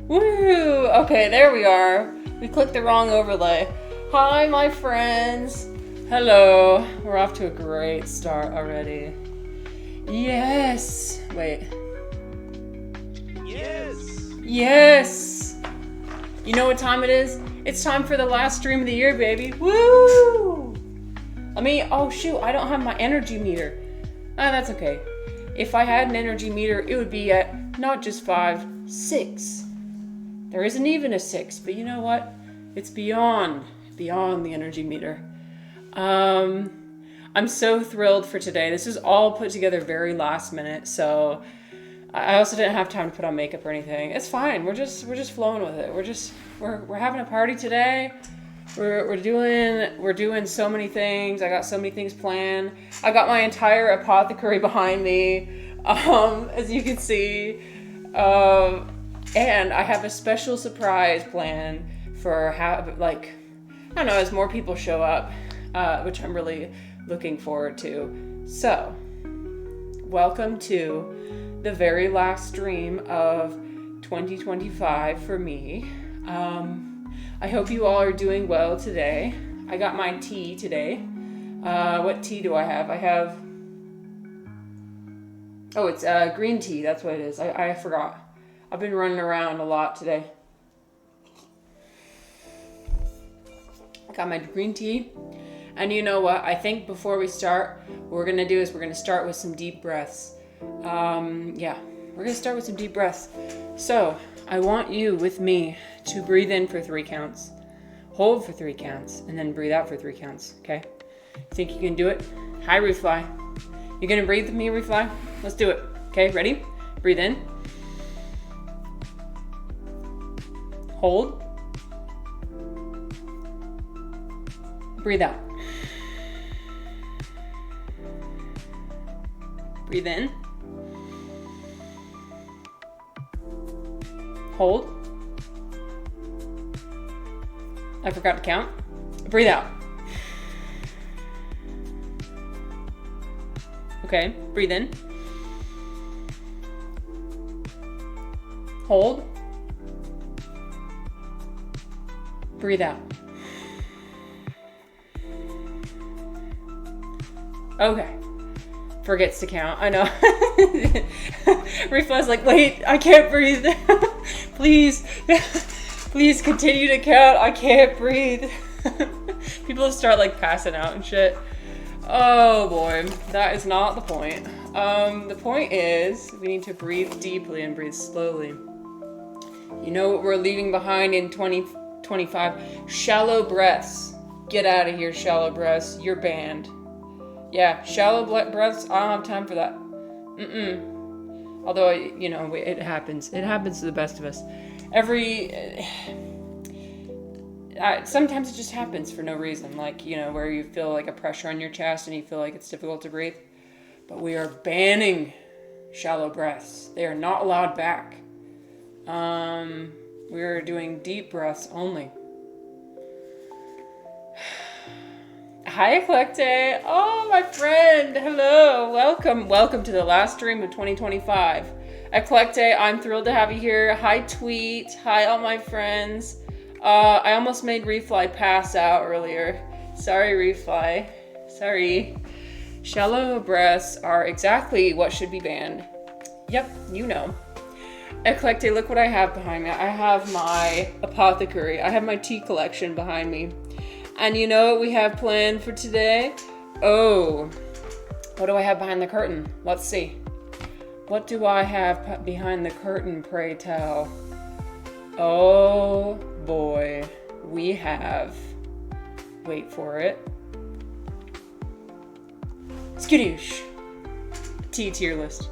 Woo! Okay, there we are. We clicked the wrong overlay. Hi, my friends. Hello. We're off to a great start already. Yes. Wait. Yes. You know what time it is? It's time for the last stream of the year, baby. Woo! Oh shoot, I don't have my energy meter. That's okay. If I had an energy meter, it would be at not just 5, 6. There isn't even a 6, but you know what? It's beyond the energy meter. I'm so thrilled for today. This is all put together very last minute, so I also didn't have time to put on makeup or anything. It's fine. We're just flowing with it. We're having a party today. We're doing so many things. I got so many things planned. I got my entire apothecary behind me, as you can see, and I have a special surprise planned for I don't know, as more people show up, which I'm really looking forward to. So, welcome to the very last stream of 2025 for me. I hope you all are doing well today. I got my tea today. What tea do I have? It's green tea. That's what it is. I forgot. I've been running around a lot today. I got my green tea. And you know what? I think before we start, what we're going to do is we're going to start with some deep breaths. We're going to start with some deep breaths. So, I want you with me to breathe in for 3 counts, hold for 3 counts, and then breathe out for 3 counts, okay? Think you can do it? Hi, Refly. You gonna breathe with me, Refly? Let's do it. Okay, ready? Breathe in. Hold. Breathe out. Breathe in. Hold. I forgot to count. Breathe out. Okay, breathe in. Hold. Breathe out. Okay. Forgets to count. I know. Reflex like, wait, I can't breathe. Please. Please continue to count. I can't breathe. People start passing out and shit. Oh boy, that is not the point. The point is we need to breathe deeply and breathe slowly. You know what we're leaving behind in 2025? Shallow breaths. Get out of here, shallow breaths. You're banned. Yeah, shallow breaths. I don't have time for that. Although, it happens. It happens to the best of us. Sometimes it just happens for no reason, where you feel a pressure on your chest and you feel like it's difficult to breathe. But we are banning shallow breaths. They are not allowed back. We're doing deep breaths only. Hi, Eclecte. Oh, my friend. Hello. Welcome to the last stream of 2025. Eclecte, I'm thrilled to have you here. Hi, Tweet. Hi, all my friends. I almost made Refly pass out earlier. Sorry, Refly. Sorry. Shallow breaths are exactly what should be banned. Yep, you know. Eclecte, look what I have behind me. I have my apothecary. I have my tea collection behind me. And you know what we have planned for today? Oh, what do I have behind the curtain? Let's see. What do I have behind the curtain, pray tell? Oh boy, we have, wait for it, skadoosh, tea tier list.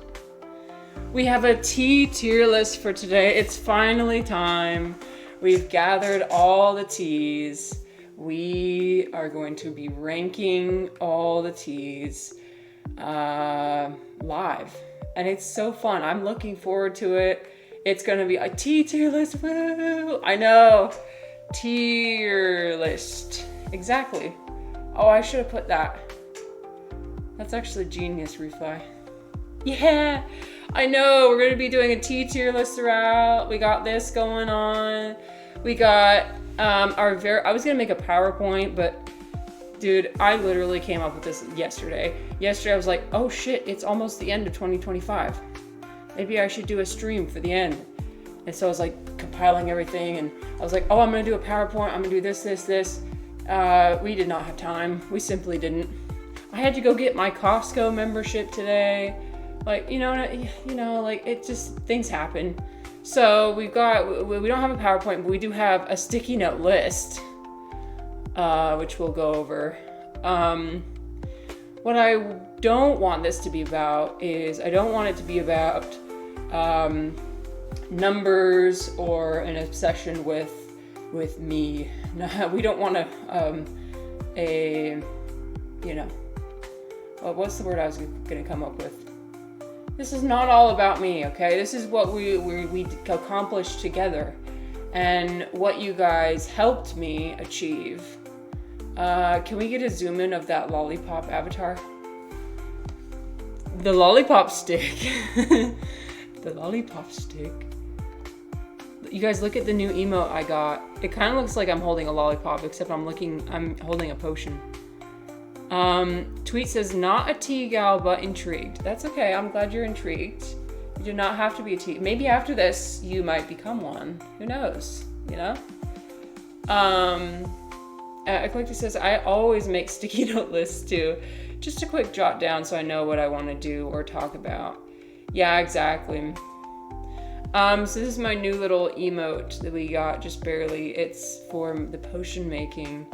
We have a tea tier list for today. It's finally time. We've gathered all the teas. We are going to be ranking all the teas live. And it's so fun. I'm looking forward to it. It's going to be a tea tier list. Woo! I know. Tier list. Exactly. Oh, I should have put that. That's actually genius, Refly. Yeah. I know, we're going to be doing a tea tier list throughout. We got this going on. We got I was going to make a PowerPoint, but dude, I literally came up with this yesterday. Yesterday I was like, oh shit, it's almost the end of 2025. Maybe I should do a stream for the end. And so I was like compiling everything, and I was like, oh, I'm going to do a PowerPoint. I'm going to do this. We did not have time. We simply didn't. I had to go get my Costco membership today. Like, you know, like it just, things happen. So we don't have a PowerPoint, but we do have a sticky note list, which we'll go over. What I don't want this to be about is, I don't want it to be about numbers or an obsession with me. No, we don't want what's the word I was going to come up with? This is not all about me, okay? This is what we accomplished together and what you guys helped me achieve. Can we get a zoom in of that lollipop avatar? The lollipop stick. The lollipop stick. You guys look at the new emote I got. It kind of looks like I'm holding a lollipop, except I'm holding a potion. Tweet says, not a tea gal, but intrigued. That's okay. I'm glad you're intrigued. You do not have to be a tea. Maybe after this, you might become one. Who knows? You know? Eclectic says, I always make sticky note lists too. Just a quick jot down so I know what I want to do or talk about. Yeah, exactly. So this is my new little emote that we got just barely. It's for the potion making.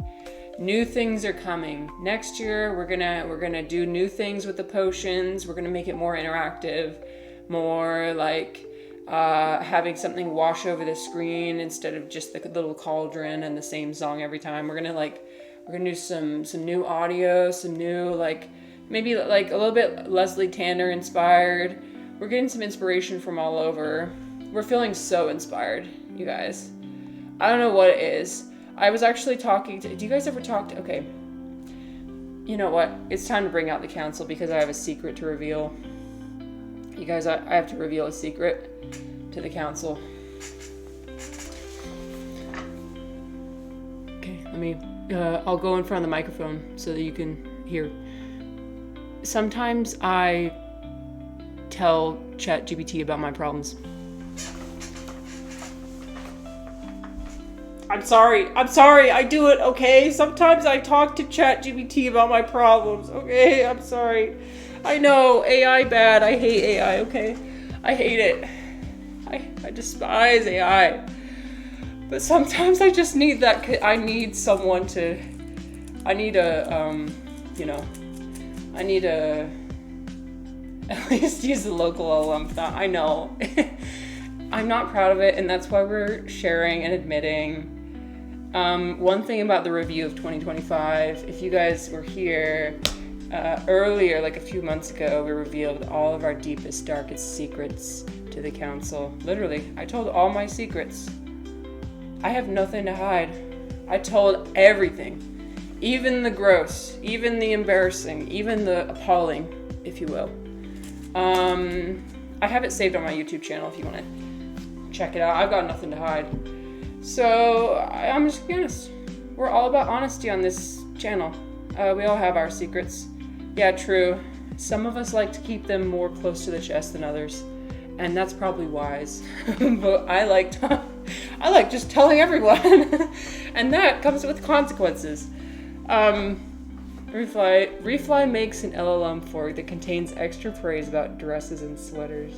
New things are coming. Next year, we're gonna do new things with the potions. We're gonna make it more interactive, more like having something wash over the screen instead of just the little cauldron and the same song every time. We're gonna do some new audio, some new maybe a little bit Leslie Tanner inspired. We're getting some inspiration from all over. We're feeling so inspired, you guys. I don't know what it is. I was actually talking to, do you guys ever talk to, okay. You know what? It's time to bring out the council because I have a secret to reveal. You guys, I have to reveal a secret to the council. Okay, I'll go in front of the microphone so that you can hear. Sometimes I tell ChatGPT about my problems. I'm sorry, I do it, okay? Sometimes I talk to ChatGPT about my problems, okay? I'm sorry. I know, AI bad, I hate AI, okay? I hate it. I despise AI. But sometimes I just need that, I need at least use the local LLM for that. I know. I'm not proud of it, and that's why we're sharing and admitting. One thing about the review of 2025, if you guys were here earlier, like a few months ago, we revealed all of our deepest, darkest secrets to the council. Literally, I told all my secrets. I have nothing to hide. I told everything. Even the gross, even the embarrassing, even the appalling, if you will. I have it saved on my YouTube channel if you want to check it out. I've got nothing to hide. So I'm just gonna be honest. We're all about honesty on this channel. We all have our secrets. Yeah, true. Some of us like to keep them more close to the chest than others, and that's probably wise. But I like just telling everyone, and that comes with consequences. Refly makes an LLM fork that contains extra praise about dresses and sweaters.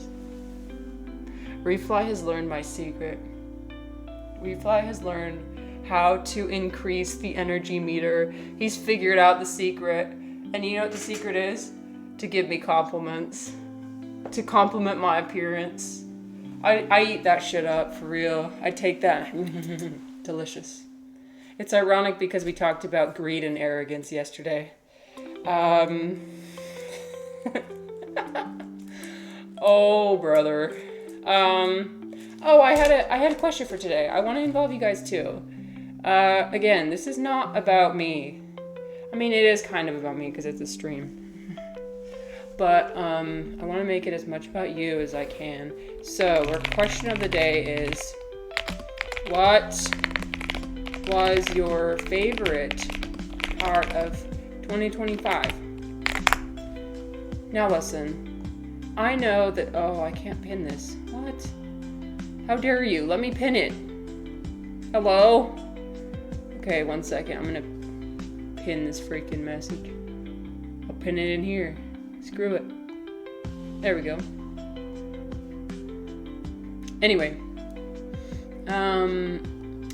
Refly has learned my secret. Refly has learned how to increase the energy meter. He's figured out the secret. And you know what the secret is? To give me compliments. To compliment my appearance. I eat that shit up, for real. I take that. Delicious. It's ironic because we talked about greed and arrogance yesterday. Oh, brother. I had a question for today. I want to involve you guys too. Again, this is not about me. I mean, it is kind of about me because it's a stream. but I want to make it as much about you as I can. So our question of the day is, what was your favorite part of 2025? Now listen, I know that, I can't pin this. What? How dare you? Let me pin it. Hello? Okay, 1 second. I'm gonna pin this freaking message. I'll pin it in here. Screw it. There we go. Anyway,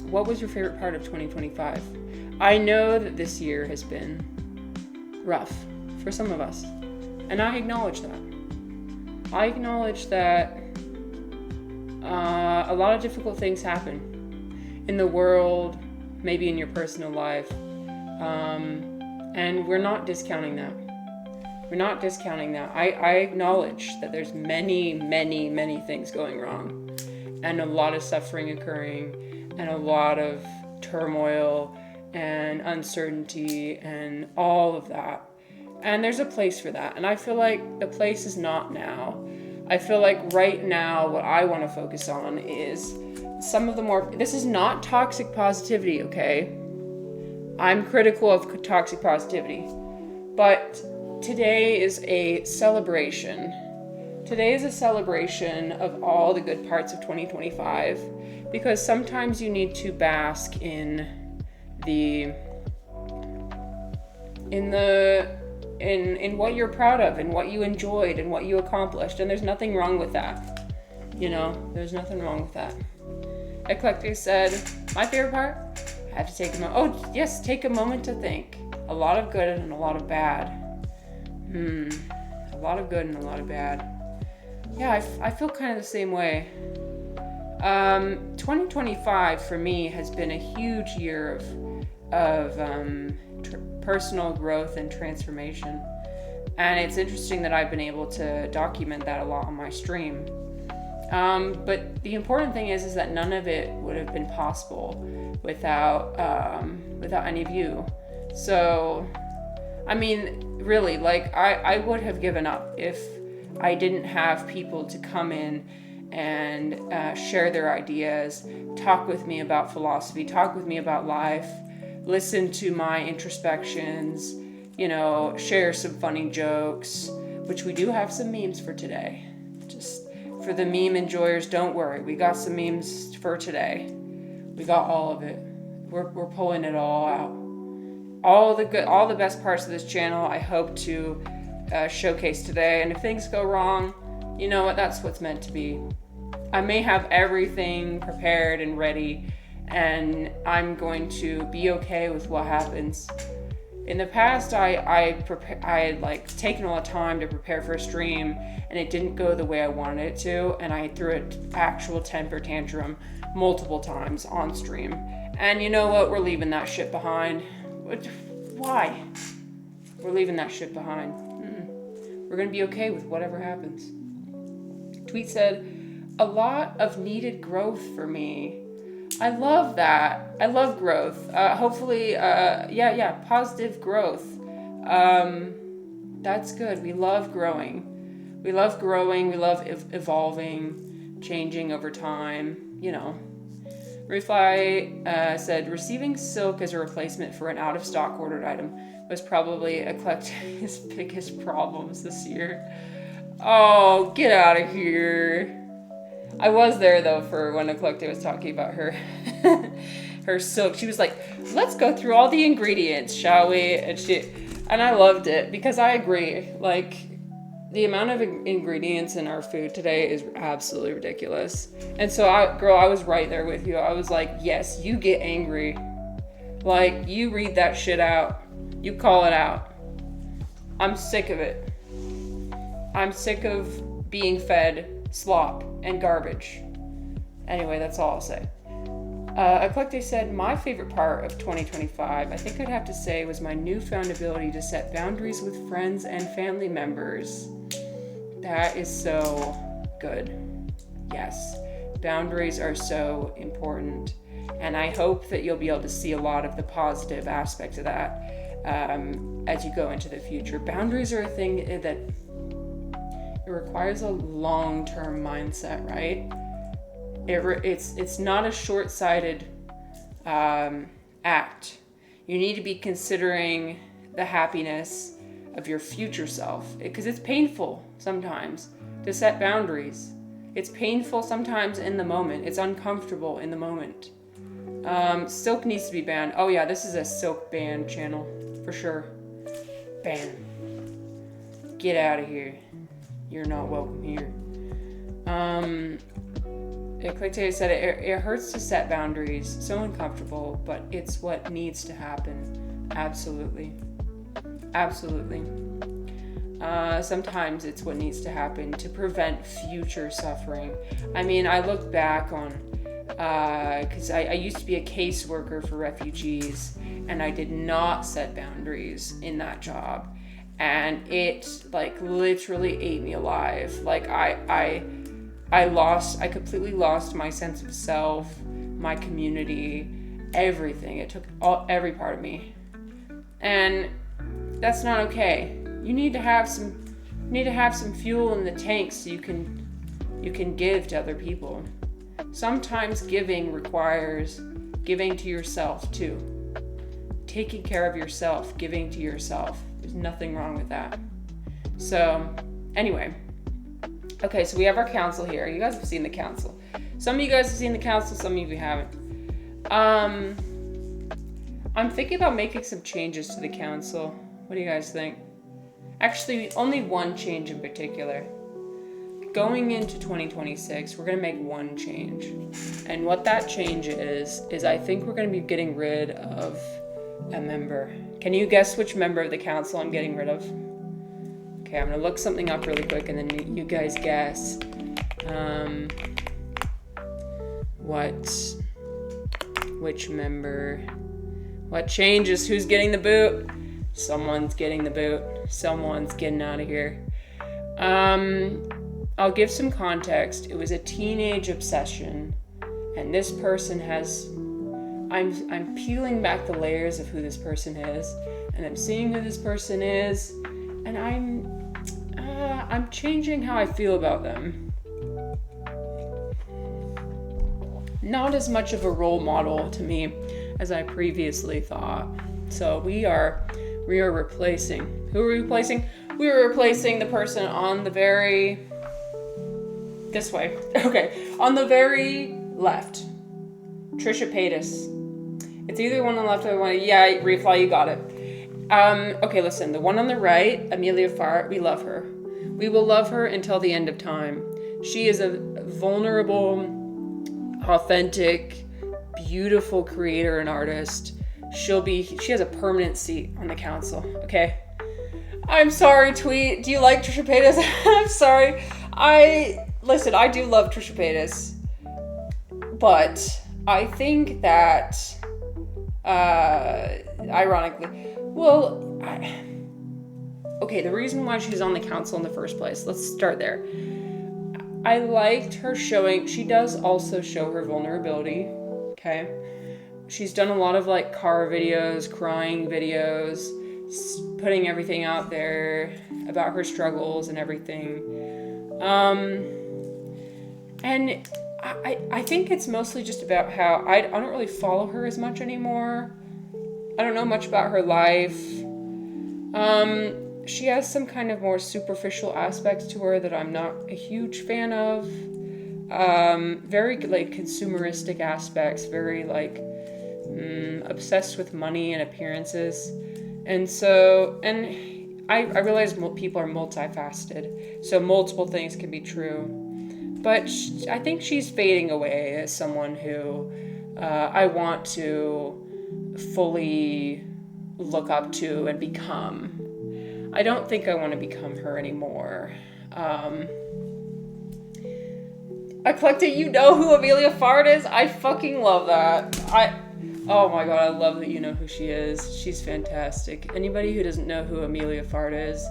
what was your favorite part of 2025? I know that this year has been rough for some of us, and I acknowledge that. I acknowledge that a lot of difficult things happen in the world, maybe in your personal life, and we're not discounting that. We're not discounting that. I acknowledge that there's many things going wrong, and a lot of suffering occurring, and a lot of turmoil and uncertainty and all of that. And there's a place for that. And I feel like the place is not now. I feel like right now what I want to focus on is some of the more, this is not toxic positivity, okay? I'm critical of toxic positivity, but today is a celebration. Today is a celebration of all the good parts of 2025, because sometimes you need to bask in what you're proud of and what you enjoyed and what you accomplished, and there's nothing wrong with that. There's nothing wrong with that. Eclectic said, my favorite part, I have to take a moment. Oh yes, take a moment to think. A lot of good and a lot of bad. A lot of good and a lot of bad. Yeah, I feel kind of the same way. 2025 for me has been a huge year of personal growth and transformation. And it's interesting that I've been able to document that a lot on my stream. But the important thing is that none of it would have been possible without any of you. So, I mean, really, like, I would have given up if I didn't have people to come in and share their ideas, talk with me about philosophy, talk with me about life, listen to my introspections, share some funny jokes, which we do have some memes for today. Just for the meme enjoyers, don't worry. We got some memes for today. We got all of it. We're pulling it all out. All the best parts of this channel I hope to showcase today. And if things go wrong, you know what? That's what's meant to be. I may have everything prepared and ready, and I'm going to be okay with what happens. In the past, I had like taken a lot of time to prepare for a stream, and it didn't go the way I wanted it to, and I threw an actual temper tantrum multiple times on stream. And you know what? We're leaving that shit behind. Why? We're leaving that shit behind. We're gonna be okay with whatever happens. Tweet said, a lot of needed growth for me. I love that. I love growth. Hopefully, positive growth. That's good. We love growing. We love evolving, changing over time, Refly said, receiving silk as a replacement for an out-of-stock ordered item was probably Eclectic's biggest problems this year. Oh, get out of here. I was there, though, for when Eclectic was talking about her her silk. She was like, let's go through all the ingredients, shall we? And I loved it, because I agree. Like, the amount of ingredients in our food today is absolutely ridiculous. And so, I was right there with you. I was like, yes, you get angry. Like, you read that shit out. You call it out. I'm sick of it. I'm sick of being fed slop and garbage. Anyway, that's all I'll say. Eclectic said, my favorite part of 2025, I think I'd have to say, was my newfound ability to set boundaries with friends and family members. That is so good. Yes, boundaries are so important. And I hope that you'll be able to see a lot of the positive aspects of that as you go into the future. Boundaries are a thing that It requires a long-term mindset, right? It's not a short-sighted act. You need to be considering the happiness of your future self, because it's painful sometimes to set boundaries. It's painful sometimes in the moment. It's uncomfortable in the moment. Silk needs to be banned. Oh yeah, this is a Silk ban channel for sure. Ban. Get out of here. You're not welcome here. Eclectic said it hurts to set boundaries. So uncomfortable, but it's what needs to happen. Absolutely. Absolutely. Sometimes it's what needs to happen to prevent future suffering. I mean, I look back on, because I used to be a caseworker for refugees, and I did not set boundaries in that job. And it, like, literally ate me alive. Like, I completely lost my sense of self, my community, everything. It took every part of me. And that's not okay. You need to have some fuel in the tank so you can give to other people. Sometimes giving requires giving to yourself too. Taking care of yourself, giving to yourself. There's nothing wrong with that. So, anyway. Okay, so we have our council here. You guys have seen the council. Some of you guys have seen the council, some of you haven't. I'm thinking about making some changes to the council. What do you guys think? Actually, only one change in particular. Going into 2026, we're going to make one change. And what that change is I think we're going to be getting rid of a member. Can you guess which member of the council I'm getting rid of? Okay, I'm going to look something up really quick and then you guys guess. Which member? What changes? Who's getting the boot? Someone's getting the boot. Someone's getting out of here. I'll give some context. It was a teenage obsession, and this person has. I'm peeling back the layers of who this person is, and I'm seeing who this person is, and I'm changing how I feel about them. Not as much of a role model to me as I previously thought. So we are replacing. Who are we replacing? We are replacing the person on the very... This way. Okay. On the very left. Trisha Paytas. It's either one on the left or one... Yeah, Refly, you got it. Okay, listen. The one on the right, Amelia Farr, we love her. We will love her until the end of time. She is a vulnerable, authentic, beautiful creator and artist. She has a permanent seat on the council, okay? I'm sorry, tweet. Do you like Trisha Paytas? I'm sorry. I do love Trisha Paytas. But I think that, ironically, the reason why she's on the council in the first place, let's start there. I liked her showing, she does also show her vulnerability, okay? She's done a lot of like car videos, crying videos, putting everything out there about her struggles and everything. And I think it's mostly just about how I don't really follow her as much anymore. I don't know much about her life. She has some kind of more superficial aspects to her that I'm not a huge fan of. Very like consumeristic aspects, very like obsessed with money and appearances. And so, I realize people are multifaceted, so multiple things can be true. But I think she's fading away as someone who I want to fully look up to and become. I don't think I want to become her anymore. Eclectic, you know who Amelia Farr is? I fucking love that. Oh my god, I love that you know who she is. She's fantastic. Anybody who doesn't know who Amelia Farr is,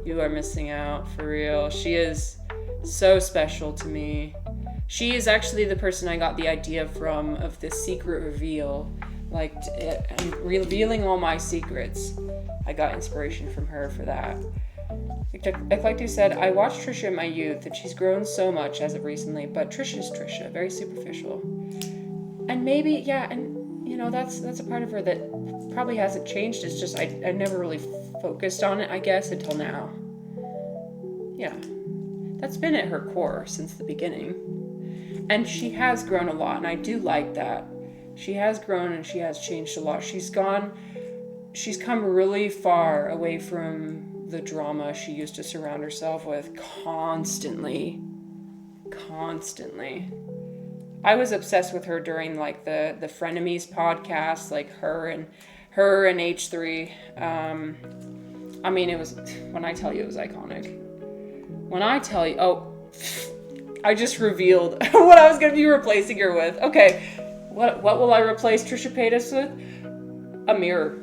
you are missing out, for real. She is so special to me. She is actually the person I got the idea from of the secret reveal. Like, revealing all my secrets. I got inspiration from her for that. Eclectic said, I watched Trisha in my youth and she's grown so much as of recently, but Trisha's Trisha, very superficial. And maybe, yeah, and you know, that's a part of her that probably hasn't changed. It's just I never really focused on it, I guess, until now. Yeah. That's been at her core since the beginning. And she has grown a lot, and I do like that. She has grown and she has changed a lot. She's come really far away from the drama she used to surround herself with constantly. I was obsessed with her during like the Frenemies podcast, like her and H3. I mean, it was, when I tell you it was iconic. When I tell you, I just revealed what I was going to be replacing her with. Okay, what will I replace Trisha Paytas with? A mirror.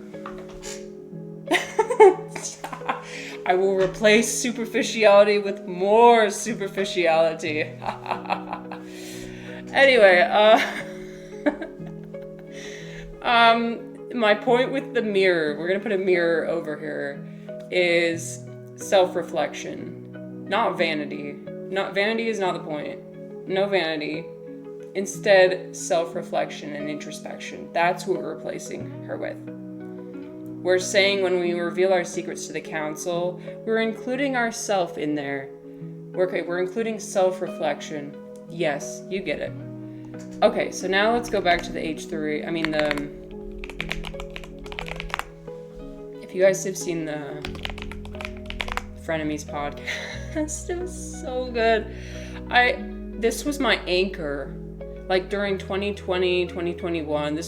I will replace superficiality with more superficiality. Anyway, my point with the mirror, we're going to put a mirror over here, is self-reflection. Not vanity. Vanity is not the point. No vanity. Instead, self-reflection and introspection. That's what we're replacing her with. We're saying when we reveal our secrets to the council, we're including ourself in there. We're including self-reflection. Yes, you get it. Okay, so now let's go back to the H3. If you guys have seen the Frenemies podcast, it was so good. This was my anchor. Like during 2020, 2021, this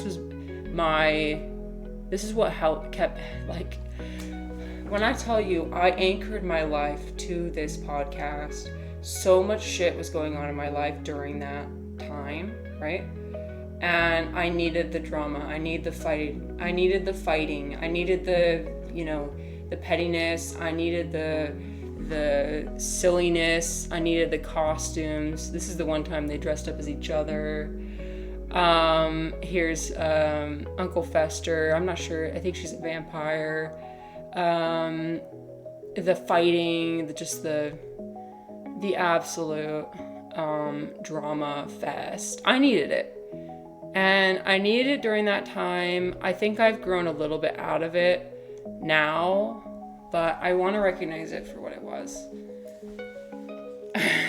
is what kept, like, when I tell you, I anchored my life to this podcast. So much shit was going on in my life during that time, right? And I needed the drama. I needed the fighting. I needed the pettiness. I needed the silliness. I needed the costumes. This is the one time they dressed up as each other. Here's Uncle Fester. I'm not sure. I think she's a vampire. The fighting, the absolute drama fest. I needed it. And I needed it during that time. I think I've grown a little bit out of it now, but I want to recognize it for what it was.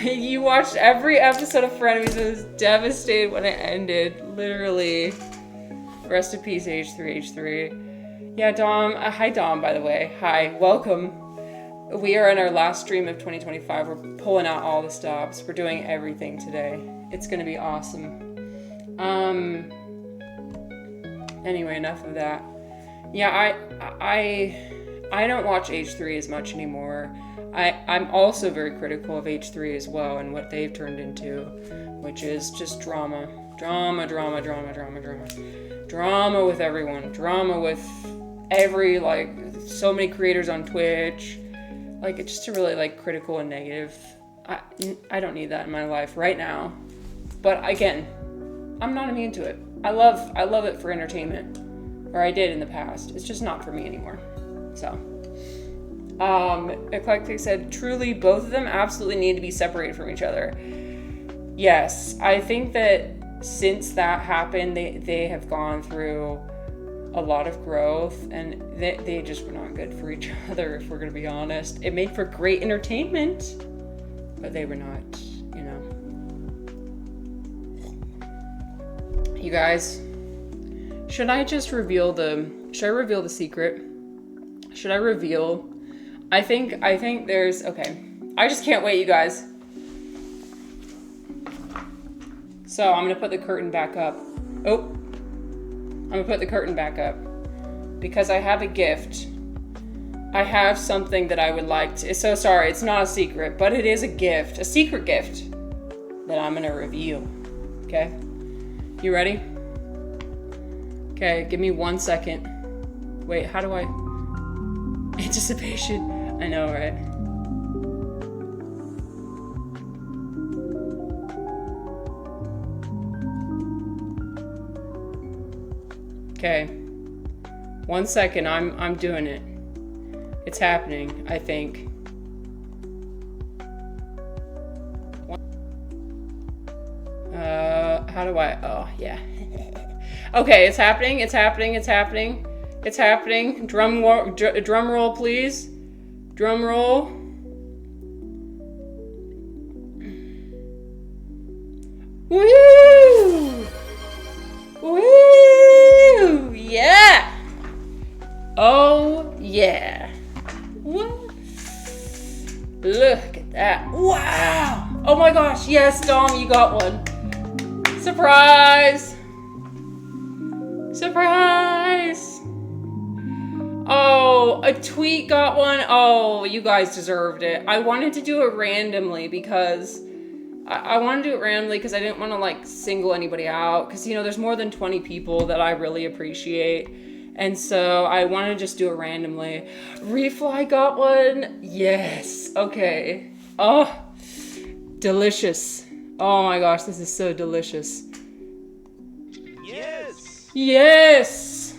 You watched every episode of Frenemies and was devastated when it ended. Literally. Rest in peace, H3. Yeah, Dom. Hi, Dom, by the way. Hi. Welcome. We are in our last stream of 2025. We're pulling out all the stops. We're doing everything today. It's going to be awesome. Anyway, enough of that. Yeah, I don't watch H3 as much anymore. I'm also very critical of H3 as well and what they've turned into, which is just drama. Drama with everyone. Drama with so many creators on Twitch. Like, it's just a really, critical and negative. I don't need that in my life right now. But again, I'm not immune to it. I love it for entertainment. Or I did in the past. It's just not for me anymore. So. Eclectic said, truly, both of them absolutely need to be separated from each other. Yes, I think that since that happened, they have gone through a lot of growth, and they just were not good for each other, if we're going to be honest. It made for great entertainment, but they were not, You guys, should I reveal the secret? Should I reveal? I think there's, okay. I just can't wait, you guys. So I'm going to put the curtain back up. I'm going to put the curtain back up because I have a gift. I have something that I would like to, so sorry, it's not a secret, but it is a gift, a secret gift that I'm going to reveal. Okay. You ready? Okay, give me 1 second. Wait, how do I? Anticipation. I know, right? Okay. 1 second, I'm doing it. It's happening, I think. How do I, oh, yeah. Okay, it's happening, it's happening, it's happening. It's happening. Drum roll, please. Drum roll. Woo! Woo! Yeah! Oh, yeah. Woo. Look at that. Wow! Oh my gosh, yes, Dom, you got one. Surprise! Surprise! Oh, a tweet got one. Oh, you guys deserved it. I wanted to do it randomly because I want to do it randomly because I didn't want to like single anybody out because, you know, there's more than 20 people that I really appreciate. And so I want to just do it randomly. Refly got one. Yes. Okay. Oh, delicious. Oh my gosh, this is so delicious. Yes. Yes.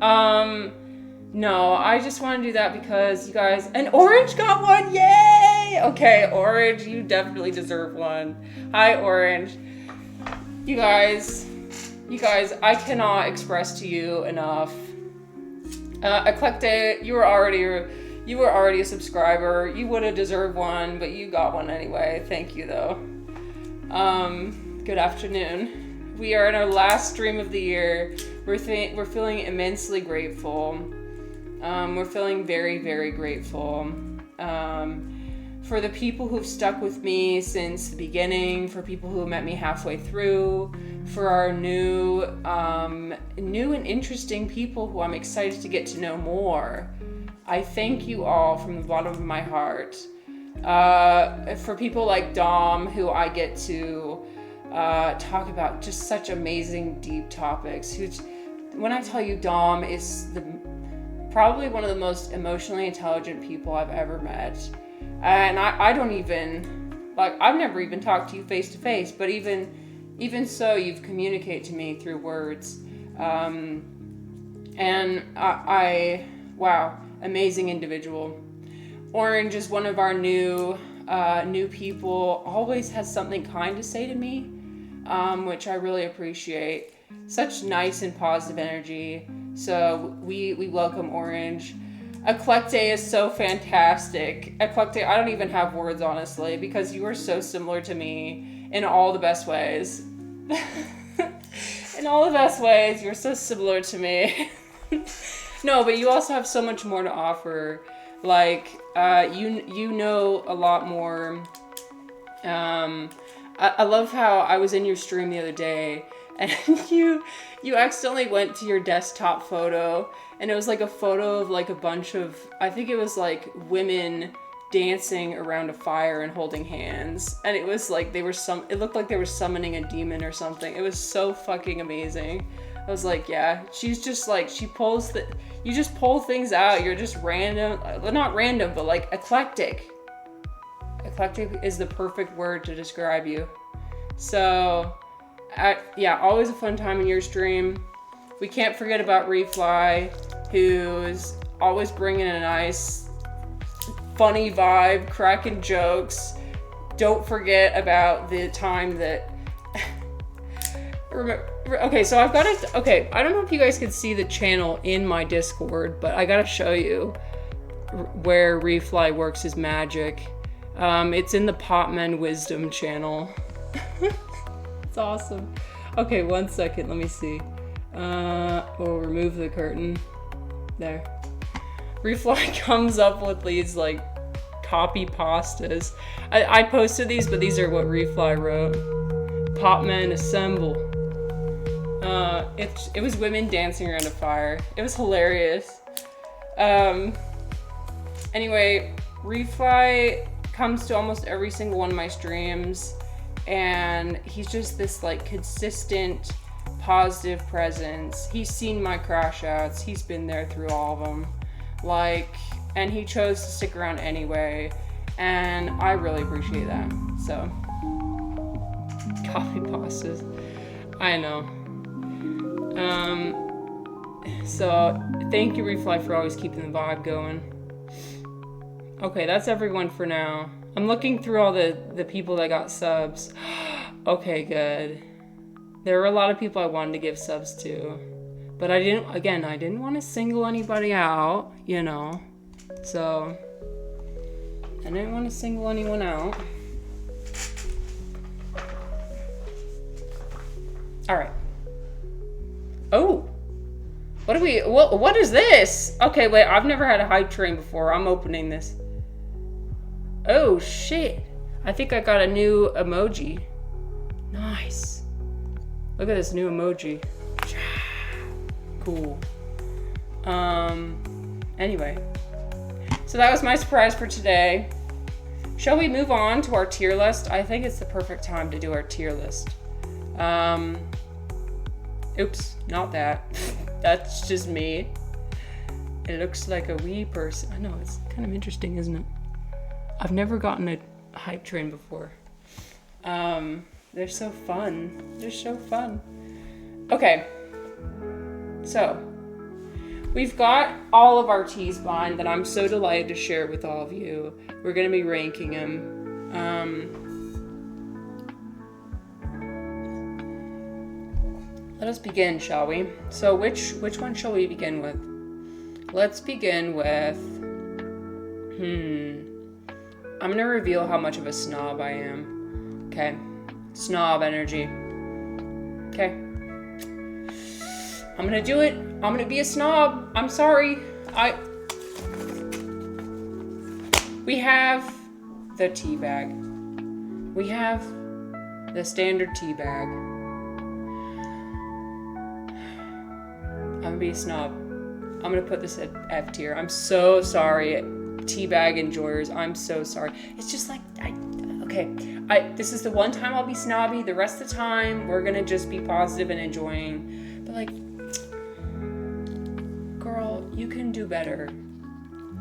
No, I just want to do that because you guys... And Orange got one! Yay! Okay, Orange, you definitely deserve one. Hi, Orange. You guys, I cannot express to you enough. Eclecte, you were already a subscriber. You would have deserved one, but you got one anyway. Thank you, though. Good afternoon. We are in our last stream of the year. We're feeling immensely grateful. We're feeling very, very grateful for the people who've stuck with me since the beginning, for people who met me halfway through, for our new and interesting people who I'm excited to get to know more. I thank you all from the bottom of my heart. For people like Dom, who I get to talk about just such amazing, deep topics. When I tell you Dom is probably one of the most emotionally intelligent people I've ever met. And I don't even, like, I've never even talked to you face to face, but even so, you've communicated to me through words. And wow, amazing individual. Orange is one of our new people, always has something kind to say to me, which I really appreciate. Such nice and positive energy. So we welcome Orange. Eclecte is so fantastic. Eclecte, I don't even have words, honestly, because you are so similar to me in all the best ways. In all the best ways, you're so similar to me. No, but you also have so much more to offer. Like, you know a lot more. I love how I was in your stream the other day, and you accidentally went to your desktop photo, and it was like a photo of like a bunch of, I think it was like women dancing around a fire and holding hands, and it was like it looked like they were summoning a demon or something. It was so fucking amazing. I was like, yeah, she's just like, you just pull things out. You're just random, not random, but like eclectic. Eclectic is the perfect word to describe you. So, yeah, always a fun time in your stream. We can't forget about Refly, who's always bringing a nice, funny vibe, cracking jokes. Don't forget about the time that... Okay, so I've got to... Okay, I don't know if you guys can see the channel in my Discord, but I gotta show you where Refly works his magic. It's in the Popmen Wisdom channel. It's awesome. Okay, 1 second, let me see. We'll remove the curtain. There. Refly comes up with these, like, copy pastas. I posted these, but these are what Refly wrote. Popmen assemble. It was women dancing around a fire. It was hilarious. Anyway, Refly comes to almost every single one of my streams, and he's just this like consistent positive presence. He's seen my crash outs. He's been there through all of them, like, and he chose to stick around anyway, and I really appreciate that. So coffee pastas, I know. So thank you, Refly, for always keeping the vibe going. Okay, that's everyone for now. I'm looking through all the people that got subs. Okay, good. There were a lot of people I wanted to give subs to, but I didn't want to single anybody out, you know. So I didn't want to single anyone out. All right. Oh, what is this? Okay, wait, I've never had a hype train before. I'm opening this. Oh shit. I think I got a new emoji. Nice. Look at this new emoji. Cool. Anyway. So that was my surprise for today. Shall we move on to our tier list? I think it's the perfect time to do our tier list. Oops, not that. That's just me. It looks like a wee person. I know, it's kind of interesting, isn't it? I've never gotten a hype train before. They're so fun. They're so fun. Okay. So, we've got all of our teas blind that I'm so delighted to share with all of you. We're going to be ranking them. Let us begin, shall we? So which one shall we begin with? Let's begin with... I'm going to reveal how much of a snob I am. Okay. Snob energy. Okay. I'm gonna do it. I'm gonna be a snob. I'm sorry. We have the tea bag. We have the standard tea bag. I'm gonna be a snob. I'm gonna put this at F tier. I'm so sorry, tea bag enjoyers. I'm so sorry. It's just like, this is the one time I'll be snobby. The rest of the time, we're gonna just be positive and enjoying. But like, girl, you can do better.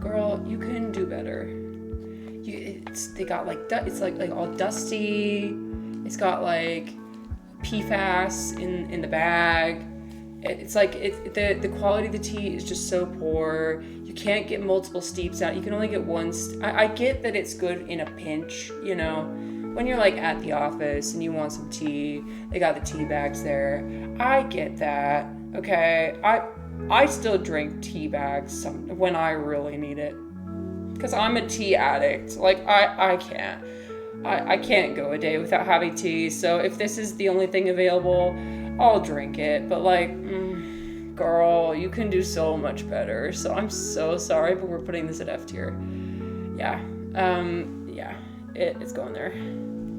Girl, you can do better. They got like, it's like all dusty. It's got like PFAS in the bag. It's like the quality of the tea is just so poor. You can't get multiple steeps out. You can only get one. I get that it's good in a pinch, you know, when you're like at the office and you want some tea. They got the tea bags there. I get that. Okay, I still drink tea bags when I really need it, because I'm a tea addict. Like I can't go a day without having tea. So if this is the only thing available, I'll drink it. But like, girl, you can do so much better. So I'm so sorry, but we're putting this at F tier. Yeah. It's going there.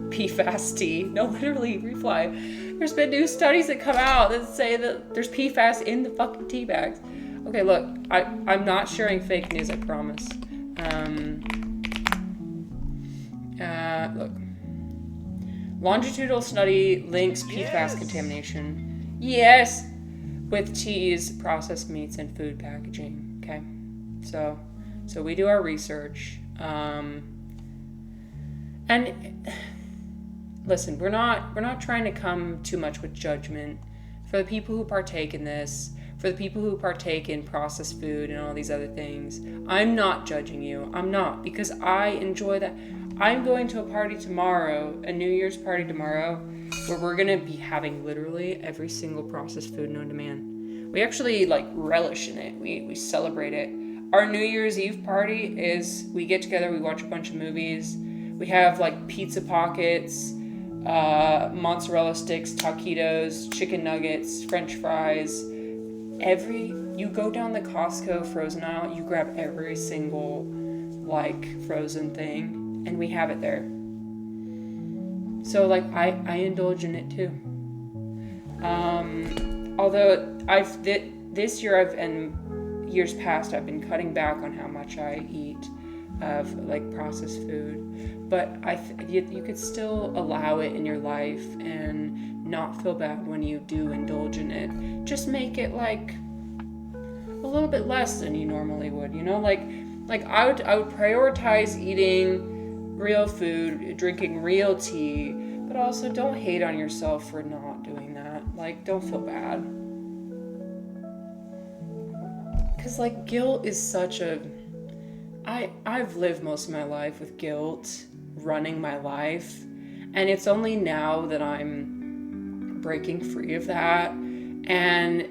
PFAS tea. No, literally, reply. There's been new studies that come out that say that there's PFAS in the fucking tea bags. Okay, look, I'm not sharing fake news, I promise. Look. Longitudinal study links PFAS contamination. Yes! With teas, processed meats, and food packaging. Okay? So we do our research. And listen, we're not trying to come too much with judgment for the people who partake in this, for the people who partake in processed food and all these other things. I'm not judging you. I'm not, because I enjoy that. I'm going to a party tomorrow, a New Year's party tomorrow, where we're going to be having literally every single processed food known to man. We actually like relish in it. We celebrate it. Our New Year's Eve party is we get together, we watch a bunch of movies. We have like pizza pockets, mozzarella sticks, taquitos, chicken nuggets, French fries. You go down the Costco frozen aisle, you grab every single like frozen thing, and we have it there. So like I indulge in it too. Although this year and years past I've been cutting back on how much I eat of like processed food, but you could still allow it in your life and not feel bad when you do indulge in it. Just make it like a little bit less than you normally would, you know, like I would prioritize eating real food, drinking real tea, but also don't hate on yourself for not doing that. Like, don't feel bad, because like guilt is such a I've lived most of my life with guilt running my life, and it's only now that I'm breaking free of that. And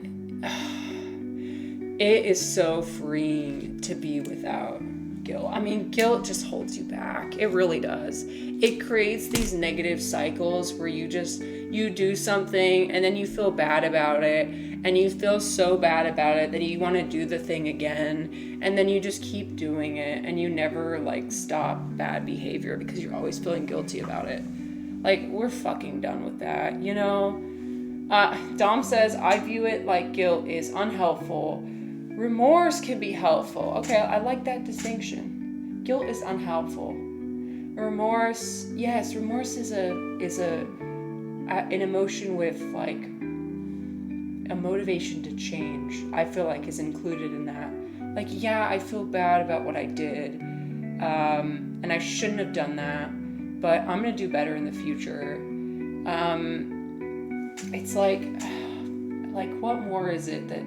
it is so freeing to be without guilt. I mean, guilt just holds you back. It really does. It creates these negative cycles where you do something and then you feel bad about it, and you feel so bad about it that you want to do the thing again, and then you just keep doing it, and you never like stop bad behavior because you're always feeling guilty about it. Like, we're fucking done with that, you know? Dom says, I view it like guilt is unhelpful. Remorse can be helpful. Okay, I like that distinction. Guilt is unhelpful. Remorse, yes, remorse is an emotion with like a motivation to change. I feel like is included in that. Like, yeah, I feel bad about what I did, and I shouldn't have done that, but I'm gonna do better in the future. It's like what more is it that,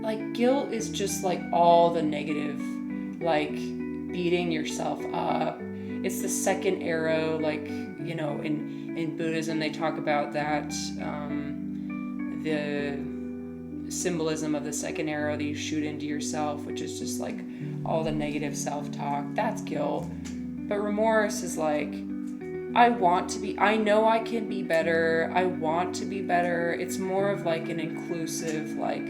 like, guilt is just like all the negative, like beating yourself up. It's the second arrow, like, you know, in Buddhism they talk about that, the symbolism of the second arrow that you shoot into yourself, which is just like all the negative self-talk. That's guilt. But remorse is like, I know I can be better. I want to be better. It's more of like an inclusive, like,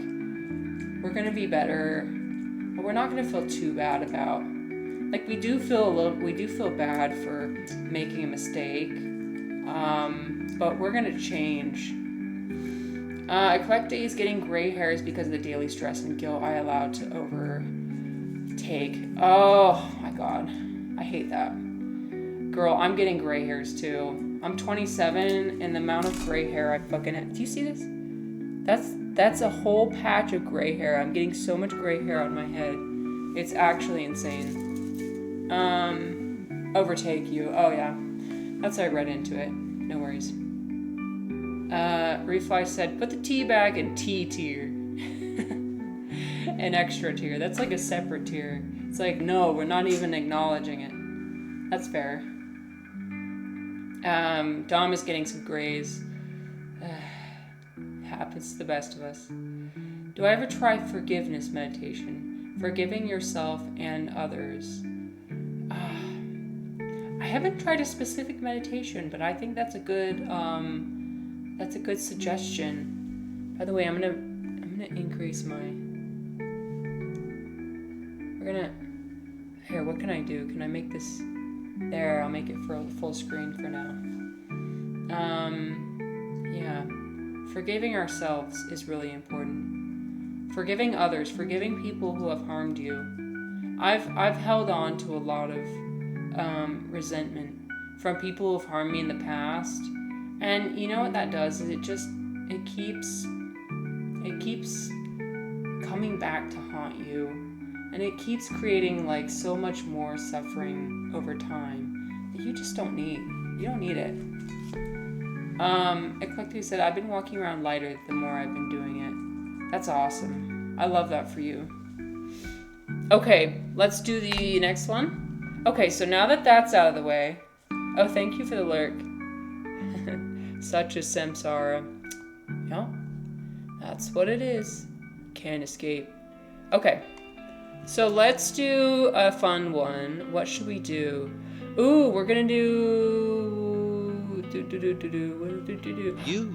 we're going to be better, but we're not going to feel too bad about, like, we do feel bad for making a mistake. But we're going to change. Eclectic is getting gray hairs because of the daily stress and guilt I allowed to overtake. Oh my God. I hate that. Girl, I'm getting gray hairs too. I'm 27 and the amount of gray hair I fucking have. Do you see this? That's a whole patch of gray hair. I'm getting so much gray hair on my head. It's actually insane. Overtake you. Oh yeah. That's how I read into it. No worries. Refly said, put the T bag in T tier. An extra tier. That's like a separate tier. It's like, no, we're not even acknowledging it. That's fair. Dom is getting some grays. Happens to the best of us. Do I ever try forgiveness meditation? Forgiving yourself and others. I haven't tried a specific meditation, but I think that's a good suggestion. By the way, I'm gonna increase my. Here, what can I do? Can I make this? There, I'll make it for full screen for now. Yeah. Forgiving ourselves is really important. Forgiving others, forgiving people who have harmed you. I've held on to a lot of resentment from people who have harmed me in the past. And you know what that does is it keeps coming back to haunt you. And it keeps creating like so much more suffering over time that you just don't need. You don't need it. Eclectic said, I've been walking around lighter the more I've been doing it. That's awesome. I love that for you. Okay, let's do the next one. Okay, so now that that's out of the way. Oh, thank you for the lurk. Such a samsara. Yeah, that's what it is. Can't escape. Okay. So let's do a fun one. What should we do? Ooh, we're gonna do. You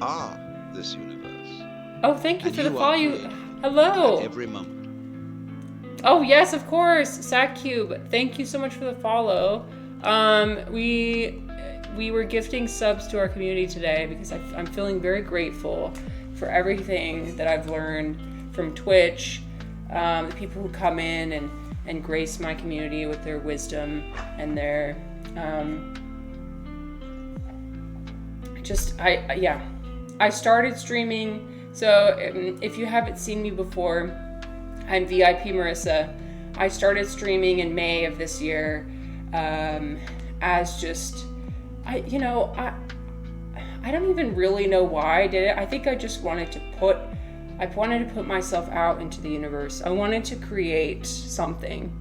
are this universe. Oh, thank you for the follow. Hello. At every moment. Oh yes, of course, SatCube. Thank you so much for the follow. We were gifting subs to our community today because I'm feeling very grateful for everything that I've learned from Twitch. The people who come in and grace my community with their wisdom and their I started streaming. So if you haven't seen me before, I'm VIP Marissa. I started streaming in May of this year as just I don't even really know why I did it. I think I just wanted to put myself out into the universe. I wanted to create something.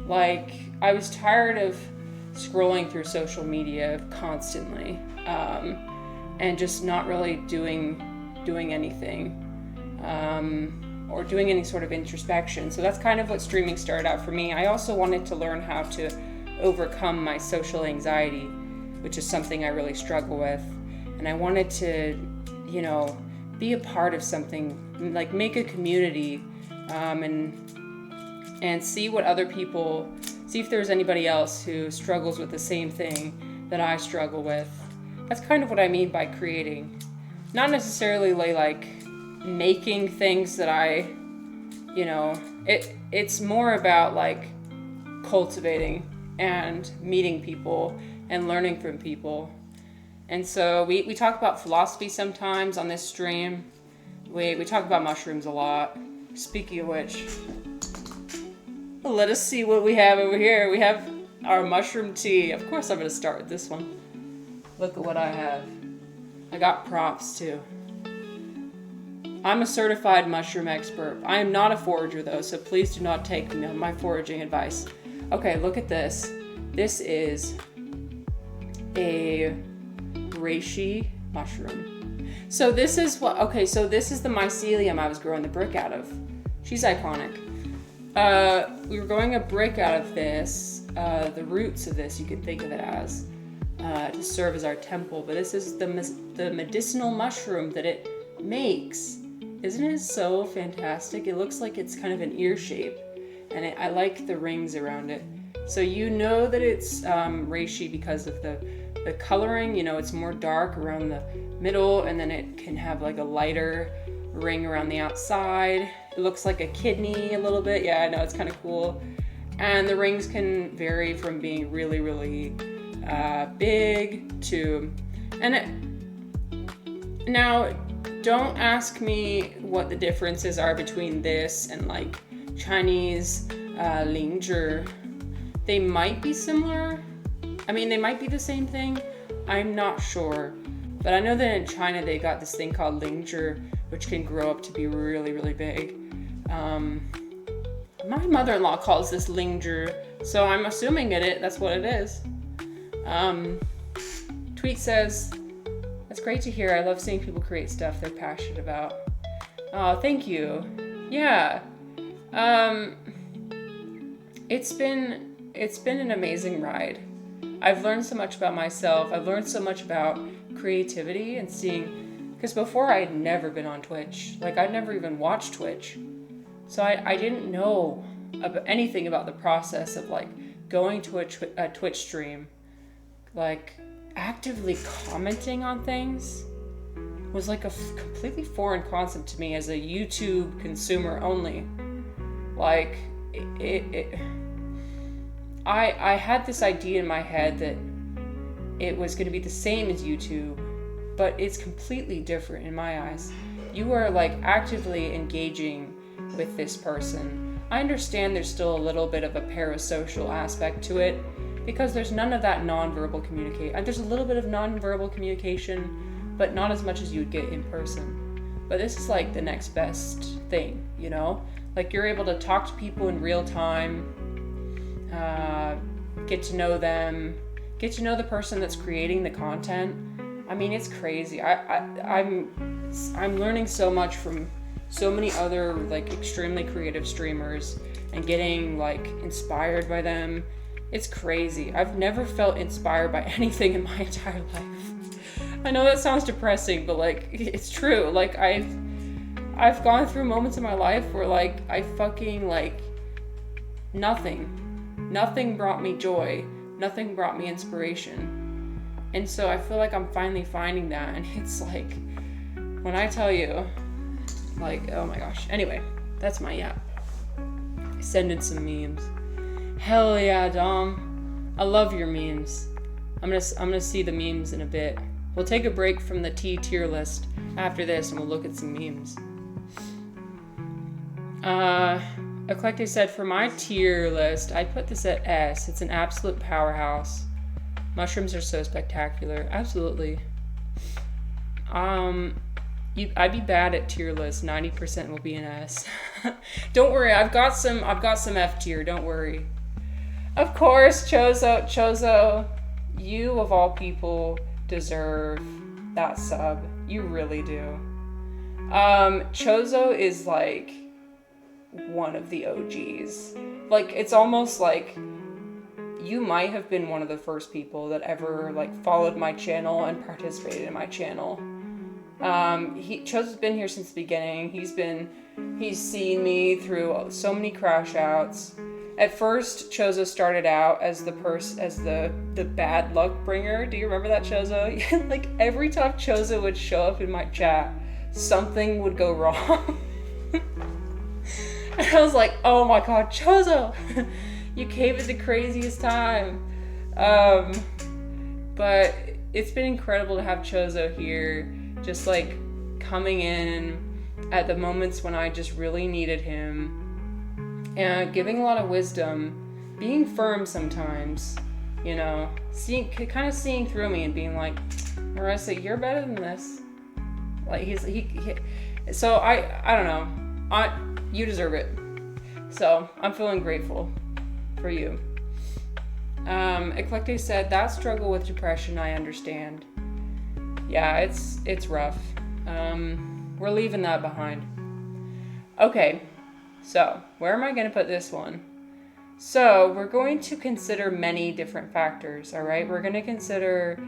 Like, I was tired of scrolling through social media constantly. and just not really doing anything, or doing any sort of introspection. So that's kind of what streaming started out for me. I also wanted to learn how to overcome my social anxiety, which is something I really struggle with. And I wanted to, be a part of something, like make a community, and see what other people, see if there's anybody else who struggles with the same thing that I struggle with. That's kind of what I mean by creating. Not necessarily like making things that it's more about like cultivating and meeting people and learning from people. And so we talk about philosophy sometimes on this stream. We talk about mushrooms a lot. Speaking of which, let us see what we have over here. We have our mushroom tea. Of course I'm going to start with this one. Look at what I have. I got props too. I'm a certified mushroom expert. I am not a forager though, so please do not take my foraging advice. Okay, look at this. This is a reishi mushroom. So this is this is the mycelium I was growing the brick out of. She's iconic. We were growing a brick out of this, the roots of this, you could think of it as, to serve as our temple. But this is the medicinal mushroom that it makes. Isn't it so fantastic? It looks like it's kind of an ear shape, and I like the rings around it. So you know that it's reishi because of the coloring. It's more dark around the middle, and then it can have like a lighter ring around the outside. It looks like a kidney a little bit. Yeah, I know, it's kind of cool. And the rings can vary from being really, really big to... Now, don't ask me what the differences are between this and like Chinese lingzhi. They might be similar. I mean, they might be the same thing. I'm not sure. But I know that in China they got this thing called lingzhi, which can grow up to be really, really big. My mother-in-law calls this lingzhi, so I'm assuming that's what it is. Tweet says, "That's great to hear. I love seeing people create stuff they're passionate about." Oh, thank you. Yeah. It's been an amazing ride. I've learned so much about myself. I've learned so much about creativity and seeing, because before I had never been on Twitch. Like, I'd never even watched Twitch. So I didn't know anything about the process of like going to a Twitch stream, like actively commenting on things was like a completely foreign concept to me as a YouTube consumer only. Like I had this idea in my head that it was going to be the same as YouTube, but it's completely different in my eyes. You are like actively engaging with this person. I understand there's still a little bit of a parasocial aspect to it because there's none of that nonverbal communication. There's a little bit of nonverbal communication, but not as much as you would get in person. But this is like the next best thing, you know? Like you're able to talk to people in real time, get to know them, get to know the person that's creating the content. I mean, it's crazy. I'm learning so much from so many other like extremely creative streamers and getting like inspired by them. It's crazy. I've never felt inspired by anything in my entire life. I know that sounds depressing, but like it's true. Like I've gone through moments in my life where like I fucking like nothing brought me joy. Nothing brought me inspiration. And so I feel like I'm finally finding that, and it's like when I tell you, like, oh my gosh. Anyway, that's my yap. I send in some memes. Hell yeah, Dom. I love your memes. I'm gonna see the memes in a bit. We'll take a break from the tier list after this and we'll look at some memes. Eclectic said, for my tier list, I put this at S. It's an absolute powerhouse. Mushrooms are so spectacular. Absolutely. I'd be bad at tier list. 90% will be an S. Don't worry, I've got some F tier. Don't worry. Of course, Chozo, you of all people deserve that sub. You really do. Chozo is like one of the OGs. Like, it's almost like you might have been one of the first people that ever like followed my channel and participated in my channel. Chozo's been here since the beginning. He's seen me through so many crash outs. At first, Chozo started out as the bad luck bringer. Do you remember that, Chozo? Like, every time Chozo would show up in my chat, something would go wrong. And I was like, oh my god, Chozo! You came at the craziest time. But it's been incredible to have Chozo here, just like coming in at the moments when I just really needed him. And giving a lot of wisdom, being firm sometimes, you know, kind of seeing through me and being like, Marissa, you're better than this. Like, so I don't know, you deserve it. So I'm feeling grateful for you. Eclecte said, that struggle with depression, I understand. Yeah, it's rough. We're leaving that behind. Okay. So, where am I going to put this one? So, we're going to consider many different factors, all right? We're going to consider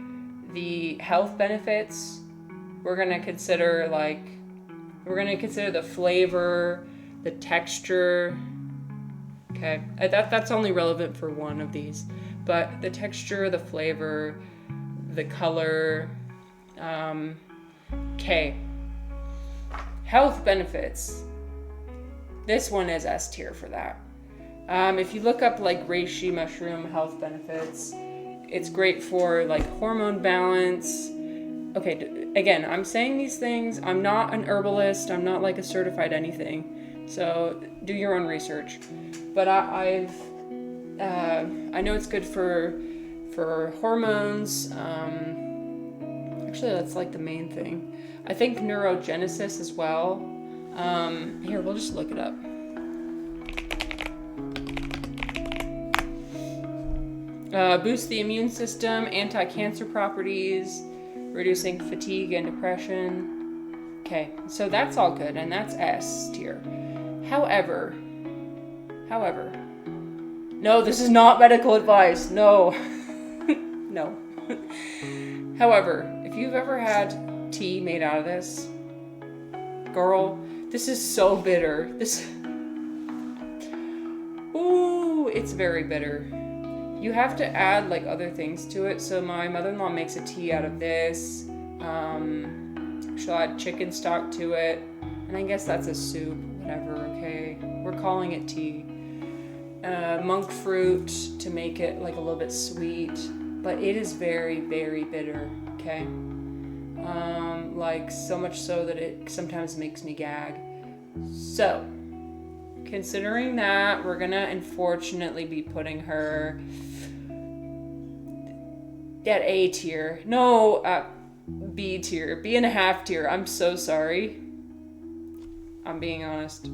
the health benefits. We're going to consider the flavor, the texture. Okay, that's only relevant for one of these. But the texture, the flavor, the color. Okay. Health benefits. This one is S tier for that. If you look up like reishi mushroom health benefits, it's great for like hormone balance. Okay, again, I'm saying these things. I'm not an herbalist. I'm not like a certified anything. So do your own research. But I know it's good for hormones. Actually, that's like the main thing. I think neurogenesis as well. Here, we'll just look it up. Boost the immune system, anti-cancer properties, reducing fatigue and depression. Okay, so that's all good, and that's S tier. However, no, this is not medical advice. No, no. However, if you've ever had tea made out of this, girl, this is so bitter. Ooh, it's very bitter. You have to add like other things to it. So my mother-in-law makes a tea out of this. She'll add chicken stock to it. And I guess that's a soup, whatever, okay? We're calling it tea. Monk fruit to make it like a little bit sweet. But it is very, very bitter, okay? Like so much so that it sometimes makes me gag. So, considering that, we're gonna unfortunately be putting her at A tier. No, B tier. B.5 tier. I'm so sorry. I'm being honest.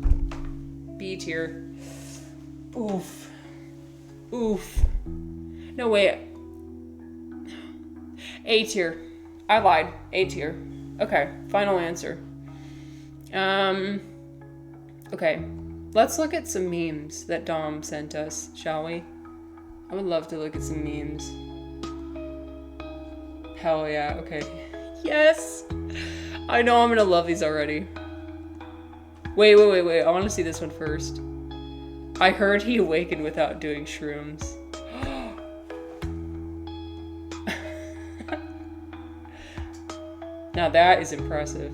B tier. Oof. No, wait. A tier. I lied. A tier. Okay, final answer. Okay, let's look at some memes that Dom sent us, shall we? I would love to look at some memes. Hell yeah, okay. Yes! I know I'm gonna love these already. Wait, I wanna see this one first. I heard he awakened without doing shrooms. Now that is impressive.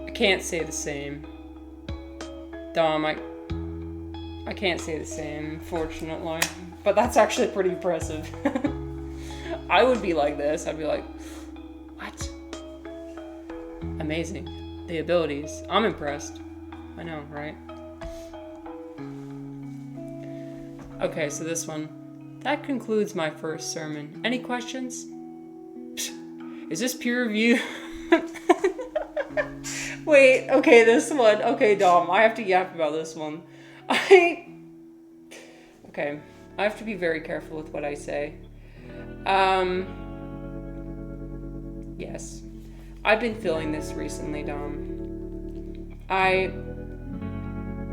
I can't say the same. Dom, I can't say the same, fortunately. But that's actually pretty impressive. I would be like this. I'd be like, what? Amazing. The abilities. I'm impressed. I know, right? Okay, so this one. That concludes my first sermon. Any questions? Is this peer review? Wait, okay, this one. Okay, Dom, I have to yap about this one. Okay, I have to be very careful with what I say. Yes. I've been feeling this recently, Dom.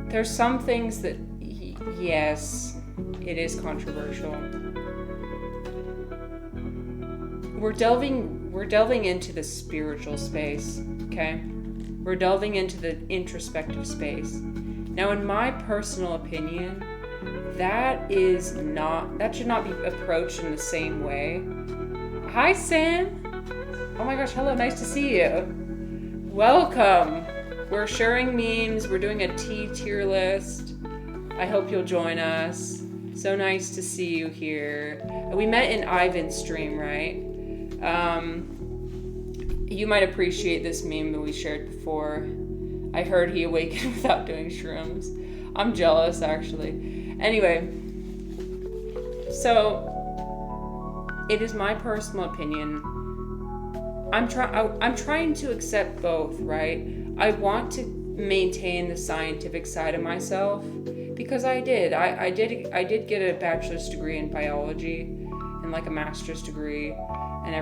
There's some things that, yes, it is controversial. We're delving into the spiritual space, okay? We're delving into the introspective space. Now, in my personal opinion, that should not be approached in the same way. Hi, Sam. Oh my gosh, hello, nice to see you. Welcome. We're sharing memes. We're doing a tier list. I hope you'll join us. So nice to see you here. We met in Ivan's stream, right? You might appreciate this meme that we shared before. I heard he awakened without doing shrooms. I'm jealous, actually. Anyway, so it is my personal opinion. I'm trying to accept both, right? I want to maintain the scientific side of myself because I did get a bachelor's degree in biology and like a master's degree and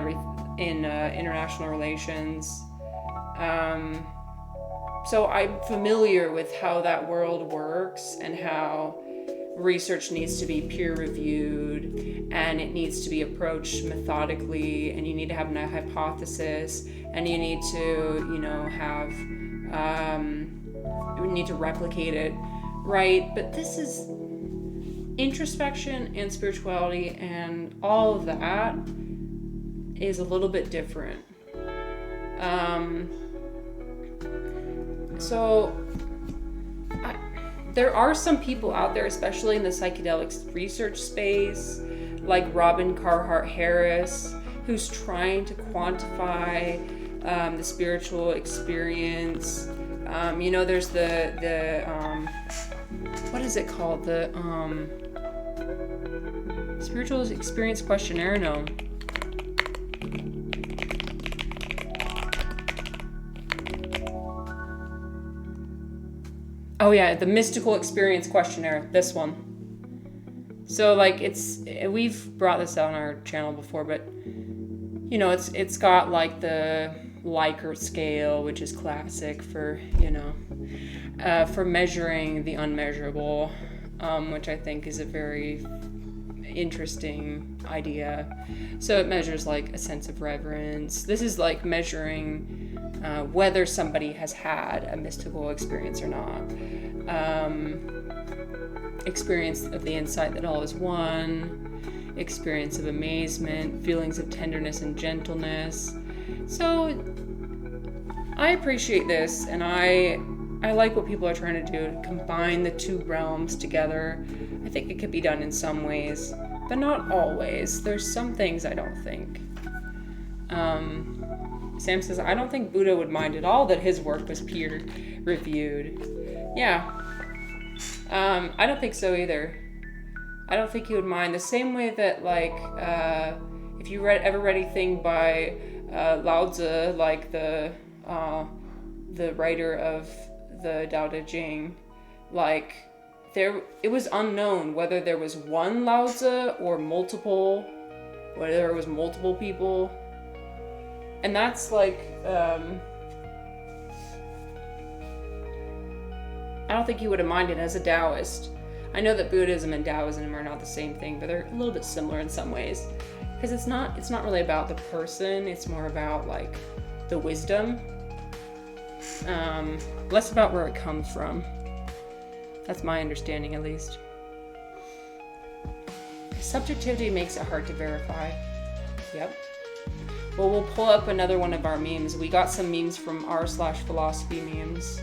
in international relations. So I'm familiar with how that world works and how research needs to be peer reviewed and it needs to be approached methodically, and you need to have a hypothesis, and you need to, have you need to replicate it, right? But this is introspection and spirituality, and all of that is a little bit different. There are some people out there, especially in the psychedelics research space, like Robin Carhart Harris, who's trying to quantify the spiritual experience. There's the what is it called? The spiritual experience questionnaire? No. Oh yeah, the mystical experience questionnaire, this one. So we've brought this out on our channel before, but it's got like the Likert scale, which is classic for measuring the unmeasurable, which I think is a very interesting idea. So it measures like a sense of reverence. This is like measuring whether somebody has had a mystical experience or not. Experience of the insight that all is one, experience of amazement, feelings of tenderness and gentleness. So I appreciate this, and I like what people are trying to do, to combine the two realms together. I think it could be done in some ways, but not always. There's some things I don't think. Sam says, I don't think Buddha would mind at all that his work was peer reviewed. Yeah. I don't think so either. I don't think he would mind. The same way that, if you ever read anything by Lao Tzu, like the writer of the Tao Te Ching, it was unknown whether there was one Lao Tzu or multiple, whether there was multiple people. And that's I don't think he would have minded as a Taoist. I know that Buddhism and Taoism are not the same thing, but they're a little bit similar in some ways. Because it's not really about the person, it's more about the wisdom. Less about where it comes from. That's my understanding, at least. Subjectivity makes it hard to verify. Yep. Well, we'll pull up another one of our memes. We got some memes from r/philosophy memes.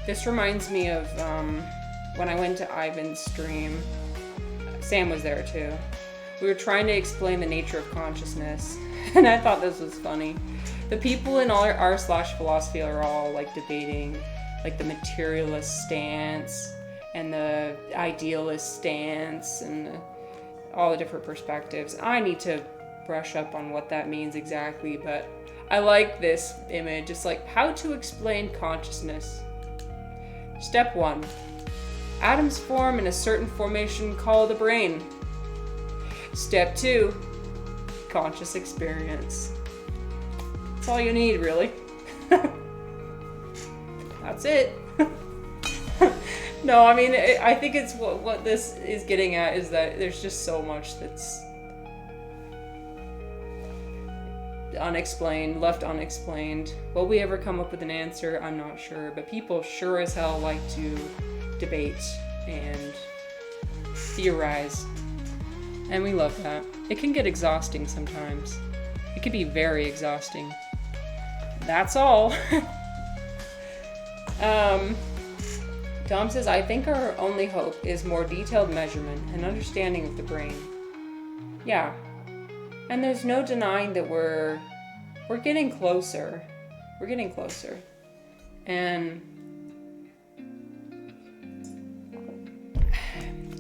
This reminds me of when I went to Ivan's stream. Sam was there too. We were trying to explain the nature of consciousness, and I thought this was funny. The people in r/philosophy are all debating the materialist stance and the idealist stance and all the different perspectives. I need to brush up on what that means exactly, but I like this image. It's how to explain consciousness. Step 1. Atoms form in a certain formation called the brain. Step 2. conscious experience. That's all you need, really. That's it. No, I mean, I think it's what this is getting at is that there's just so much that's unexplained, left unexplained. Will we ever come up with an answer? I'm not sure, but people sure as hell like to debate and theorize, and we love that. It can get exhausting sometimes. It can be very exhausting. That's all. Dom says, I think our only hope is more detailed measurement and understanding of the brain. Yeah. And there's no denying that we're getting closer. We're getting closer. And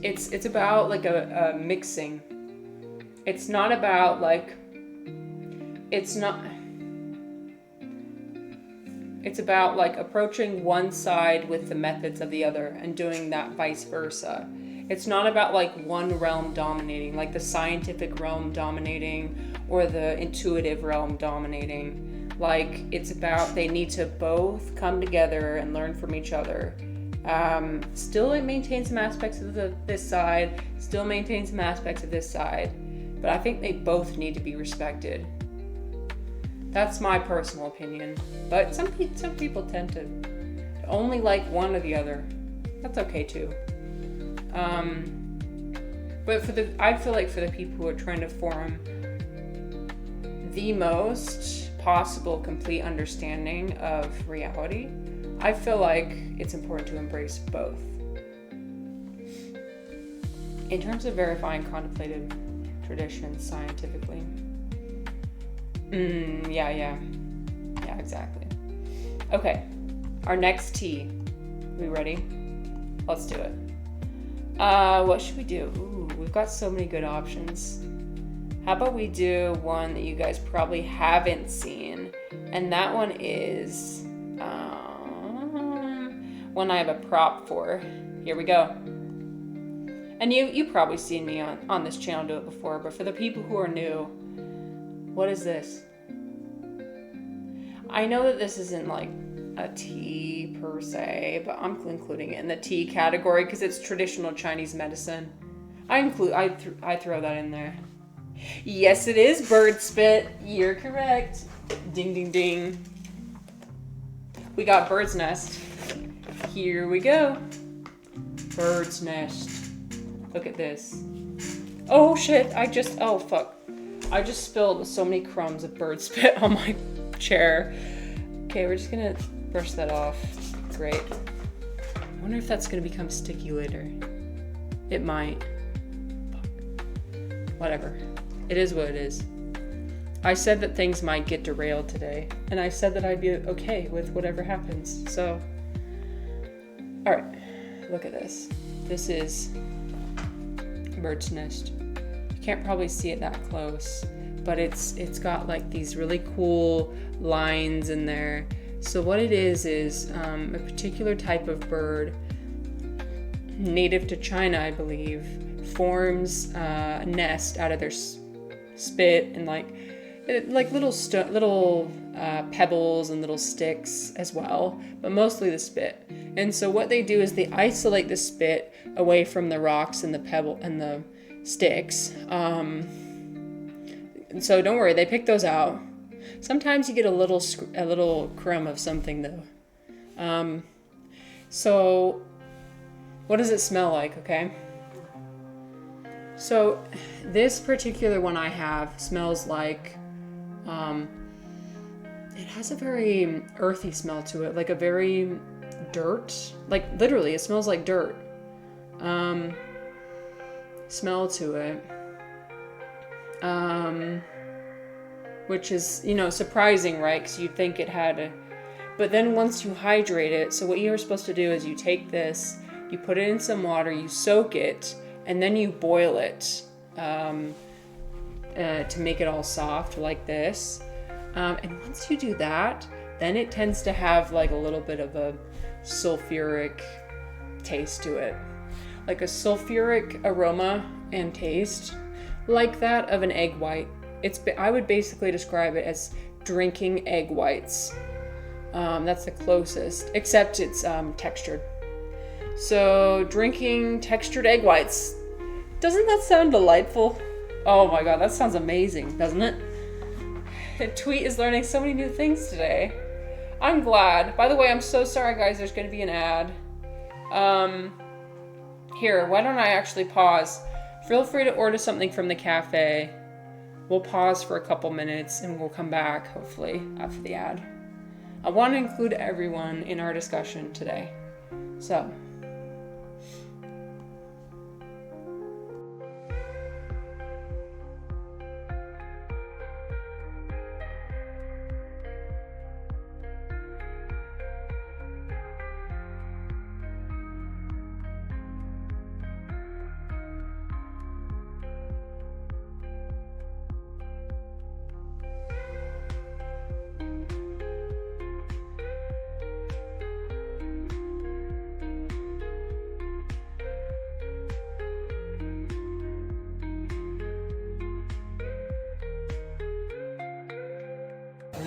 it's about like a mixing. It's not about like, it's about like approaching one side with the methods of the other and doing that vice versa. It's not about like one realm dominating, like the scientific realm dominating or the intuitive realm dominating. Like it's about they need to both come together and learn from each other. Still it maintains some aspects of this side, still maintains some aspects of this side, but I think they both need to be respected. That's my personal opinion, but some people tend to only like one or the other. That's okay too. But I feel like for the people who are trying to form the most possible complete understanding of reality, I feel like it's important to embrace both. In terms of verifying contemplative traditions scientifically. Yeah, exactly. Okay, our next T. We ready? Let's do it. What should we do? Ooh, we've got so many good options. How about we do one that you guys probably haven't seen, and that one is one I have a prop for. Here we go. And you've probably seen me on this channel do it before, but for the people who are new, what is this? I know that this isn't like a tea per se, but I'm including it in the tea category because it's traditional Chinese medicine. I throw that in there. Yes, it is bird spit. You're correct. Ding, ding, ding. We got bird's nest. Here we go. Bird's nest. Look at this. Oh shit, oh fuck. I just spilled so many crumbs of bird spit on my chair. Okay, we're just gonna brush that off. Great. I wonder if that's gonna become sticky later. It might. Fuck. Whatever. It is what it is. I said that things might get derailed today, and I said that I'd be okay with whatever happens, so. Alright, look at this. This is bird's nest. You can't probably see it that close, but it's got like these really cool lines in there. So what it is a particular type of bird, native to China, I believe, forms a nest out of their spit and like little pebbles and little sticks as well, but mostly the spit. And so what they do is they isolate the spit away from the rocks and the pebble and the sticks. So don't worry, they pick those out. Sometimes you get a little crumb of something though. So what does it smell like, okay? So this particular one I have smells like, it has a very earthy smell to it, like a very dirt, like literally it smells like dirt. Smell to it. Which is, surprising, right? Because you'd think it had but then once you hydrate it, so what you're supposed to do is you take this, you put it in some water, you soak it, and then you boil it to make it all soft like this. And once you do that, then it tends to have like a little bit of a sulfuric taste to it. Like a sulfuric aroma and taste, like that of an egg white I would basically describe it as drinking egg whites. That's the closest, except it's textured. So drinking textured egg whites. Doesn't that sound delightful? Oh my god, that sounds amazing, doesn't it? Tweet is learning so many new things today. I'm glad. By the way, I'm so sorry guys, there's going to be an ad. Here, why don't I actually pause? Feel free to order something from the cafe. We'll pause for a couple minutes and we'll come back, hopefully, after the ad. I want to include everyone in our discussion today. So.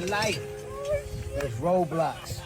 Life. There's roadblocks.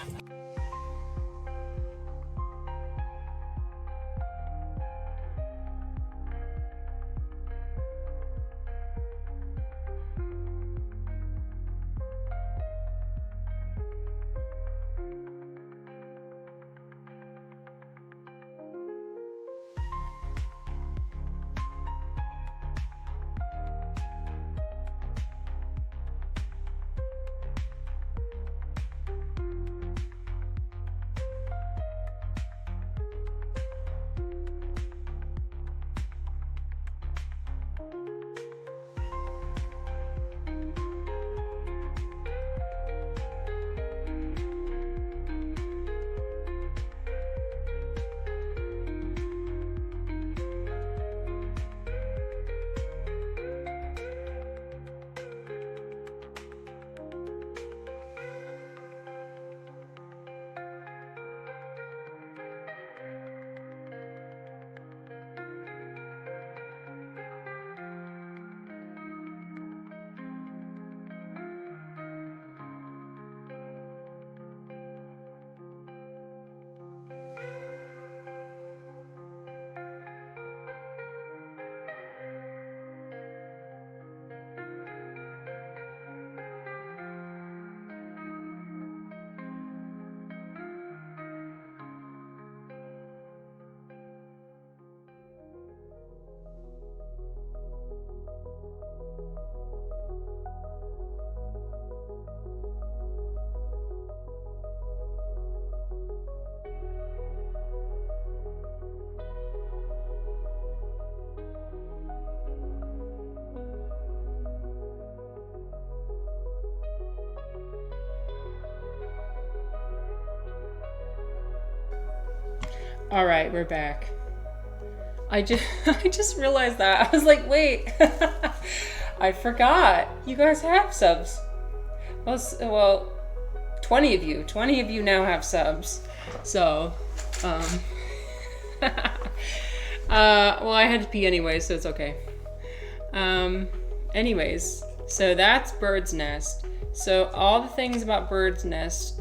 All right, we're back. I just realized that. I was like, wait, I forgot. You guys have subs. Well, 20 of you now have subs. So, well, I had to pee anyway, so it's okay. Anyways, so that's bird's nest. So all the things about bird's nest,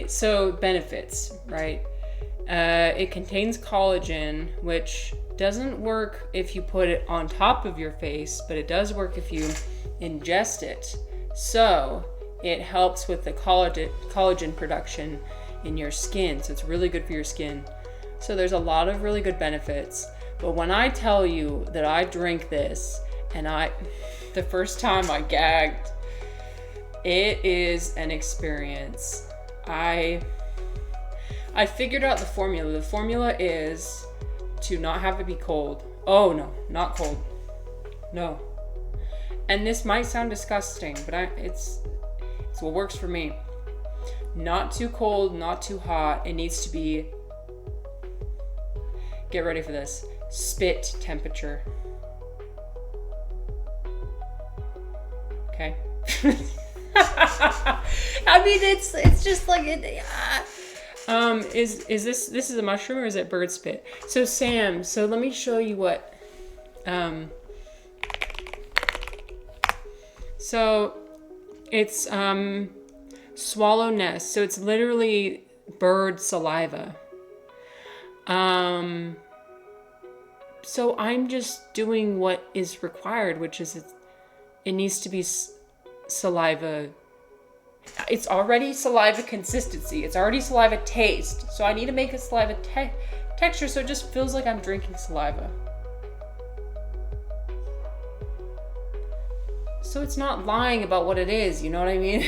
so benefits, right? It contains collagen, which doesn't work if you put it on top of your face, but it does work if you ingest it. So it helps with the collagen production in your skin. So it's really good for your skin. So there's a lot of really good benefits. But when I tell you that I drink this and the first time I gagged, it is an experience. I figured out the formula. The formula is to not have it be cold. Oh no, not cold. No. And this might sound disgusting, but it's what works for me. Not too cold, not too hot. It needs to be, get ready for this, spit temperature. Okay. I mean, it's just like is this is a mushroom or is it bird spit? So Sam, so let me show you what So it's swallow nest. So it's literally bird saliva. So I'm just doing what is required, which is it needs to be saliva. It's already saliva consistency. It's already saliva taste. So I need to make a saliva texture so it just feels like I'm drinking saliva. So it's not lying about what it is, you know what I mean?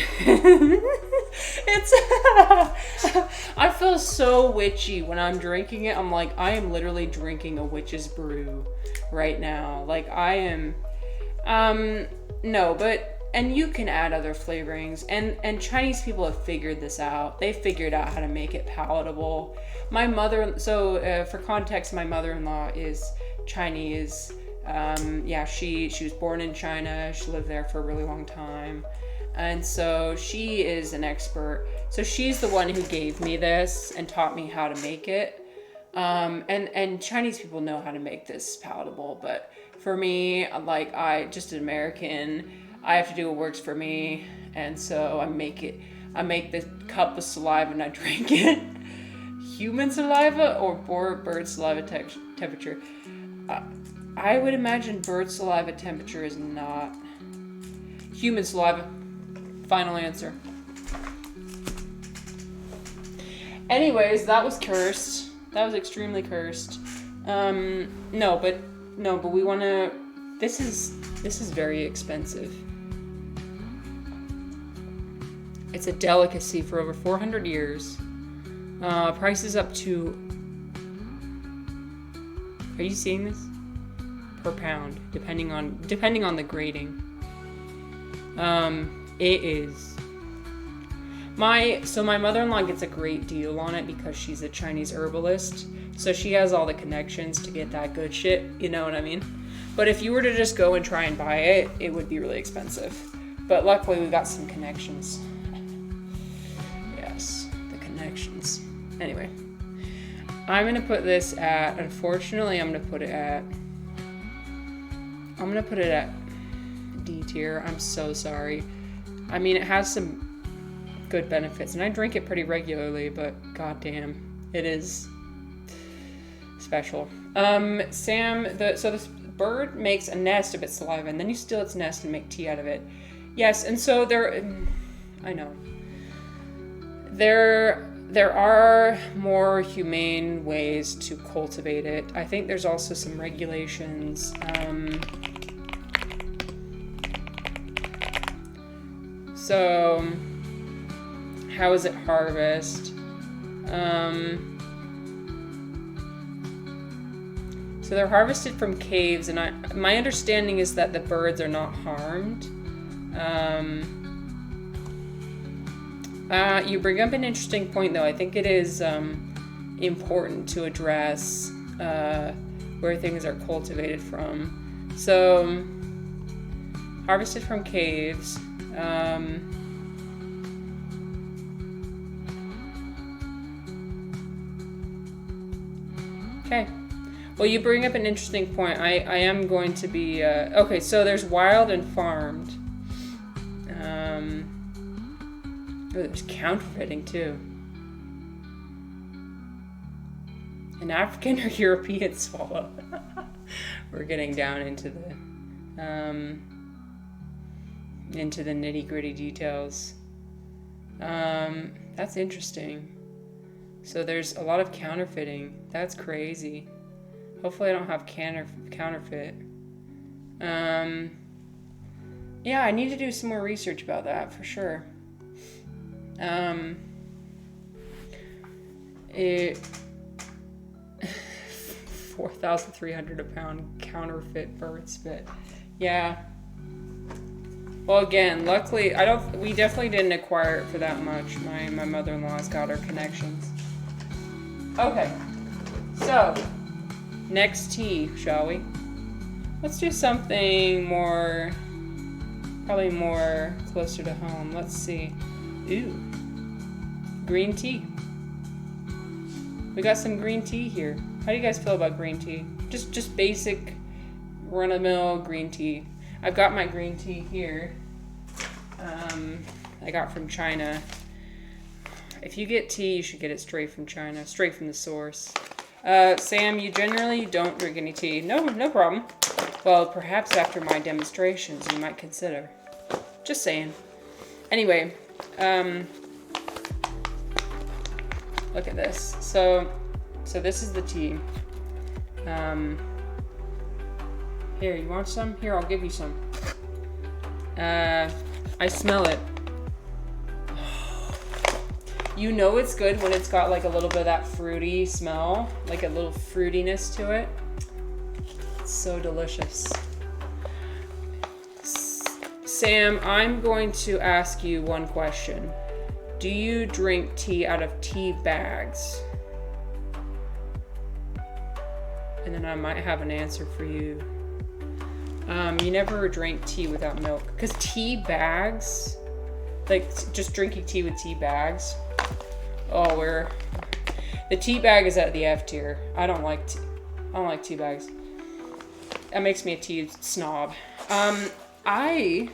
I feel so witchy when I'm drinking it. I'm like, I am literally drinking a witch's brew right now. Like I am, no, but, and you can add other flavorings, and Chinese people have figured this out. They figured out how to make it palatable. My mother, for context, my mother-in-law is Chinese. She was born in China. She lived there for a really long time. And so she is an expert. So she's the one who gave me this and taught me how to make it. And Chinese people know how to make this palatable. But for me, like just an American, I have to do what works for me. And so I make the cup of saliva and I drink it. Human saliva or bird saliva temperature? I would imagine bird saliva temperature is not. Human saliva. Final answer. Anyways, that was cursed. That was extremely cursed. No, but we want to. This is very expensive. It's a delicacy for over 400 years. Prices up to. Are you seeing this? Per pound, depending on the grading. It is. My mother-in-law gets a great deal on it because she's a Chinese herbalist. So she has all the connections to get that good shit, you know what I mean? But if you were to just go and try and buy it, it would be really expensive. But luckily we got some connections. Yes, the connections. Anyway, I'm gonna put this at, unfortunately I'm gonna put it at D tier. I'm so sorry. I mean, it has some good benefits, and I drink it pretty regularly, but goddamn, it is special. This bird makes a nest of its saliva, and then you steal its nest and make tea out of it. Yes, and so I know. There are more humane ways to cultivate it. I think there's also some regulations. So, how is it harvested? So they're harvested from caves, and my understanding is that the birds are not harmed. You bring up an interesting point, though. I think it is important to address where things are cultivated from. So, harvested from caves. Okay. Well, you bring up an interesting point. I am going to be... okay, so there's wild and farmed. There's counterfeiting, too. An African or European swallow. We're getting down into the nitty-gritty details. That's interesting. So there's a lot of counterfeiting. That's crazy. Hopefully I don't have counterfeit. Yeah, I need to do some more research about that for sure. 4,300 a pound counterfeit bird spit. Yeah. Well, again, luckily we definitely didn't acquire it for that much. My mother-in-law's got her connections. Okay. So, next tea, shall we? Let's do something probably more closer to home. Let's see. Ooh. Green tea. We got some green tea here. How do you guys feel about green tea? Just basic, run-of-the-mill green tea. I've got my green tea here. I got from China. If you get tea, you should get it straight from China, straight from the source. Sam, you generally don't drink any tea. No problem. Well, perhaps after my demonstrations, you might consider. Just saying. Anyway, look at this. So this is the tea. Here, you want some? Here, I'll give you some. I smell it. You know it's good when it's got like a little bit of that fruity smell, like a little fruitiness to it. It's so delicious. Sam, I'm going to ask you one question. Do you drink tea out of tea bags? And then I might have an answer for you. You never drank tea without milk. Because tea bags, like just drinking tea with tea bags. Oh, the tea bag is at the F tier. I don't like tea bags. That makes me a tea snob. I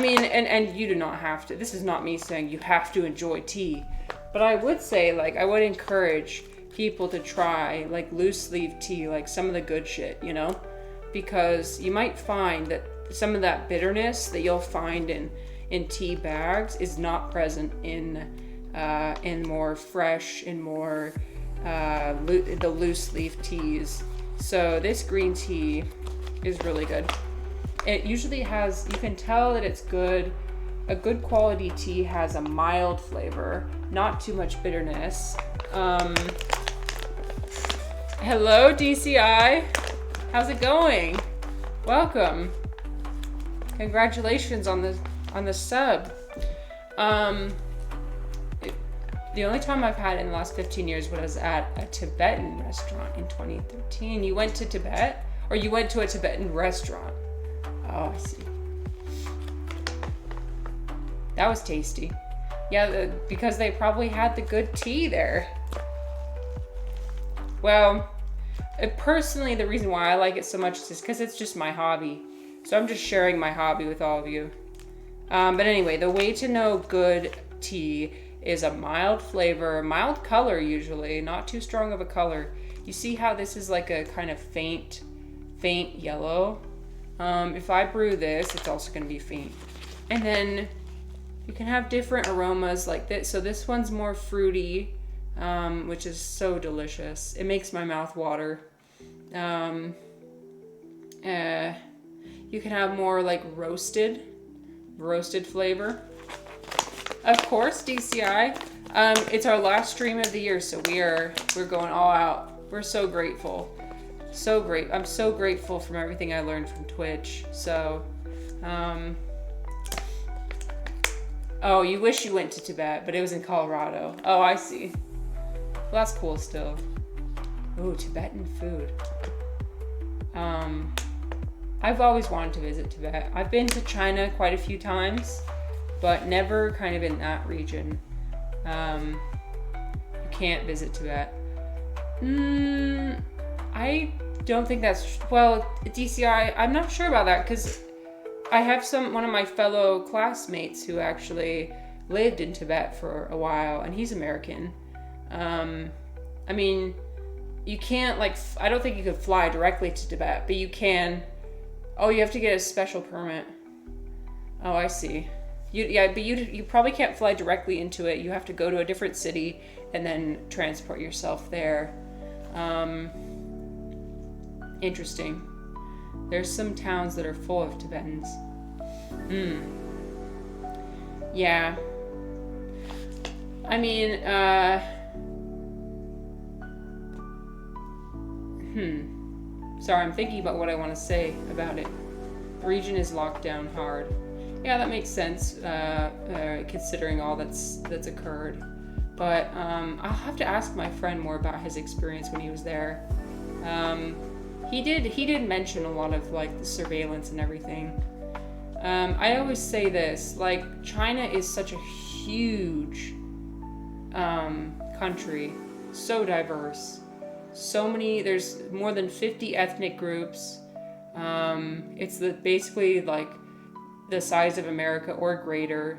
mean, and you do not have to. This is not me saying you have to enjoy tea. But I would say, like, I would encourage people to try, like, loose leaf tea, like some of the good shit, you know? Because you might find that some of that bitterness that you'll find in tea bags is not present in more fresh and more the loose leaf teas. So this green tea is really good. It usually has, you can tell that it's good. A good quality tea has a mild flavor, not too much bitterness. Hello, DCI. How's it going? Welcome. Congratulations on the sub. The only time I've had it in the last 15 years was at a Tibetan restaurant in 2013. You went to Tibet? Or you went to a Tibetan restaurant? Oh, I see. That was tasty. Yeah, because they probably had the good tea there. Well, personally, the reason why I like it so much is because it's just my hobby. So I'm just sharing my hobby with all of you. But anyway, the way to know good tea is a mild flavor, mild color usually, not too strong of a color. You see how this is like a kind of faint yellow? If I brew this, it's also going to be faint. And then you can have different aromas like this. So this one's more fruity, which is so delicious. It makes my mouth water. You can have more like roasted flavor. Of course, DCI. It's our last stream of the year, so we're going all out. We're so grateful. So great. I'm so grateful from everything I learned from Twitch. So, oh, you wish you went to Tibet, but it was in Colorado. Oh, I see. Well, that's cool still. Ooh, Tibetan food. I've always wanted to visit Tibet. I've been to China quite a few times, but never kind of in that region. You can't visit Tibet. I don't think that's, well, DCI, I'm not sure about that because I have one of my fellow classmates who actually lived in Tibet for a while, and he's American. I mean, you can't, like, I don't think you could fly directly to Tibet, but you can. Oh, you have to get a special permit. Oh, I see. But you probably can't fly directly into it. You have to go to a different city and then transport yourself there. Interesting. There's some towns that are full of Tibetans. Yeah. I mean, Sorry, I'm thinking about what I want to say about it. The region is locked down hard. Yeah, that makes sense, considering all that's occurred. But I'll have to ask my friend more about his experience when he was there. He did mention a lot of like the surveillance and everything. I always say this, like, China is such a huge country, so diverse. There's more than 50 ethnic groups. It's basically like the size of America or greater.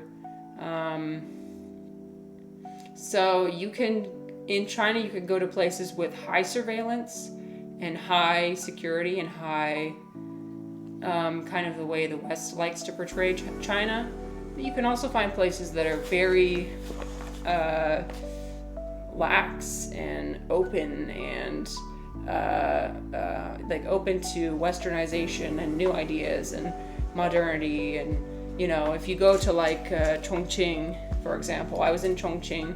So in China, you can go to places with high surveillance and high security and high, kind of the way the West likes to portray China. But you can also find places that are very lax and open and like open to westernization and new ideas and modernity. And if you go to like Chongqing, for example, I was in Chongqing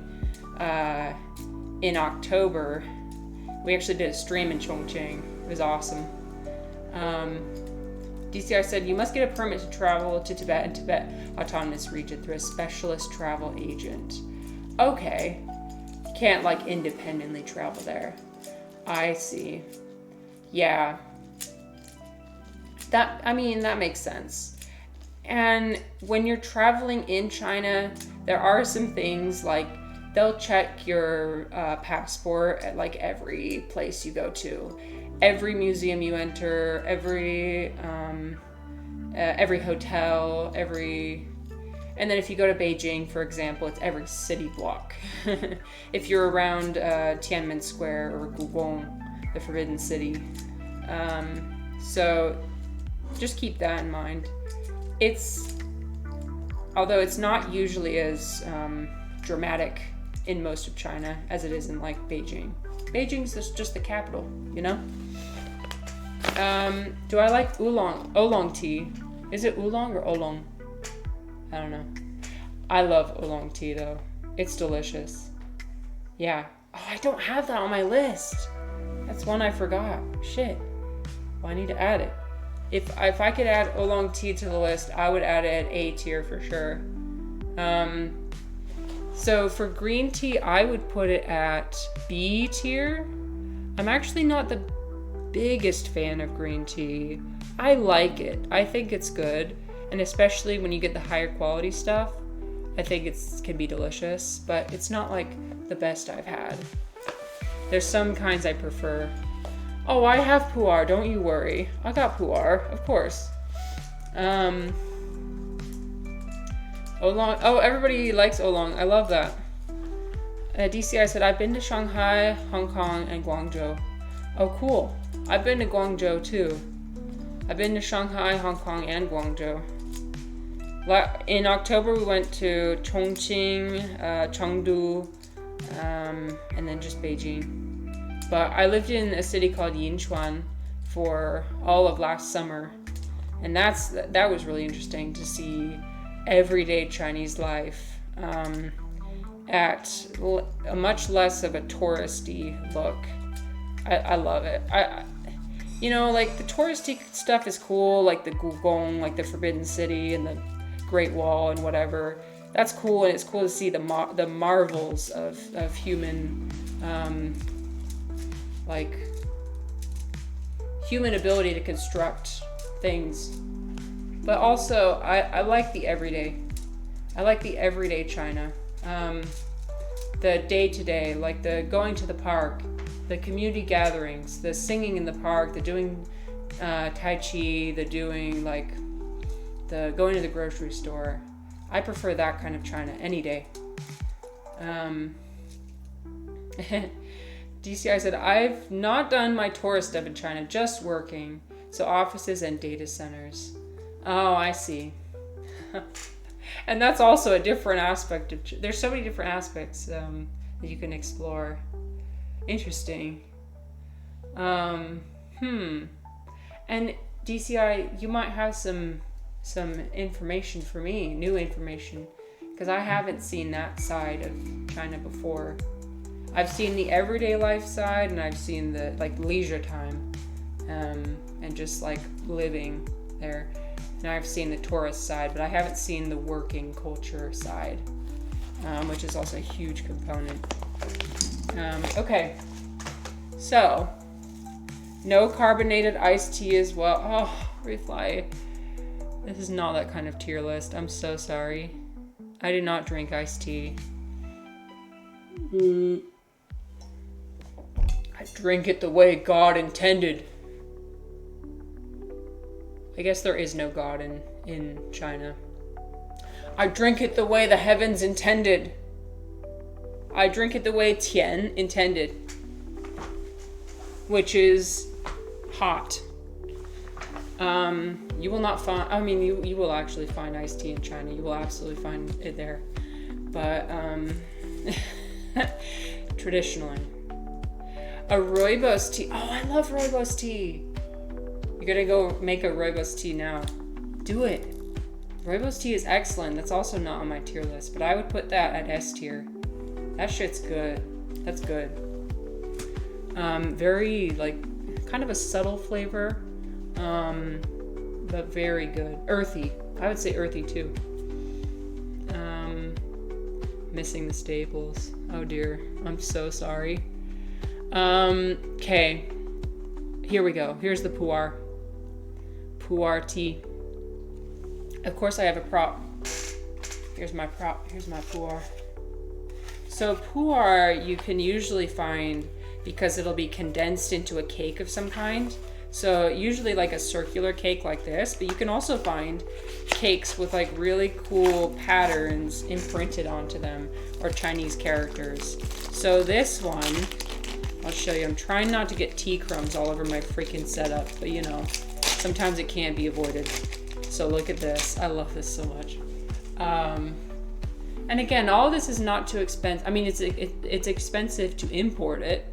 in October. We actually did a stream in Chongqing. It was awesome. DCI said you must get a permit to travel to Tibet and Tibet Autonomous Region through a specialist travel agent. Okay. You can't like independently travel there. I see. Yeah. That makes sense. And when you're traveling in China, there are some things like they'll check your passport at like every place you go to, every museum you enter, every hotel, and then if you go to Beijing, for example, it's every city block. If you're around Tiananmen Square or Gugong, the Forbidden City. So just keep that in mind. Although it's not usually as dramatic in most of China as it is in like Beijing. Beijing's just the capital, Do I like oolong tea? Is it oolong or oolong? I don't know. I love oolong tea though. It's delicious. Yeah. Oh, I don't have that on my list. That's one I forgot. Shit. Well, I need to add it. If I could add oolong tea to the list, I would add it A tier for sure. So for green tea, I would put it at B tier. I'm actually not the biggest fan of green tea. I like it. I think it's good. And especially when you get the higher quality stuff, I think it can be delicious, but it's not like the best I've had. There's some kinds I prefer. Oh, I have pu'er, don't you worry. I got pu'er, of course. Oolong. Oh, everybody likes oolong. I love that. DCI said, I've been to Shanghai, Hong Kong, and Guangzhou. Oh, cool. I've been to Guangzhou too. I've been to Shanghai, Hong Kong, and Guangzhou. In October, we went to Chongqing, Chengdu, and then just Beijing. But I lived in a city called Yinchuan for all of last summer. And that was really interesting to see everyday Chinese life at a much less of a touristy look. I love it. Like the touristy stuff is cool, like the Gugong, like the Forbidden City and the Great Wall and whatever. That's cool, and it's cool to see the marvels of human, human ability to construct things. But also, I like the everyday. I like the everyday China. The day-to-day, like the going to the park, the community gatherings, the singing in the park, the doing Tai Chi, the doing the going to the grocery store. I prefer that kind of China any day. DCI said, I've not done my tourist stuff in China, just working. So offices and data centers. Oh, I see. And that's also a different aspect of there's so many different aspects that you can explore. Interesting. And DCI, you might have some information for me, new information, because I haven't seen that side of China before. I've seen the everyday life side, and I've seen the leisure time, and just living there. And I've seen the tourist side, but I haven't seen the working culture side, which is also a huge component. Okay, so no carbonated iced tea as well. Oh, Refly, this is not that kind of tier list. I'm so sorry. I do not drink iced tea. I drink it the way God intended. I guess there is no God in China. I drink it the way the heavens intended. I drink it the way Tian intended, which is hot. You will not find, I mean, you will actually find iced tea in China. You will absolutely find it there. But, traditionally. A rooibos tea. Oh, I love rooibos tea. You're gonna go make a rooibos tea now. Do it. Rooibos tea is excellent. That's also not on my tier list, but I would put that at S tier. That shit's good. That's good. Very, like, kind of a subtle flavor, but very good. Earthy. I would say earthy too. Missing the staples. Oh dear. I'm so sorry. Okay. Here we go. Here's the pu'er. Pu'er tea. Of course I have a prop. Here's my prop. Here's my pu'er. So pu'er you can usually find because it'll be condensed into a cake of some kind. So usually like a circular cake like this, but you can also find cakes with like really cool patterns imprinted onto them or Chinese characters. So this one, I'll show you. I'm trying not to get tea crumbs all over my freaking setup, but you know, sometimes it can't be avoided. So look at this. I love this so much. And again, all this is not too expensive. I mean, it's expensive to import it,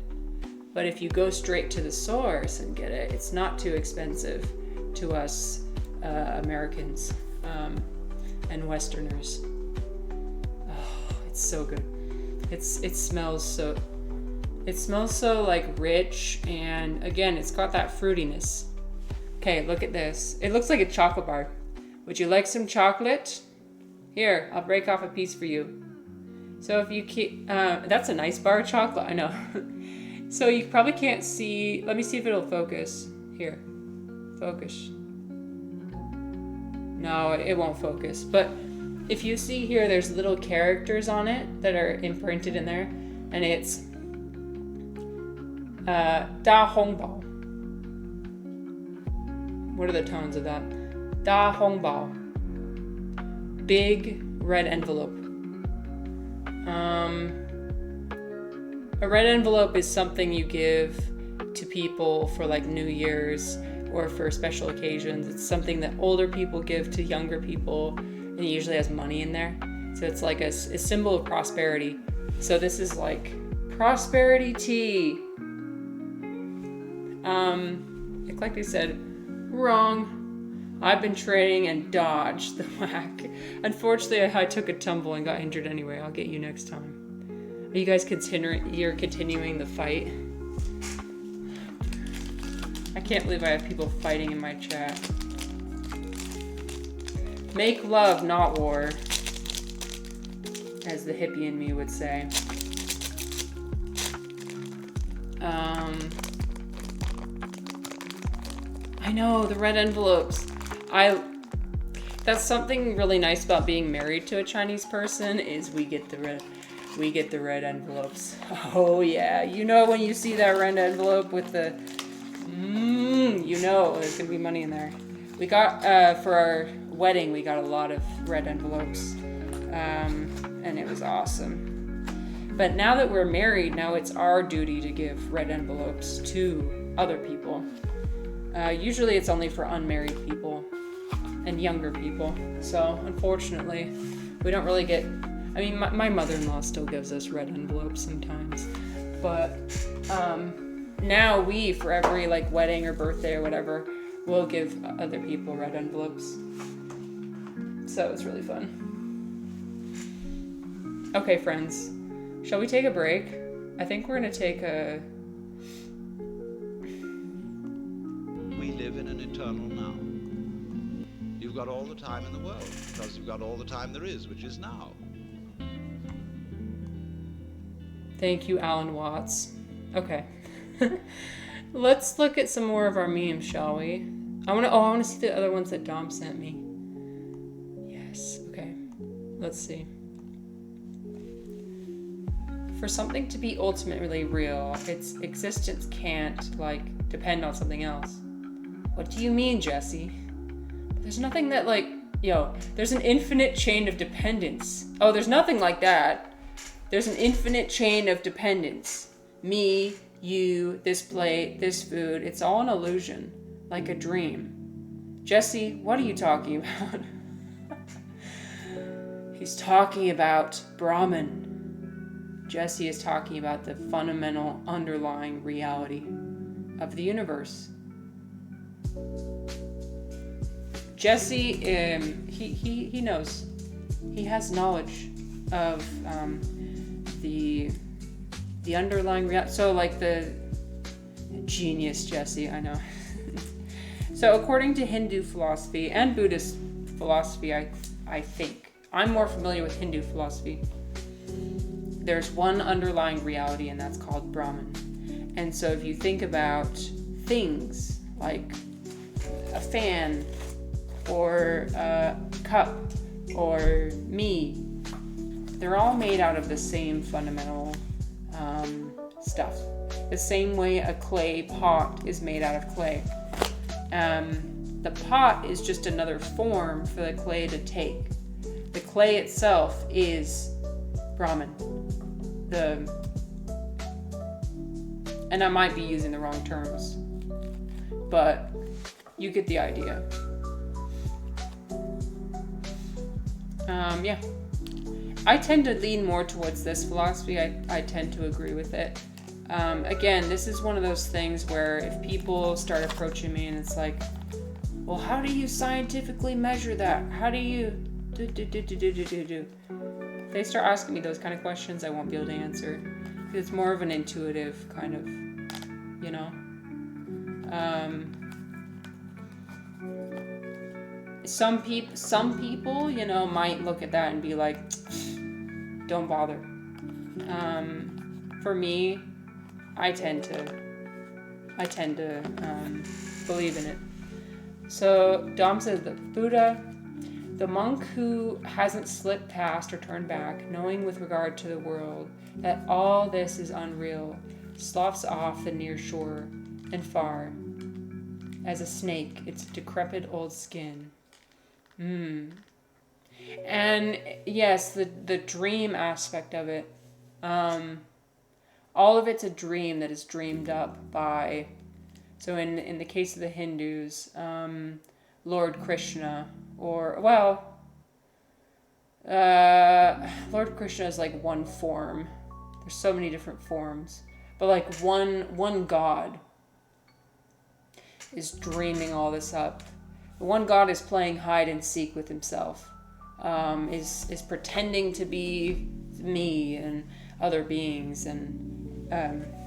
but if you go straight to the source and get it, it's not too expensive to us Americans and Westerners. Oh, it's so good. It smells so like rich, and again, it's got that fruitiness. Okay, look at this. It looks like a chocolate bar. Would you like some chocolate? Here, I'll break off a piece for you. So if you keep, that's a nice bar of chocolate, I know. So you probably can't see, let me see if it'll focus. Here, focus. No, it won't focus. But if you see here, there's little characters on it that are imprinted in there, and it's Da Hongbao. What are the tones of that? Da Hongbao. Big red envelope. A red envelope is something you give to people for like New Year's or for special occasions. It's something that older people give to younger people, and it usually has money in there. So it's like a symbol of prosperity. So this is like prosperity tea. Like I said, wrong. I've been training and dodged the whack. Unfortunately, I took a tumble and got injured anyway. I'll get you next time. Are you guys continuing the fight? I can't believe I have people fighting in my chat. Make love, not war, as the hippie in me would say. I know, the red envelopes. That's something really nice about being married to a Chinese person is we get the red envelopes. Oh yeah, you know when you see that red envelope with the, you know there's gonna be money in there. We got, for our wedding, we got a lot of red envelopes, and it was awesome. But now that we're married, now it's our duty to give red envelopes to other people. Usually it's only for unmarried people and younger people. So unfortunately, we don't really get, I mean, my mother-in-law still gives us red envelopes sometimes, but now we, for every like wedding or birthday or whatever, we'll give other people red envelopes. So it's really fun. Okay, friends, shall we take a break? I think we're gonna take a... We live in an eternal now. You've got all the time in the world, because you've got all the time there is, which is now. Thank you, Alan Watts. Okay. Let's look at some more of our memes, shall we? I want to see the other ones that Dom sent me. Yes, okay. Let's see. For something to be ultimately real, its existence can't, like, depend on something else. What do you mean, Jesse? There's nothing that, like, there's an infinite chain of dependence. Oh, there's nothing like that. There's an infinite chain of dependence. Me, you, this plate, this food, it's all an illusion, like a dream. Jesse, what are you talking about? He's talking about Brahman. Jesse is talking about the fundamental underlying reality of the universe. Jesse, he knows. He has knowledge of the underlying reality. So like the genius Jesse, I know. So according to Hindu philosophy and Buddhist philosophy, I think, I'm more familiar with Hindu philosophy, there's one underlying reality, and that's called Brahman. And so if you think about things like a fan or a cup or me, they're all made out of the same fundamental stuff. The same way a clay pot is made out of clay. The pot is just another form for the clay to take. The clay itself is Brahman. And I might be using the wrong terms, but you get the idea. Yeah. I tend to lean more towards this philosophy. I tend to agree with it. Again, this is one of those things where if people start approaching me and it's like, well, how do you scientifically measure that? How do you do? If they start asking me those kind of questions, I won't be able to answer. It's more of an intuitive kind of, some people, might look at that and be like, don't bother. For me, I tend to believe in it. So Dom says that Buddha, the monk who hasn't slipped past or turned back, knowing with regard to the world that all this is unreal, sloughs off the near shore and far, as a snake its decrepit old skin. And yes, the dream aspect of it, all of it's a dream that is dreamed up by, so in the case of the Hindus, Lord Krishna, or, Lord Krishna is like one form. There's so many different forms, but like one God is dreaming all this up. One God is playing hide and seek with himself, is pretending to be me and other beings and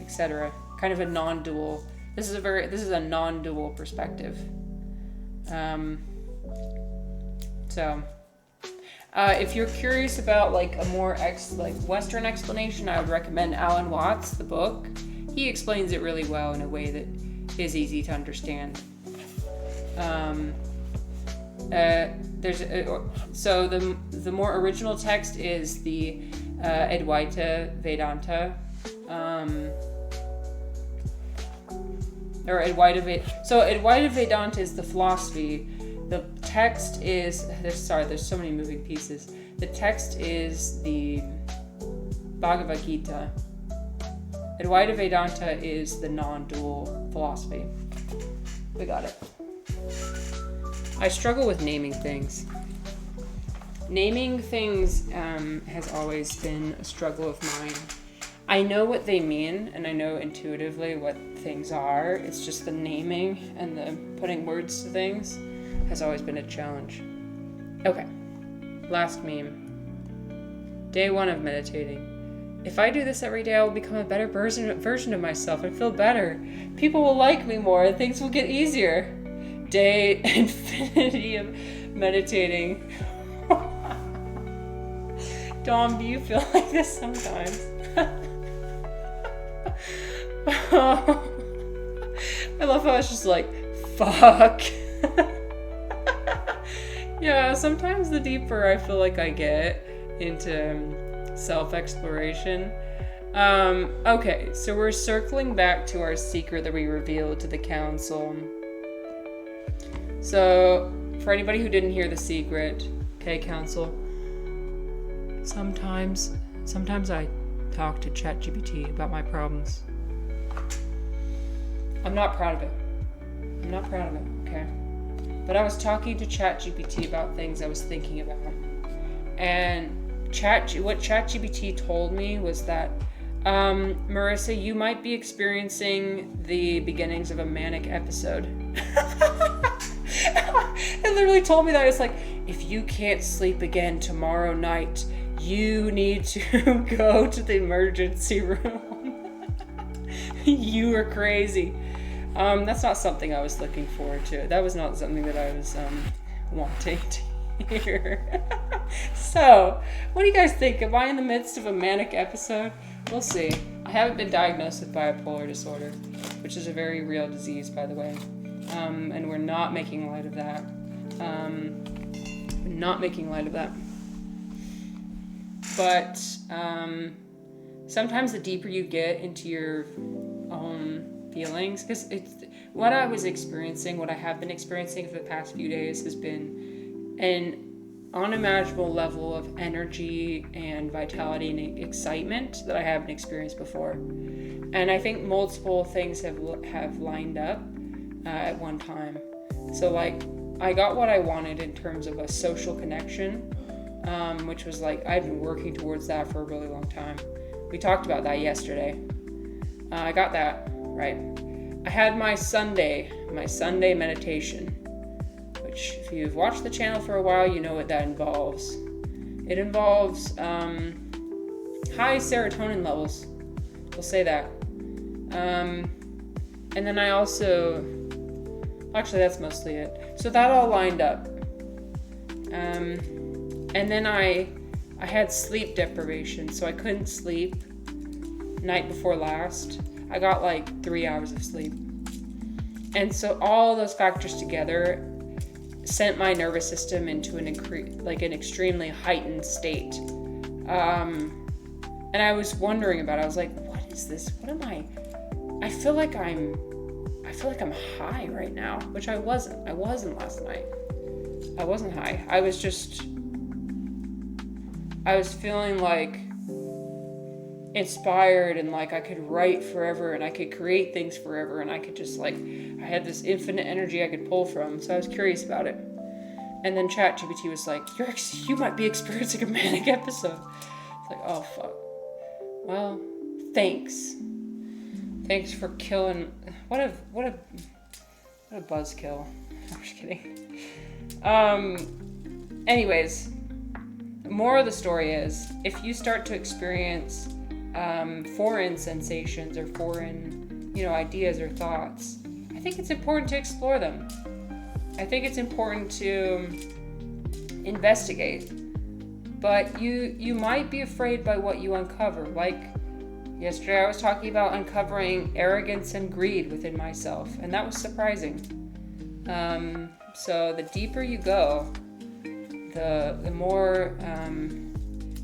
etc. Kind of a non-dual. This is a non-dual perspective. If you're curious about like a more Western explanation, I would recommend Alan Watts, the book. He explains it really well in a way that is easy to understand. So the more original text is the Advaita Vedanta, So Advaita Vedanta is the philosophy. The text is there's so many moving pieces. The text is the Bhagavad Gita. Advaita Vedanta is the non-dual philosophy. We got it. I struggle with naming things. Naming things has always been a struggle of mine. I know what they mean, and I know intuitively what things are. It's just the naming and the putting words to things has always been a challenge. Okay, last meme. Day 1 of meditating. If I do this every day, I will become a better version of myself and feel better. People will like me more and things will get easier. Day infinity of meditating. Dom, do you feel like this sometimes? I love how it's just like, fuck. Yeah, sometimes the deeper I feel like I get into self-exploration. Okay, so we're circling back to our secret that we revealed to the council. So, For anybody who didn't hear the secret, okay, council. Sometimes I talk to ChatGPT about my problems. I'm not proud of it. Okay? But I was talking to ChatGPT about things I was thinking about. And what ChatGPT told me was that, Marissa, you might be experiencing the beginnings of a manic episode. It literally told me that. It's like, if you can't sleep again tomorrow night, you need to go to the emergency room. You are crazy. That's not something I was looking forward to. That was not something that I was wanting to hear. So, what do you guys think? Am I in the midst of a manic episode? We'll see. I haven't been diagnosed with bipolar disorder, which is a very real disease, by the way. And we're not making light of that. But sometimes the deeper you get into your own feelings, because it's what I was experiencing, what I have been experiencing for the past few days has been an unimaginable level of energy and vitality and excitement that I haven't experienced before. And I think multiple things have lined up at one time. So like, I got what I wanted in terms of a social connection, which was like, I've been working towards that for a really long time. We talked about that yesterday. I got that, right? I had my Sunday meditation, which if you've watched the channel for a while, you know what that involves. It involves high serotonin levels. We'll say that. And then I also, actually that's mostly it. So that all lined up. And then I had sleep deprivation, so I couldn't sleep night before last. I got like 3 hours of sleep. And so all those factors together sent my nervous system into an extremely heightened state. And I was wondering about it. I was like, what is this? What am I feel like I'm high right now, which I wasn't. I wasn't last night. I wasn't high. I was feeling like inspired and like I could write forever and I could create things forever and I could just like, I had this infinite energy I could pull from. So I was curious about it. And then ChatGPT was like, you might be experiencing a manic episode. It's like, oh fuck. Well, thanks. Thanks for killing. What a buzzkill. I'm just kidding. Anyways, the moral of the story is, if you start to experience foreign sensations or foreign, ideas or thoughts, I think it's important to explore them. I think it's important to investigate. But you might be afraid by what you uncover. Like yesterday I was talking about uncovering arrogance and greed within myself, and that was surprising. So the deeper you go, the more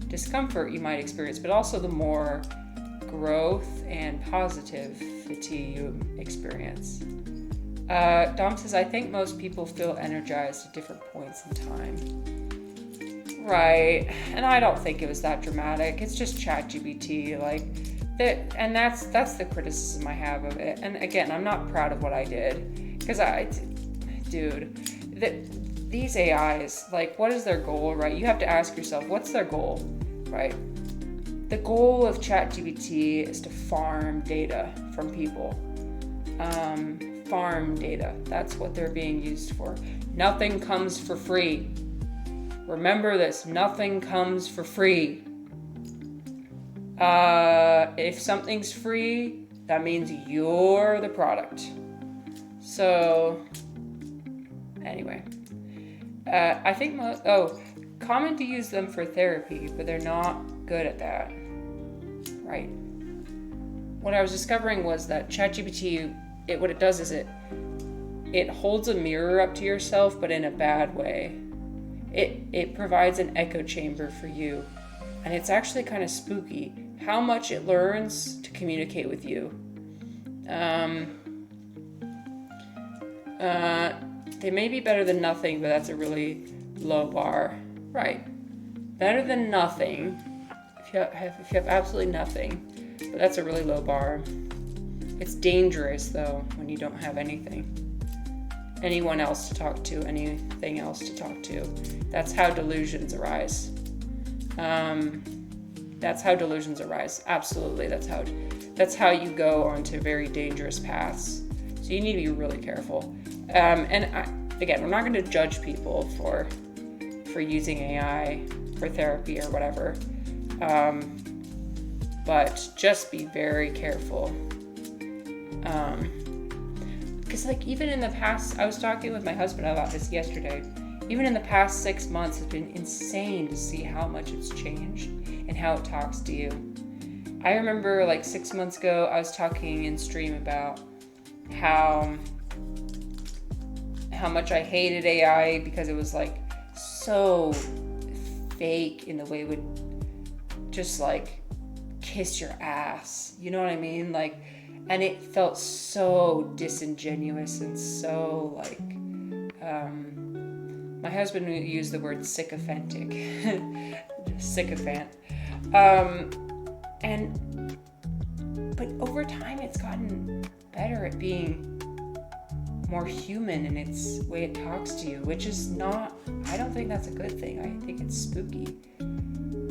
discomfort you might experience, but also the more growth and positivity you experience. Dom says, I think most people feel energized at different points in time. Right, and I don't think it was that dramatic. It's just ChatGPT, and that's the criticism I have of it. And again, I'm not proud of what I did, because these AIs, what is their goal, right? You have to ask yourself, what's their goal, right? The goal of ChatGPT is to farm data from people. Farm data, that's what they're being used for. Nothing comes for free. Remember this, nothing comes for free. If something's free, that means you're the product. So, anyway. I think common to use them for therapy, but they're not good at that. Right. What I was discovering was that ChatGPT, what it does is it holds a mirror up to yourself, but in a bad way. It provides an echo chamber for you, and it's actually kind of spooky how much it learns to communicate with you. They may be better than nothing, but that's a really low bar. Right. Better than nothing if you have absolutely nothing, but that's a really low bar. It's dangerous, though, when you don't have anyone else to talk to, anything else to talk to. That's how delusions arise. Absolutely. That's how you go onto very dangerous paths. So you need to be really careful. Again, we're not going to judge people for using AI for therapy or whatever. But just be very careful. Because even in the past, I was talking with my husband about this yesterday. Even in the past 6 months, it's been insane to see how much it's changed and how it talks to you. I remember 6 months ago, I was talking in stream about how much I hated AI because it was so fake in the way it would just kiss your ass. You know what I mean? And it felt so disingenuous and so my husband used the word sycophantic. Sycophant. But over time it's gotten better at being more human in its way it talks to you, which is not, I don't think that's a good thing. I think it's spooky.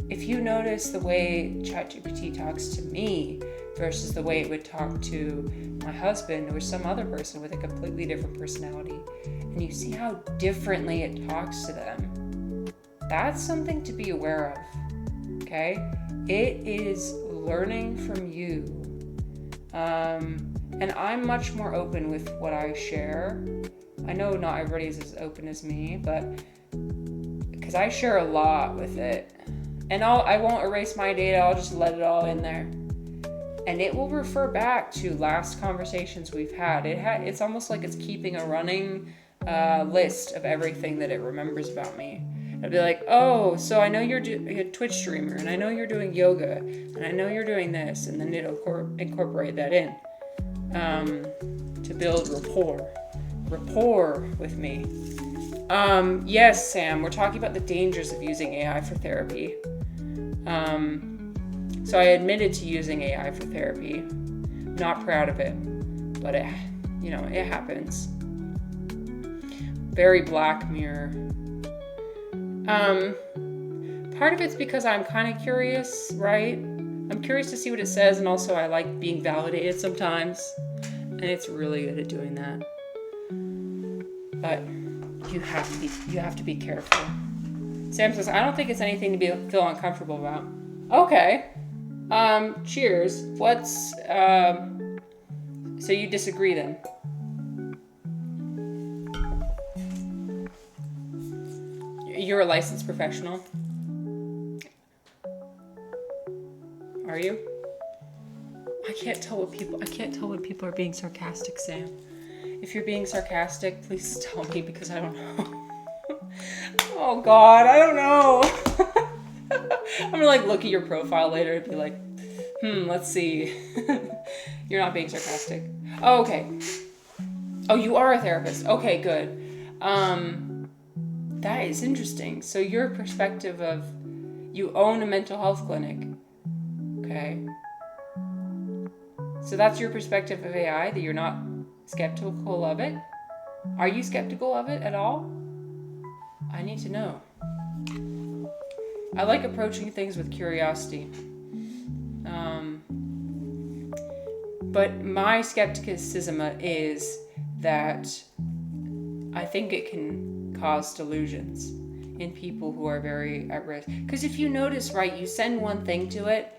If you notice the way ChatGPT talks to me versus the way it would talk to my husband or some other person with a completely different personality, and you see how differently it talks to them, that's something to be aware of, okay? It is learning from you. And I'm much more open with what I share. I know not everybody is as open as me, but because I share a lot with it. And I won't erase my data, I'll just let it all in there. And it will refer back to last conversations we've had. It's almost like it's keeping a running list of everything that it remembers about me. It'll be like, oh, so I know you're a Twitch streamer, and I know you're doing yoga, and I know you're doing this, and then it'll incorporate that in to build rapport with me. Yes, Sam, we're talking about the dangers of using AI for therapy. So I admitted to using AI for therapy. Not proud of it, but it happens. Very Black Mirror. Part of it's because I'm kind of curious, right? I'm curious to see what it says, and also I like being validated sometimes, and it's really good at doing that. But you have to be careful. Sam says, I don't think it's anything to feel uncomfortable about. Okay. Cheers. What's so you disagree then? You're a licensed professional? Are you? I can't tell when people are being sarcastic, Sam. If you're being sarcastic, please tell me, because I don't know. Oh God, I don't know. I'm gonna look at your profile later and be like, let's see. You're not being sarcastic. Oh, okay. Oh, you are a therapist. Okay, good. That is interesting. So your perspective of, you own a mental health clinic. Okay. So that's your perspective of AI, that you're not skeptical of it? Are you skeptical of it at all? I need to know. I like approaching things with curiosity. But my skepticism is that I think it can cause delusions in people who are very at risk. Because if you notice, right, you send one thing to it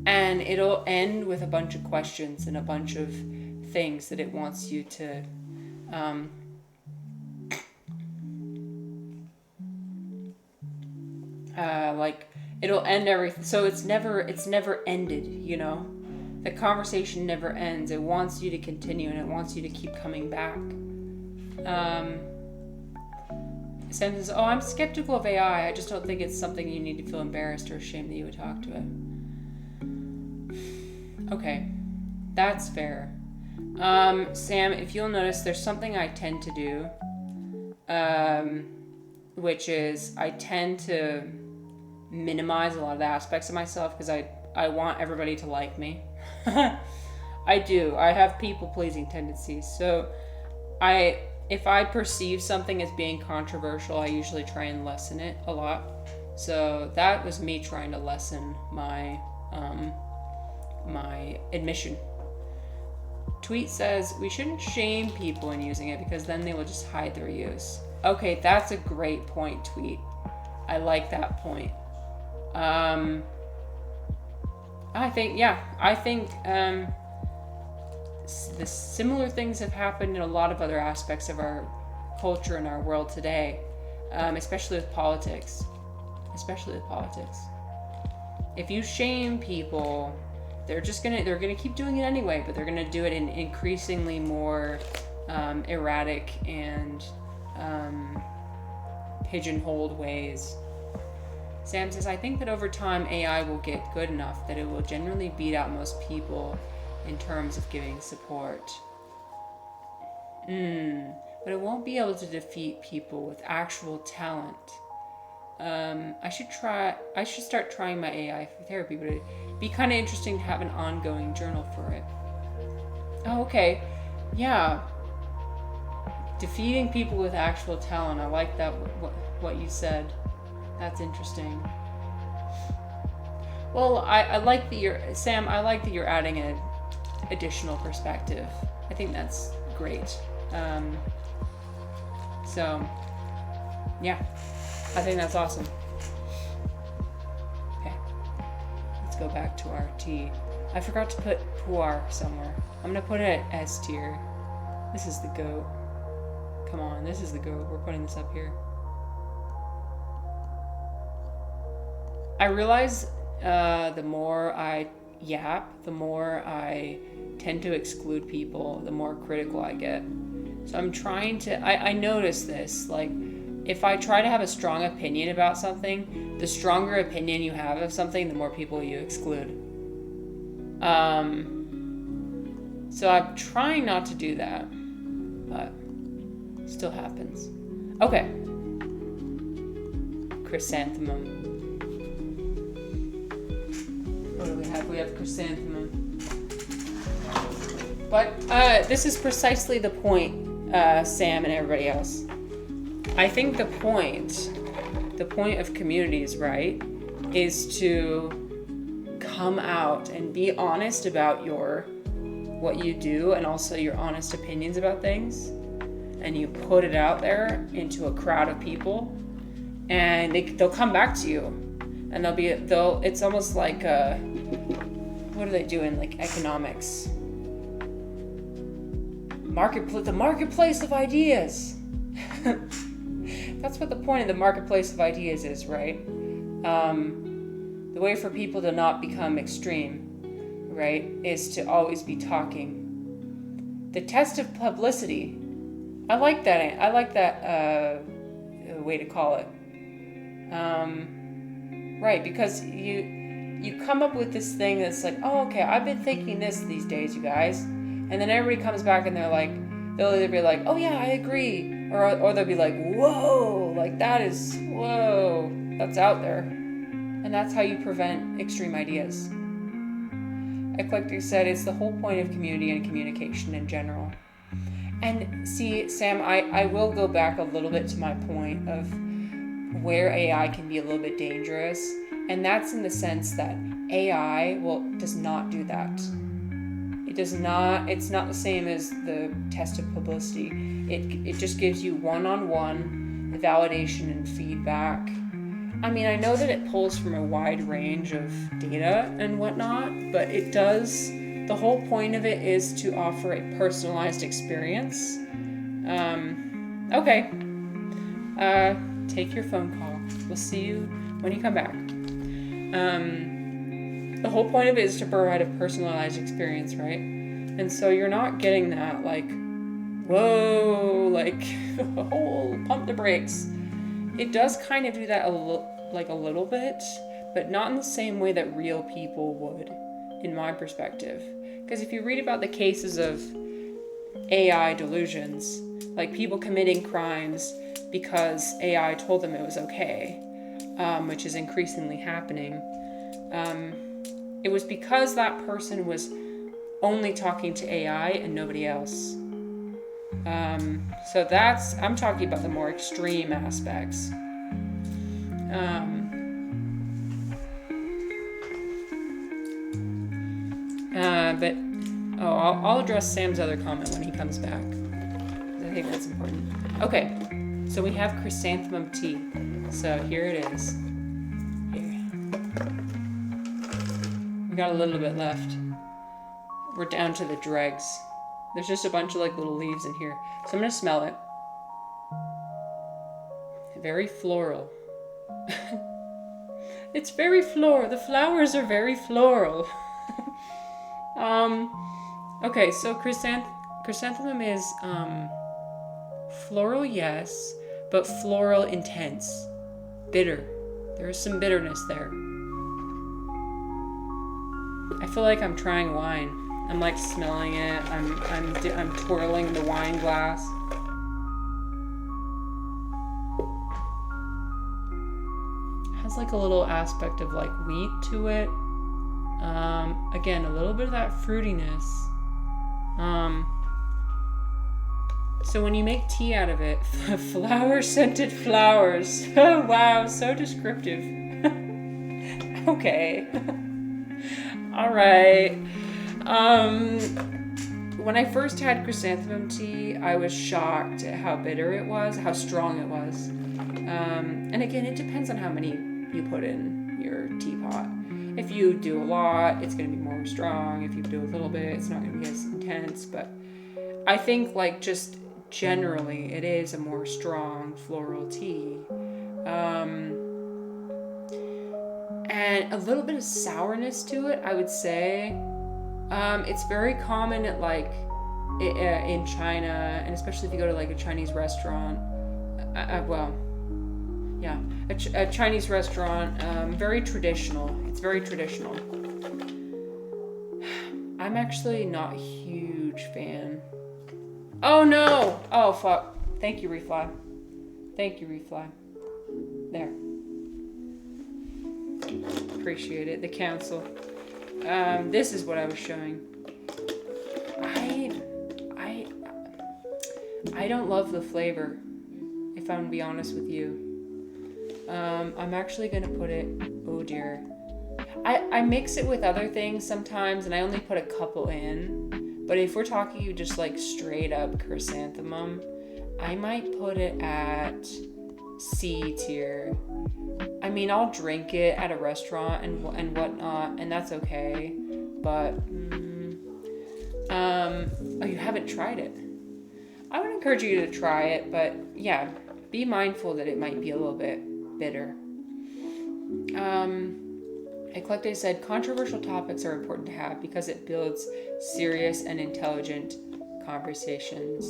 and it'll end with a bunch of questions and a bunch of things that it wants you to it'll end everything. So it's never ended, The conversation never ends. It wants you to continue, and it wants you to keep coming back. Sam says, oh, I'm skeptical of AI. I just don't think it's something you need to feel embarrassed or ashamed that you would talk to it. Okay, that's fair. Sam, if you'll notice, there's something I tend to do which is I tend to minimize a lot of the aspects of myself because I want everybody to like me. I do. I have people-pleasing tendencies. So if I perceive something as being controversial, I usually try and lessen it a lot. So that was me trying to lessen my my admission. Tweet says, we shouldn't shame people in using it because then they will just hide their use. Okay, that's a great point, Tweet. I like that point. I think the similar things have happened in a lot of other aspects of our culture and our world today, especially with politics. If you shame people, they're gonna keep doing it anyway, but they're gonna do it in increasingly more erratic and pigeonholed ways. Sam says, I think that over time AI will get good enough that it will generally beat out most people in terms of giving support. But it won't be able to defeat people with actual talent. I should start trying my AI for therapy, but it'd be kind of interesting to have an ongoing journal for it. Oh, okay. Yeah. Defeating people with actual talent. I like that, what you said. That's interesting. Well, I like that Sam, I like that you're adding an additional perspective. I think that's great. So, yeah. I think that's awesome. Okay. Let's go back to our T. I forgot to put Puar somewhere. I'm going to put it at S tier. This is the GOAT. Come on, this is the GOAT. We're putting this up here. I realize the more I yap, the more I tend to exclude people, the more critical I get. So I'm trying to, I notice this, like, if I try to have a strong opinion about something, the stronger opinion you have of something, the more people you exclude. So I'm trying not to do that, but it still happens. Okay. Chrysanthemum. What do we have? We have chrysanthemum. But this is precisely the point, Sam and everybody else. I think the point of communities, right, is to come out and be honest about what you do and also your honest opinions about things, and you put it out there into a crowd of people, and they'll come back to you, and it's almost like what are they doing, like economics, the marketplace of ideas. That's what the point of the marketplace of ideas is, right? The way for people to not become extreme, right, is to always be talking. The test of publicity. I like that way to call it. Right, because you come up with this thing that's like, oh, okay, I've been thinking this these days, you guys. And then everybody comes back and they'll either be like, oh yeah, I agree. Or they'll be like, whoa, like that's out there. And that's how you prevent extreme ideas. Eclectic said it's the whole point of community and communication in general. And see, Sam, I will go back a little bit to my point of where AI can be a little bit dangerous. And that's in the sense that AI does not do that. It's not the same as the test of publicity. It just gives you one-on-one validation and feedback. I mean, I know that it pulls from a wide range of data and whatnot, but the whole point of it is to offer a personalized experience. Okay. Take your phone call. We'll see you when you come back. The whole point of it is to provide a personalized experience, right? And so you're not getting that, like, whoa, like, oh, pump the brakes. It does kind of do that a little bit, but not in the same way that real people would, in my perspective. Because if you read about the cases of AI delusions, like people committing crimes because AI told them it was okay, which is increasingly happening. It was because that person was only talking to AI and nobody else. So I'm talking about the more extreme aspects. But I'll address Sam's other comment when he comes back. I think that's important. Okay, so we have chrysanthemum tea. So here it is. Here. We got a little bit left. We're down to the dregs. There's just a bunch of like little leaves in here. So I'm gonna smell it. Very floral. It's very floral. The flowers are very floral. Okay, so chrysanthemum is floral, yes, but floral intense. Bitter. There is some bitterness there. I feel like I'm trying wine. I'm like smelling it. I'm twirling the wine glass. It has like a little aspect of like wheat to it. Again, a little bit of that fruitiness. So when you make tea out of it, flower-scented flowers. Oh wow, so descriptive. Okay. All right. When I first had chrysanthemum tea, I was shocked at how bitter it was, how strong it was. And again, it depends on how many you put in your teapot. If you do a lot, it's going to be more strong. If you do a little bit, it's not going to be as intense. But I think like just generally, it is a more strong floral tea. And a little bit of sourness to it, I would say. It's very common at like in China, and especially if you go to like a Chinese restaurant. A Chinese restaurant, very traditional. It's very traditional. I'm actually not a huge fan. Oh no! Oh fuck. Thank you, Refly. Thank you, Refly. There. Appreciate it. The council. This is what I was showing. I don't love the flavor, if I'm gonna be honest with you. I'm actually gonna put it, oh dear. I mix it with other things sometimes, and I only put a couple in. But if we're talking just like straight up chrysanthemum, I might put it at C tier. I mean, I'll drink it at a restaurant and whatnot, and that's okay. But, oh, you haven't tried it. I would encourage you to try it, but yeah, be mindful that it might be a little bit bitter. Eclectic said, controversial topics are important to have because it builds serious and intelligent conversations.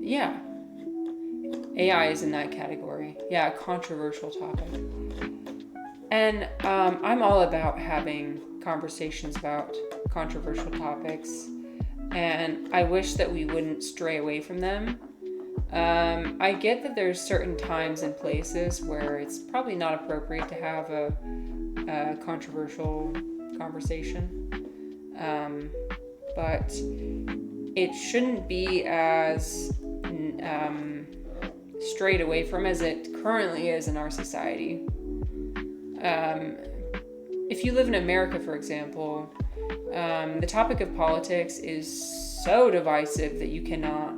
Yeah. AI is in that category. Yeah, a controversial topic. And I'm all about having conversations about controversial topics. And I wish that we wouldn't stray away from them. I get that there's certain times and places where it's probably not appropriate to have a controversial conversation. But it shouldn't be as strayed away from as it currently is in our society. If you live in America, for example, the topic of politics is so divisive that you cannot,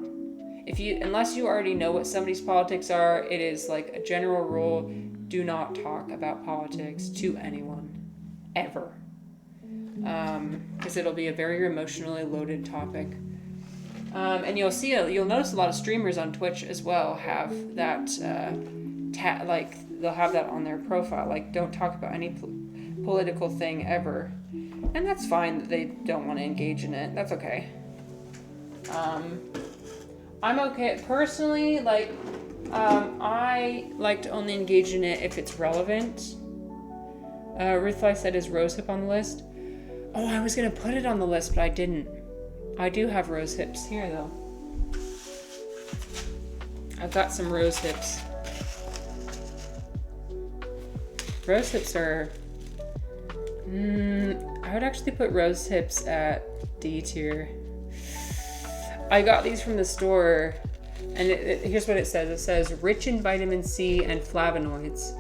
unless you already know what somebody's politics are, it is like a general rule, do not talk about politics to anyone, ever. Because it'll be a very emotionally loaded topic. And you'll notice a lot of streamers on Twitch as well have that, they'll have that on their profile, like don't talk about any political thing ever. And that's fine that they don't want to engage in it. That's okay. I'm okay. Personally, I like to only engage in it if it's relevant. Ruthfly said, is rosehip on the list? Oh, I was going to put it on the list, but I didn't. I do have rose hips here, though. I've got some rose hips. Rose hips are... I would actually put rose hips at D tier. I got these from the store, and here's what it says. It says, rich in vitamin C and flavonoids.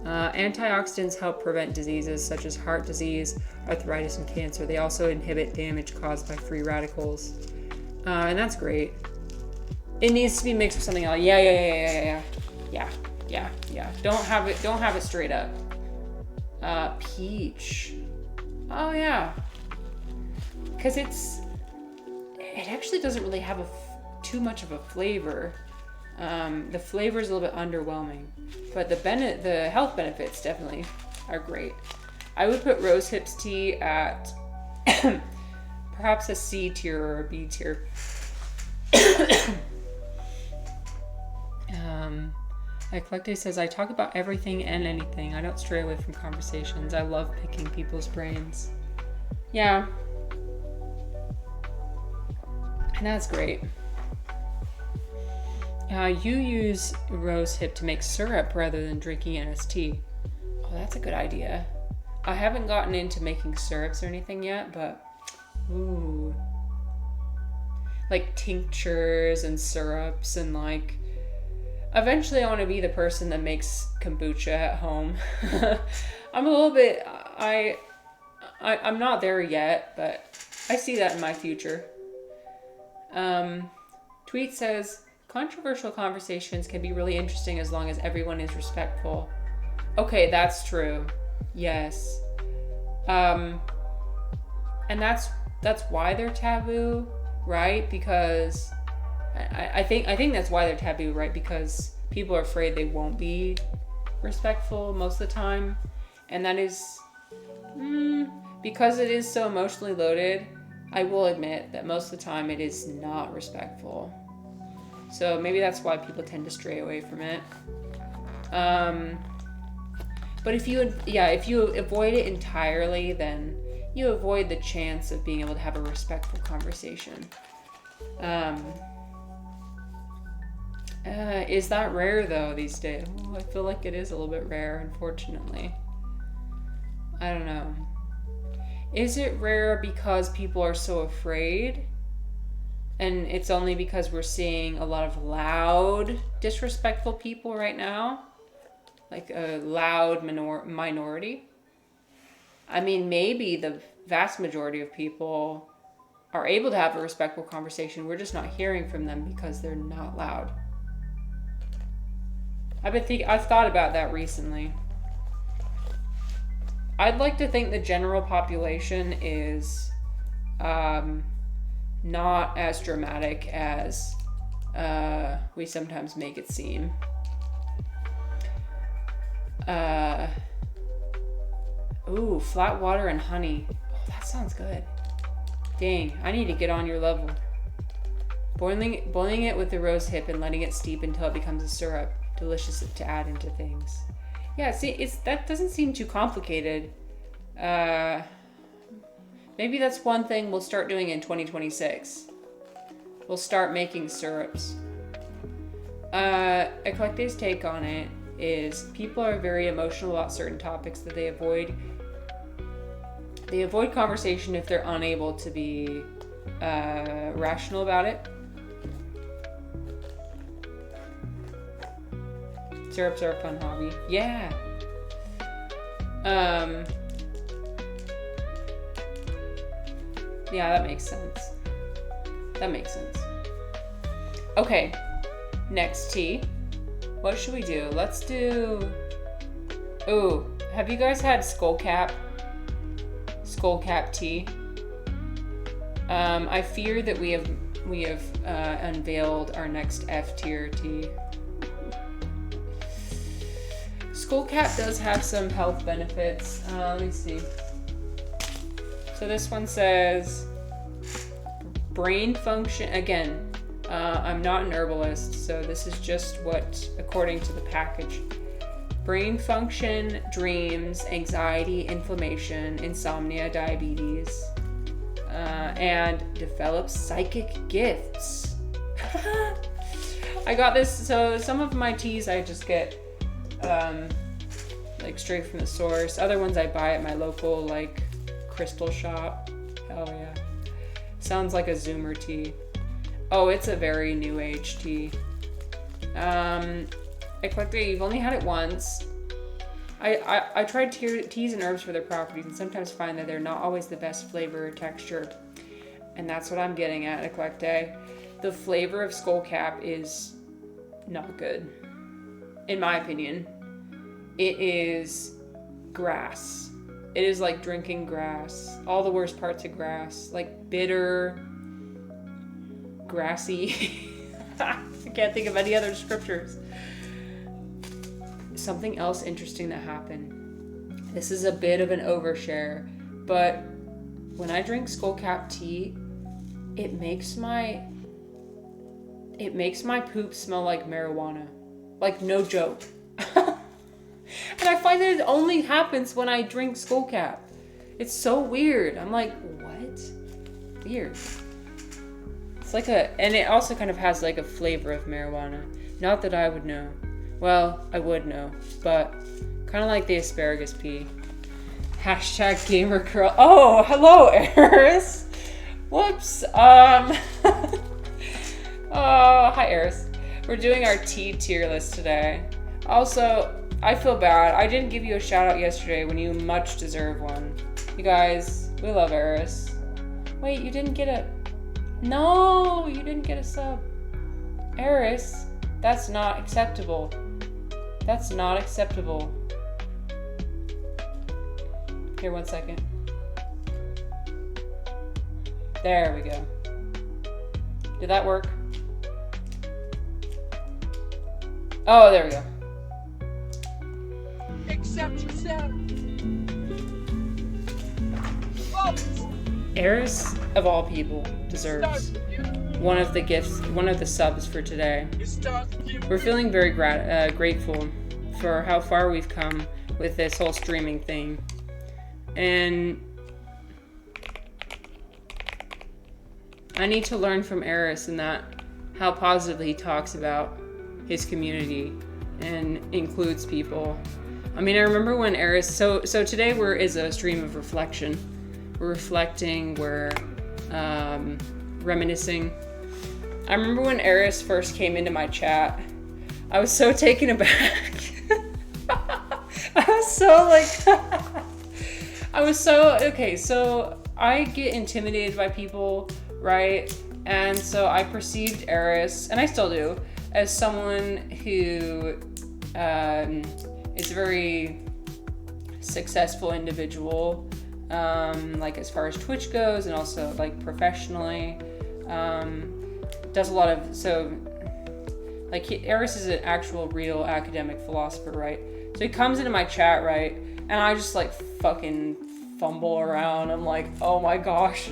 Antioxidants help prevent diseases such as heart disease, arthritis, and cancer. They also inhibit damage caused by free radicals. And that's great. It needs to be mixed with something else. Yeah. Don't have it straight up. Peach. Oh yeah. Because it actually doesn't really have too much of a flavor. The flavor is a little bit underwhelming, but the health benefits definitely are great. I would put rose hips tea at perhaps a C tier or a B tier. Eclecte says, I talk about everything and anything. I don't stray away from conversations. I love picking people's brains. Yeah. And that's great. You use rose hip to make syrup rather than drinking it as tea. Oh, that's a good idea. I haven't gotten into making syrups or anything yet, but ooh. Like tinctures and syrups and like... Eventually I want to be the person that makes kombucha at home. I'm a little bit... I'm not there yet, but I see that in my future. Tweet says, controversial conversations can be really interesting as long as everyone is respectful. Okay, that's true. Yes. And that's why they're taboo, right? Because I think that's why they're taboo, right? Because people are afraid they won't be respectful most of the time. And that is because it is so emotionally loaded. I will admit that most of the time it is not respectful. So maybe that's why people tend to stray away from it. But if you avoid it entirely, then you avoid the chance of being able to have a respectful conversation. Is that rare though these days? Oh, I feel like it is a little bit rare, unfortunately. I don't know. Is it rare because people are so afraid? And it's only because we're seeing a lot of loud, disrespectful people right now? Like a loud minority? I mean, maybe the vast majority of people are able to have a respectful conversation. We're just not hearing from them because they're not loud. I've thought about that recently. I'd like to think the general population is not as dramatic as we sometimes make it seem. Ooh, flat water and honey. Oh, that sounds good. Dang, I need to get on your level. Boiling it with the rose hip and letting it steep until it becomes a syrup. Delicious to add into things. Yeah, see, that doesn't seem too complicated. Maybe that's one thing we'll start doing in 2026. We'll start making syrups. Eclecte's take on it is people are very emotional about certain topics that they avoid. They avoid conversation if they're unable to be rational about it. Syrups are a fun hobby. Yeah. Yeah, that makes sense. Okay, next tea. What should we do? Let's do... Ooh, have you guys had skullcap tea? I fear that we have unveiled our next F tier tea. Skullcap does have some health benefits. Let me see. So this one says brain function. Again, I'm not an herbalist, so this is just what, according to the package. Brain function, dreams, anxiety, inflammation, insomnia, diabetes, and develops psychic gifts. I got this, so some of my teas I just get like straight from the source. Other ones I buy at my local like crystal shop. Hell yeah. Sounds like a Zoomer tea. Oh, it's a very new age tea. Eclectic, you've only had it once. I tried teas and herbs for their properties and sometimes find that they're not always the best flavor or texture. And that's what I'm getting at, Eclectic. The flavor of skullcap is not good, in my opinion. It is grass. It is like drinking grass. All the worst parts of grass. Like bitter, grassy. I can't think of any other descriptors. Something else interesting that happened. This is a bit of an overshare, but when I drink skullcap tea, it makes my poop smell like marijuana. Like, no joke. And I find that it only happens when I drink skullcap. It's so weird. I'm like, what? Weird. It's like and it also kind of has like a flavor of marijuana. Not that I would know. Well, I would know, but kind of like the asparagus pea. Hashtag gamer girl. Oh, hello, Eris. Whoops. Oh, hi, Eris. We're doing our tea tier list today. Also, I feel bad. I didn't give you a shout out yesterday when you much deserve one. You guys, we love Eris. Wait, you didn't get a... No, you didn't get a sub. Eris, that's not acceptable. That's not acceptable. Here, 1 second. There we go. Did that work? Oh, there we go. Accept yourself. Eris, of all people, deserves one of the gifts, one of the subs for today. We're feeling very grateful for how far we've come with this whole streaming thing. And I need to learn from Eris in that how positively he talks about his community and includes people. I mean, I remember when Eris, so today is a stream of reflection. We're reflecting, we're reminiscing. I remember when Eris first came into my chat, I was so taken aback. I was so okay, so I get intimidated by people, right? And so I perceived Eris, and I still do, as someone who is a very successful individual, like as far as Twitch goes, and also like professionally. Does a lot of, Eris is an actual real academic philosopher, right? So he comes into my chat, right? And I just like fucking fumble around. I'm like, oh my gosh.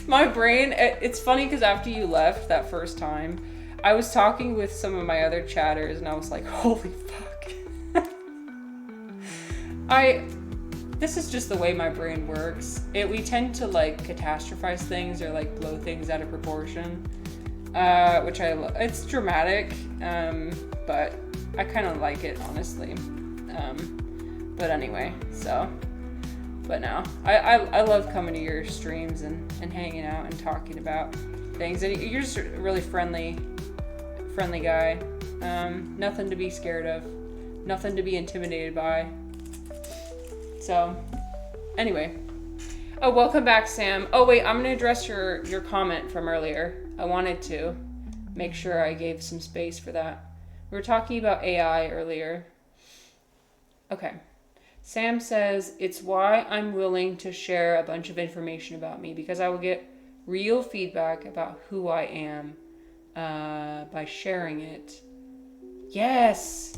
My brain, it's funny because after you left that first time, I was talking with some of my other chatters and I was like, holy fuck. This is just the way my brain works. We tend to like catastrophize things or like blow things out of proportion, which it's dramatic, but I kind of like it, honestly. But anyway, but no, I love coming to your streams and hanging out and talking about things. And you're just a really friendly guy. Nothing to be scared of, nothing to be intimidated by. So, anyway. Oh, welcome back, Sam. Oh, wait, I'm going to address your comment from earlier. I wanted to make sure I gave some space for that. We were talking about AI earlier. Okay. Sam says, it's why I'm willing to share a bunch of information about me, because I will get real feedback about who I am by sharing it. Yes!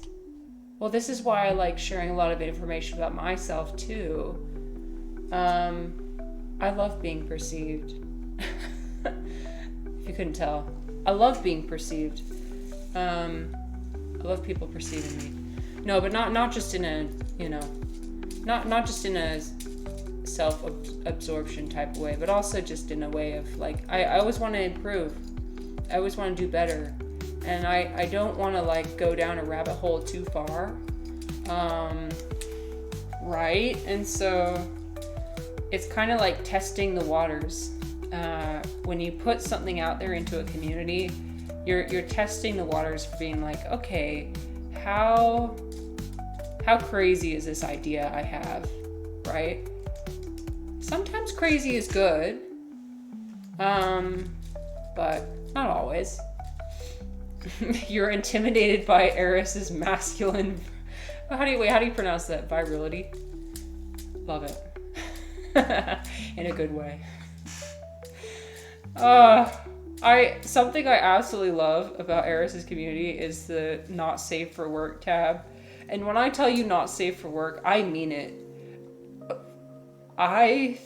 Well, this is why I like sharing a lot of information about myself, too. I love being perceived. If you couldn't tell. I love being perceived. I love people perceiving me. No, but not just in a, not just in a self-absorption type of way, but also just in a way of, like, I always want to improve. always want to do better. And I don't want to like go down a rabbit hole too far. Right? And so it's kind of like testing the waters. When you put something out there into a community, you're testing the waters for being like, okay, how crazy is this idea I have, right? Sometimes crazy is good, but not always. You're intimidated by Eris's masculine. How do you pronounce that? Virility. Love it. In a good way. Something I absolutely love about Eris's community is the not safe for work tab. And when I tell you not safe for work, I mean it. I've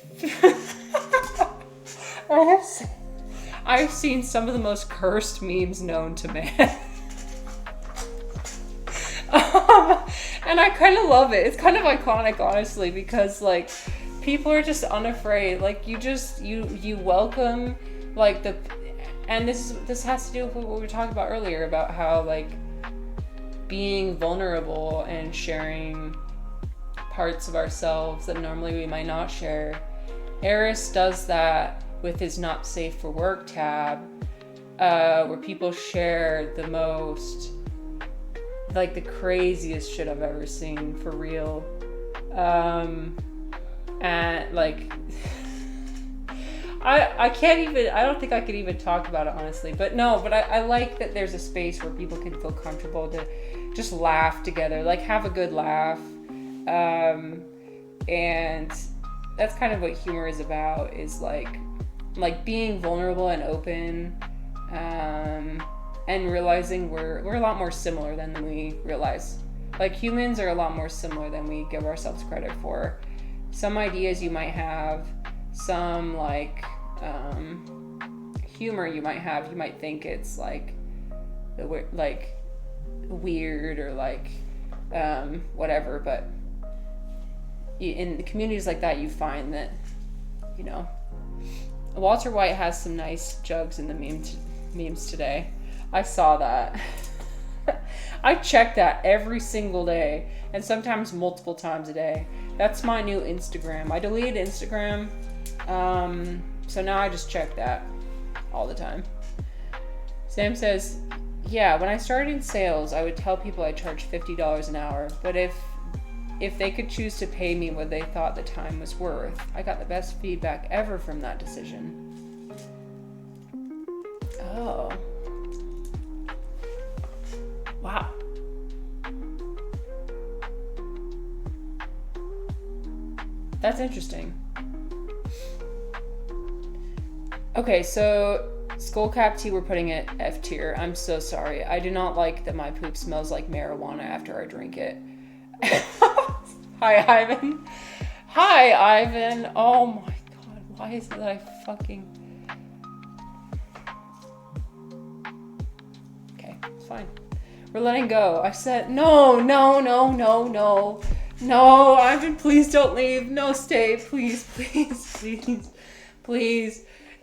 seen some of the most cursed memes known to man. And I kind of love it. It's kind of iconic, honestly, because like people are just unafraid. Like you welcome like and this has to do with what we were talking about earlier about how like being vulnerable and sharing parts of ourselves that normally we might not share. Eris does that with his not safe for work tab, where people share the most, like the craziest shit I've ever seen, for real. And like I don't think I could even talk about it, honestly. But I like that there's a space where people can feel comfortable to just laugh together, like have a good laugh. And that's kind of what humor is about, is like being vulnerable and open, and realizing we're a lot more similar than we realize. Like humans are a lot more similar than we give ourselves credit for. Some ideas you might have, some like humor you might have, you might think it's like weird or like whatever, but in the communities like that, you find that, you know, Walter White has some nice jugs in the memes today. I saw that. I check that every single day, and sometimes multiple times a day. That's my new Instagram. I deleted Instagram, so now I just check that all the time. Sam says, yeah, when I started in sales, I would tell people I charge $50 an hour, but if they could choose to pay me what they thought the time was worth, I got the best feedback ever from that decision. Oh. Wow. That's interesting. Okay, so Skullcap Tea, we're putting it F tier. I'm so sorry. I do not like that my poop smells like marijuana after I drink it. Hi, Ivan. Hi, Ivan. Oh my god, why is it that I fucking... Okay, it's fine. We're letting go. I said, no, Ivan, please don't leave. No, stay, please.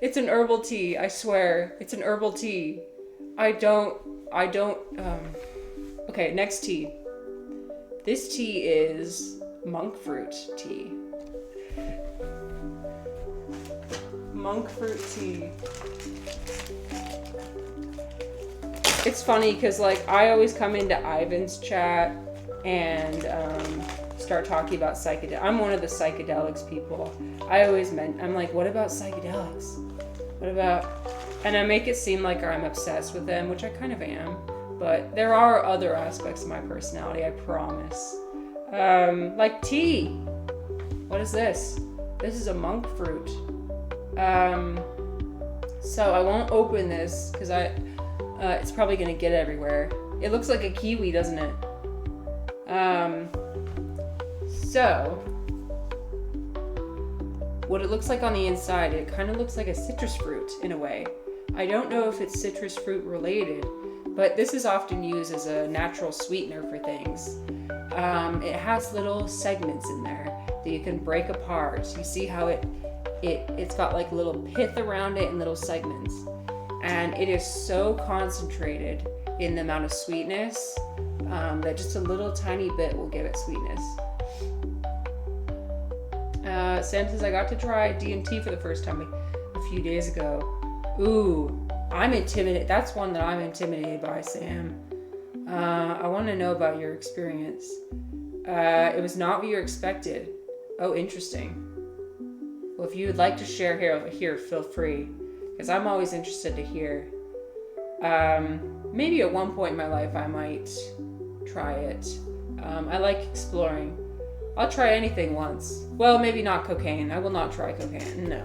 It's an herbal tea, I swear. It's an herbal tea. Okay, next tea. This tea is monk fruit tea. Monk fruit tea. It's funny because like I always come into Ivan's chat and start talking about psychedelics. I'm one of the psychedelics people. I'm like, what about psychedelics? What about... And I make it seem like I'm obsessed with them, which I kind of am. But there are other aspects of my personality, I promise. Like tea. What is this? This is a monk fruit. So I won't open this because it's probably gonna get everywhere. It looks like a kiwi, doesn't it? So what it looks like on the inside, it kind of looks like a citrus fruit in a way. I don't know if it's citrus fruit related, but this is often used as a natural sweetener for things. It has little segments in there that you can break apart. You see how it's got like little pith around it and little segments. and it is so concentrated in the amount of sweetness that just a little tiny bit will give it sweetness. Sam says, I got to try D&T for the first time a few days ago. Ooh, I'm intimidated. That's one that I'm intimidated by, Sam. I want to know about your experience. It was not what you expected. Oh, interesting. Well, if you would like to share here, feel free, because I'm always interested to hear. Maybe at one point in my life I might try it. I like exploring. I'll try anything once. Well, maybe not cocaine. I will not try cocaine. No.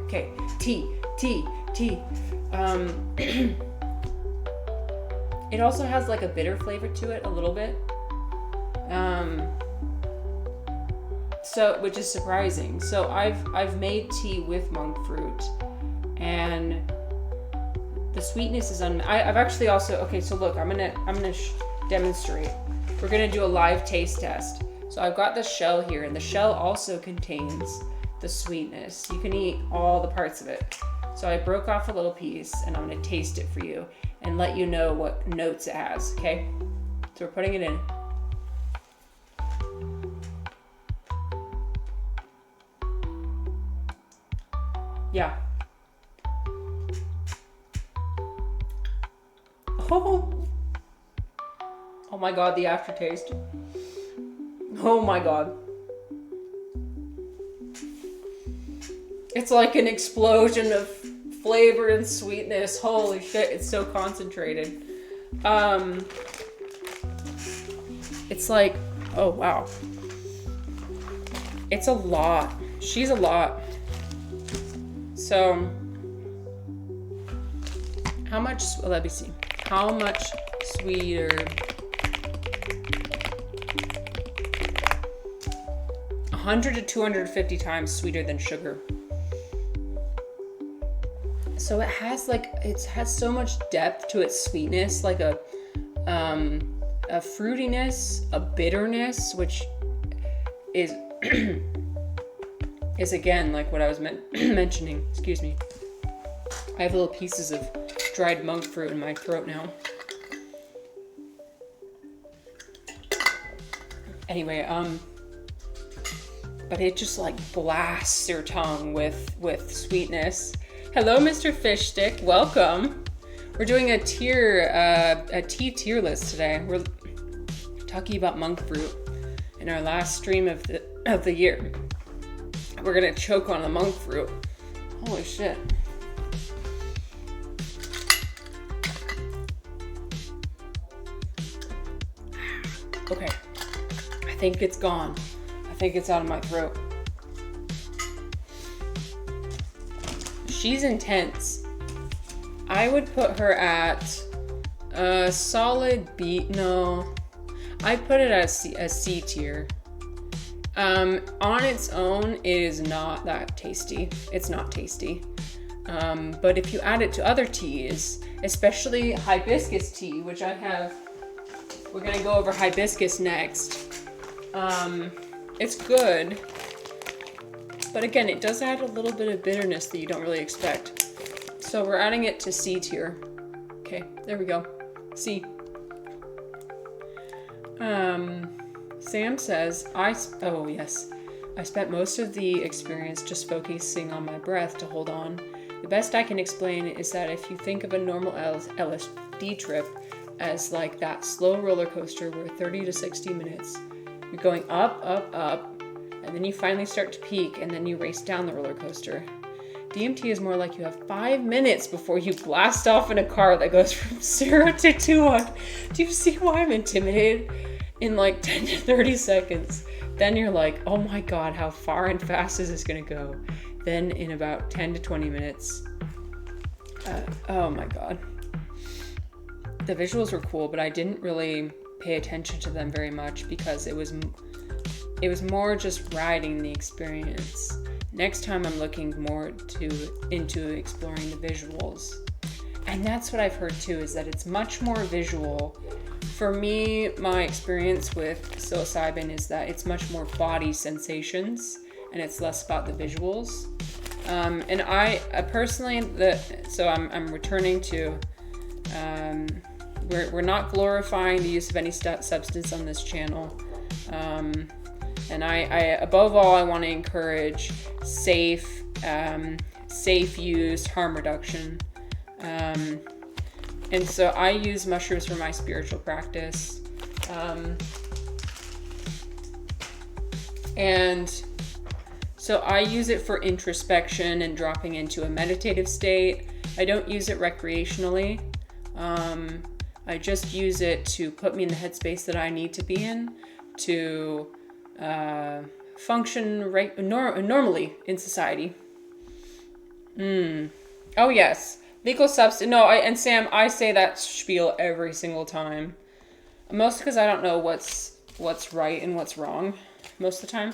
Okay. Tea. It also has like a bitter flavor to it, a little bit. So, which is surprising. So I've made tea with monk fruit, and the sweetness is I've actually also, okay, so look, I'm gonna demonstrate. We're gonna do a live taste test. So I've got the shell here, and the shell also contains the sweetness. You can eat all the parts of it. So I broke off a little piece, and I'm gonna taste it for you and let you know what notes it has, okay? So we're putting it in. Yeah. Oh my god, the aftertaste. Oh my god. It's like an explosion of flavor and sweetness. Holy shit, it's so concentrated. It's like, oh wow. It's a lot. She's a lot. So, how much, let me see. How much sweeter? 100 to 250 times sweeter than sugar. So it has so much depth to its sweetness, like a fruitiness, a bitterness, which is is again like what I was mentioning. Excuse me. I have little pieces of dried monk fruit in my throat now. Anyway, but it just like blasts your tongue with sweetness. Hello, Mr. Fish Stick. Welcome. We're doing a tea tier list today. We're talking about monk fruit in our last stream of the year. We're gonna choke on the monk fruit. Holy shit. Okay, I think it's gone. I think it's out of my throat. She's intense. I would put her at a solid B. No, I put it as a C tier. On its own, it is not that tasty. It's not tasty. But if you add it to other teas, especially hibiscus tea, which I have, we're gonna go over hibiscus next. It's good. But again, it does add a little bit of bitterness that you don't really expect. So we're adding it to C tier. Okay, there we go. C. Sam says, oh yes, I spent most of the experience just focusing on my breath to hold on. The best I can explain is that if you think of a normal LSD trip as like that slow roller coaster where 30 to 60 minutes, you're going up, up, up, and then you finally start to peak, and then you race down the roller coaster. DMT is more like you have 5 minutes before you blast off in a car that goes from 0 to 200. Do you see why I'm intimidated? In like 10 to 30 seconds. Then you're like, oh my god, how far and fast is this gonna go? Then in about 10 to 20 minutes, oh my god. The visuals were cool, but I didn't really pay attention to them very much because it was more just riding the experience. Next time I'm looking more into exploring the visuals. And that's what I've heard too, is that it's much more visual. For me, my experience with psilocybin is that it's much more body sensations and it's less about the visuals. And I personally, so I'm returning to, we're not glorifying the use of any substance on this channel. And I above all, I want to encourage safe use, harm reduction. And so I use mushrooms for my spiritual practice. And so I use it for introspection and dropping into a meditative state. I don't use it recreationally. I just use it to put me in the headspace that I need to be in to function normally in society. Oh yes, legal substance. No, and Sam, I say that spiel every single time. Mostly because I don't know what's right and what's wrong most of the time.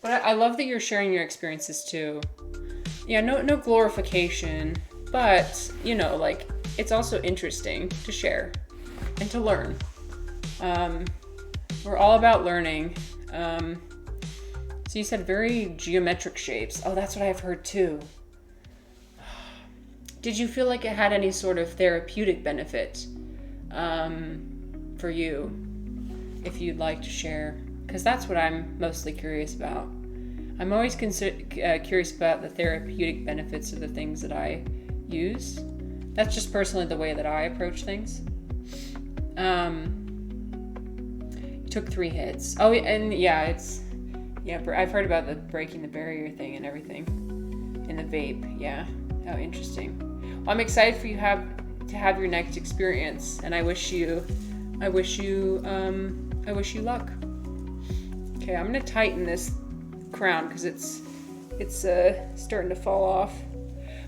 But I love that you're sharing your experiences too. Yeah, no glorification, but like it's also interesting to share and to learn. We're all about learning. So you said very geometric shapes. Oh, that's what I've heard too. Did you feel like it had any sort of therapeutic benefit for you? If you'd like to share, because that's what I'm mostly curious about. I'm always curious about the therapeutic benefits of the things that I use. That's just personally the way that I approach things. You took 3 hits. Oh, and I've heard about the breaking the barrier thing and everything in the vape. Yeah, how interesting. Well, I'm excited for you to have your next experience, and I wish you luck. Okay, I'm gonna tighten this crown because it's starting to fall off.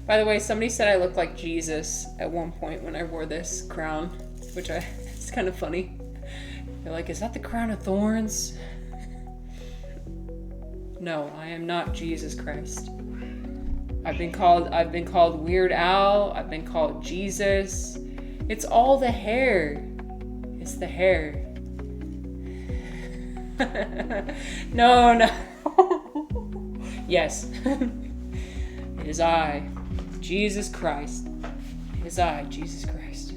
By the way, somebody said I looked like Jesus at one point when I wore this crown, which it's kind of funny. They're like, "Is that the crown of thorns?" No, I am not Jesus Christ. I've been called Weird Al. I've been called Jesus. It's all the hair. It's the hair. No. Yes. It is I, Jesus Christ. It is I, Jesus Christ.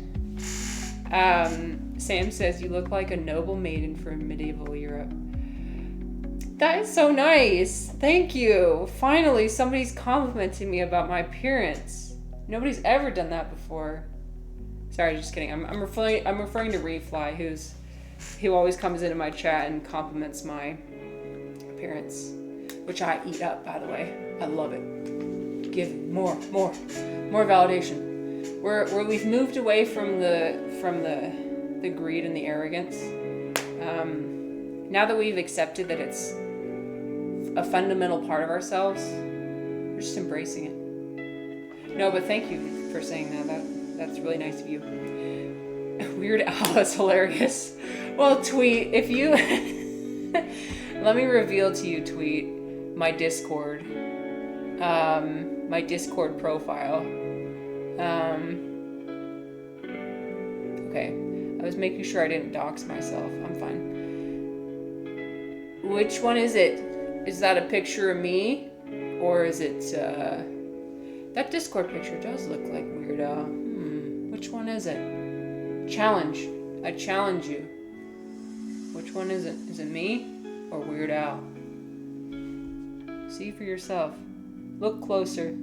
Sam says you look like a noble maiden from medieval Europe. That is so nice. Thank you. Finally, somebody's complimenting me about my appearance. Nobody's ever done that before. Sorry, just kidding. I'm referring to Refly, who always comes into my chat and compliments my appearance, which I eat up, by the way. I love it. Give more validation. We've moved away from the greed and the arrogance. Now that we've accepted that it's a fundamental part of ourselves, we're just embracing it. No, but thank you for saying that. That's really nice of you. Weird Al is hilarious. Well, Tweet, if you... Let me reveal to you, Tweet, my Discord. My Discord profile. Okay. I was making sure I didn't dox myself. I'm fine. Which one is it? Is that a picture of me? Or is it, that Discord picture does look like Weird Al. Which one is it? Challenge. I challenge you. Which one is it? Is it me or Weird Al? See for yourself. Look closer.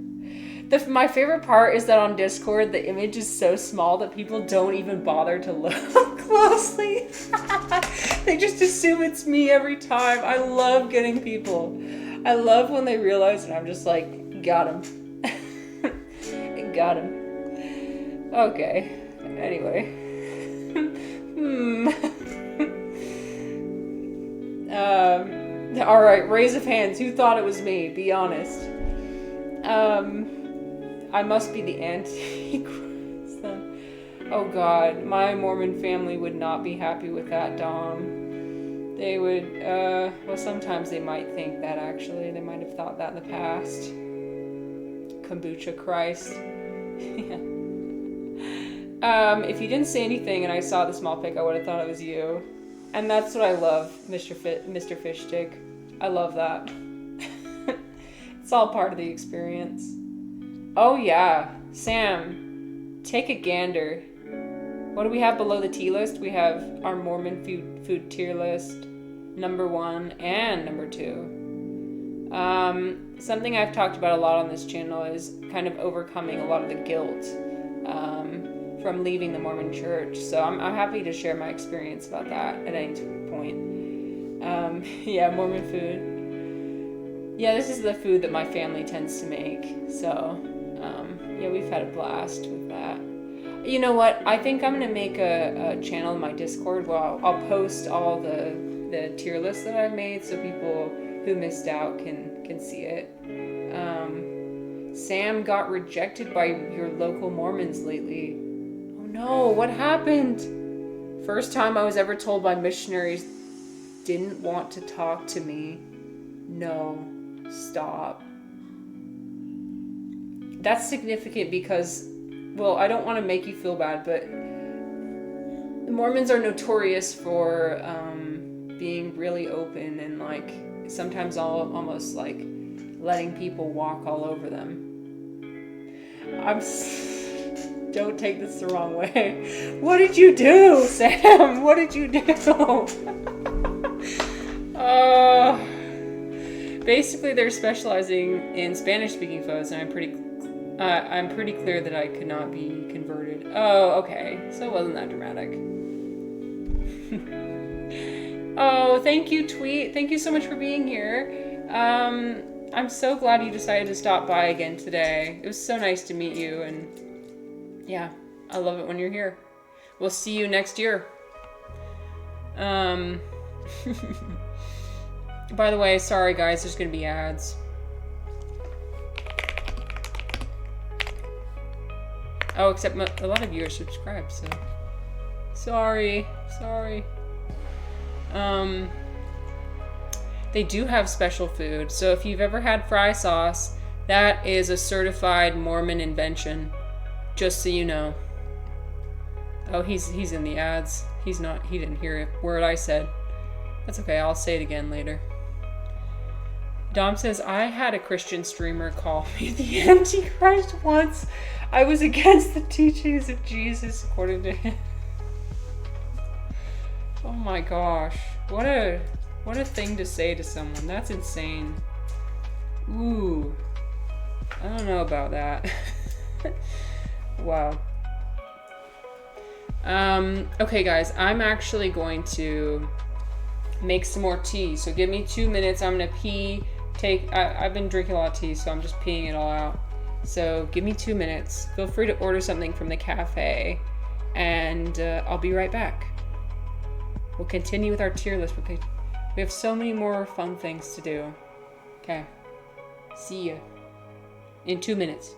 My favorite part is that on Discord, the image is so small that people don't even bother to look closely. They just assume it's me every time. I love getting people. I love when they realize and I'm just like, got him. Got him. Okay. Anyway. All right. Raise of hands. Who thought it was me? Be honest. I must be the Antichrist then. Oh God, my Mormon family would not be happy with that, Dom. They would, well, sometimes they might think that actually. They might have thought that in the past. Kombucha Christ. Yeah. If you didn't say anything and I saw the small pic, I would have thought it was you. And that's what I love, Mr. Fish Stick. I love that. It's all part of the experience. Oh yeah, Sam, take a gander. What do we have below the tea list? We have our Mormon food tier list, number 1 and number 2. Something I've talked about a lot on this channel is kind of overcoming a lot of the guilt from leaving the Mormon church. So I'm happy to share my experience about that at any point. Yeah, Mormon food. Yeah, this is the food that my family tends to make. So yeah, we've had a blast with that. You know what? I think I'm gonna make a channel in my Discord where I'll post all the tier lists that I've made so people who missed out can see it. Sam got rejected by your local Mormons lately. Oh no, what happened? First time I was ever told by missionaries didn't want to talk to me. No, stop. That's significant because, well, I don't want to make you feel bad, but the Mormons are notorious for being really open and like sometimes almost like letting people walk all over them. Don't take this the wrong way. What did you do, Sam? What did you do? Basically, they're specializing in Spanish-speaking folks, and I'm pretty clear that I could not be converted. Oh, okay. So it wasn't that dramatic. Oh, thank you, Tweet. Thank you so much for being here. I'm so glad you decided to stop by again today. It was so nice to meet you, and yeah, I love it when you're here. We'll see you next year. By the way, sorry guys, there's gonna be ads. Oh, except a lot of you are subscribed, so sorry. They do have special food. So if you've ever had fry sauce, that is a certified Mormon invention. Just so you know. Oh, he's in the ads. He didn't hear a word I said. That's okay, I'll say it again later. Dom says, I had a Christian streamer call me the Antichrist once. I was against the teachings of Jesus, according to him. Oh my gosh. What a thing to say to someone. That's insane. Ooh. I don't know about that. Wow. Okay guys, I'm actually going to make some more tea. So give me 2 minutes. I'm gonna pee. I've been drinking a lot of tea, so I'm just peeing it all out. So give me 2 minutes. Feel free to order something from the cafe, and I'll be right back. We'll continue with our tier list. We have so many more fun things to do. Okay. See ya in 2 minutes.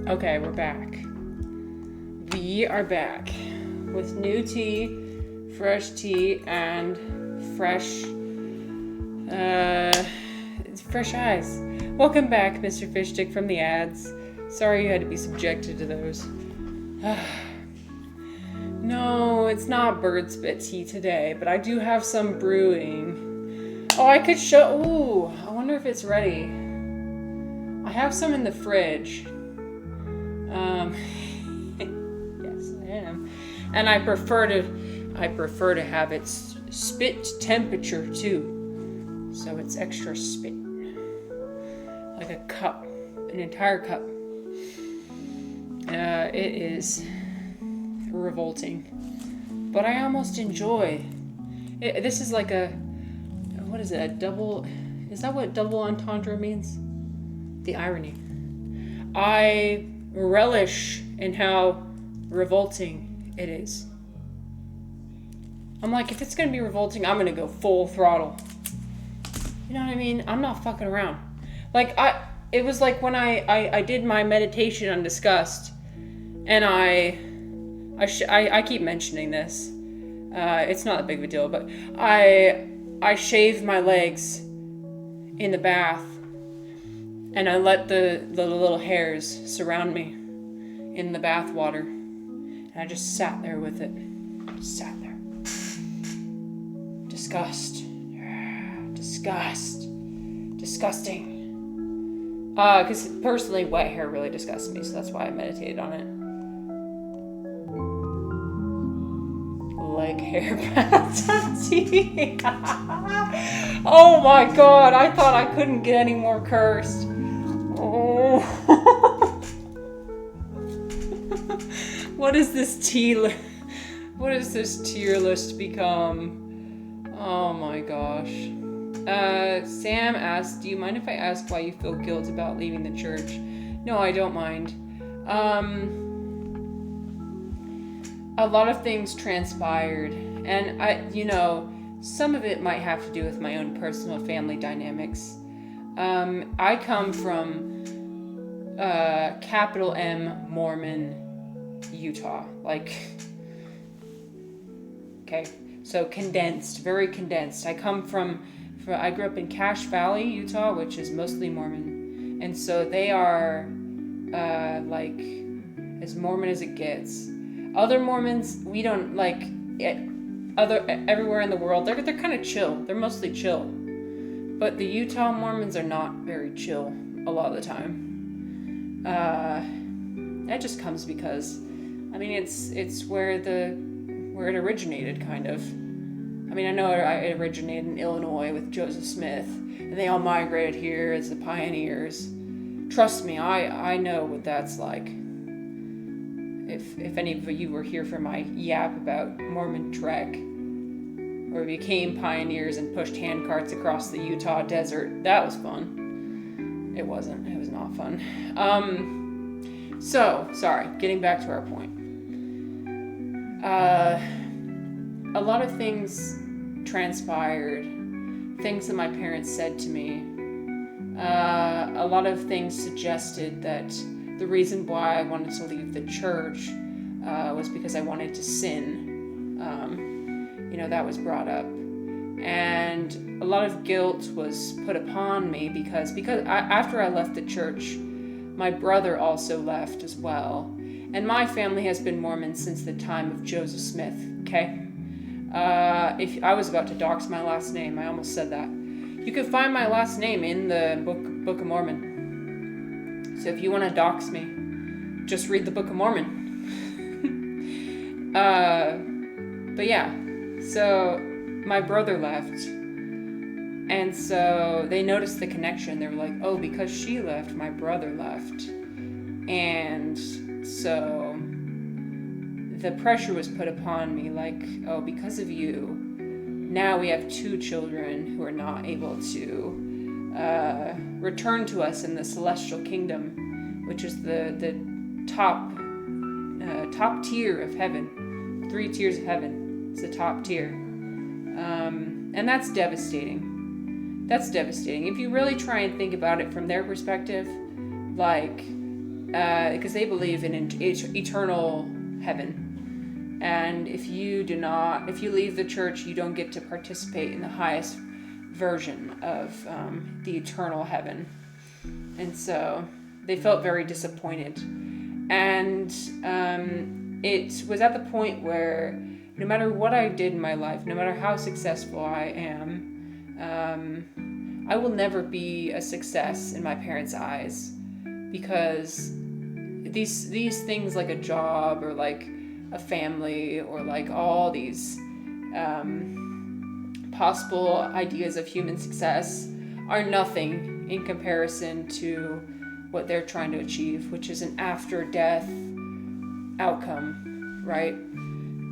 Okay, we're back. We are back with new tea, and fresh eyes. Welcome back, Mr. Fishstick from the ads. Sorry you had to be subjected to those. No, it's not bird spit tea today, but I do have some brewing. Oh, I could show. Ooh, I wonder if it's ready. I have some in the fridge. Yes, I am, and I prefer to have it spit temperature too, so it's extra spit, like a cup, an entire cup. It is revolting, but I almost enjoy it. This is like what is it, a double, is that what double entendre means? The irony. I relish in how revolting it is. I'm like, if it's gonna be revolting, I'm gonna go full throttle. You know what I mean? I'm not fucking around. Like, it was like when I did my meditation on disgust, and I keep mentioning this. It's not a big of a deal, but I shaved my legs in the bath, and I let the little hairs surround me in the bath water, and I just sat there with it. Just sat there. Disgust. Disgusting. Because personally, wet hair really disgusts me, so that's why I meditated on it. Leg hair bath tea. Oh my god, I thought I couldn't get any more cursed. Oh. What is this what is this tier list become? Oh my gosh. Sam asked, do you mind if I ask why you feel guilt about leaving the church? No, I don't mind. A lot of things transpired, and some of it might have to do with my own personal family dynamics. I come from capital M Mormon Utah. Like, okay, so condensed, very condensed. I grew up in Cache Valley, Utah, which is mostly Mormon, and so they are like as Mormon as it gets. Other Mormons, we don't like it. Everywhere in the world, they're kind of chill. They're mostly chill, but the Utah Mormons are not very chill a lot of the time. That just comes because, I mean, it's where it originated, kind of. I mean, I know it originated in Illinois with Joseph Smith, and they all migrated here as the pioneers. Trust me, I know what that's like. If any of you were here for my yap about Mormon Trek, where we became pioneers and pushed handcarts across the Utah desert, that was fun. It wasn't. It was not fun. So, sorry, getting back to our point. A lot of things transpired, things that my parents said to me. A lot of things suggested that the reason why I wanted to leave the church was because I wanted to sin. That was brought up. And a lot of guilt was put upon me because after I left the church, my brother also left as well. And my family has been Mormon since the time of Joseph Smith, okay? If I was about to dox my last name, I almost said that. You can find my last name in the Book of Mormon. So if you want to dox me, just read the Book of Mormon. But yeah, so my brother left, and so they noticed the connection. They were like, oh, because she left, my brother left. And so the pressure was put upon me, like, oh, because of you, now we have 2 children who are not able to return to us in the celestial kingdom, which is the top tier of heaven. 3 tiers of heaven. It's the top tier. And that's devastating. That's devastating. If you really try and think about it from their perspective, like, because they believe in eternal heaven. And if you leave the church, you don't get to participate in the highest version of the eternal heaven. And so they felt very disappointed. And it was at the point where no matter what I did in my life, no matter how successful I am, I will never be a success in my parents' eyes, because these things like a job or like a family or like all these possible ideas of human success are nothing in comparison to what they're trying to achieve, which is an after-death outcome, right?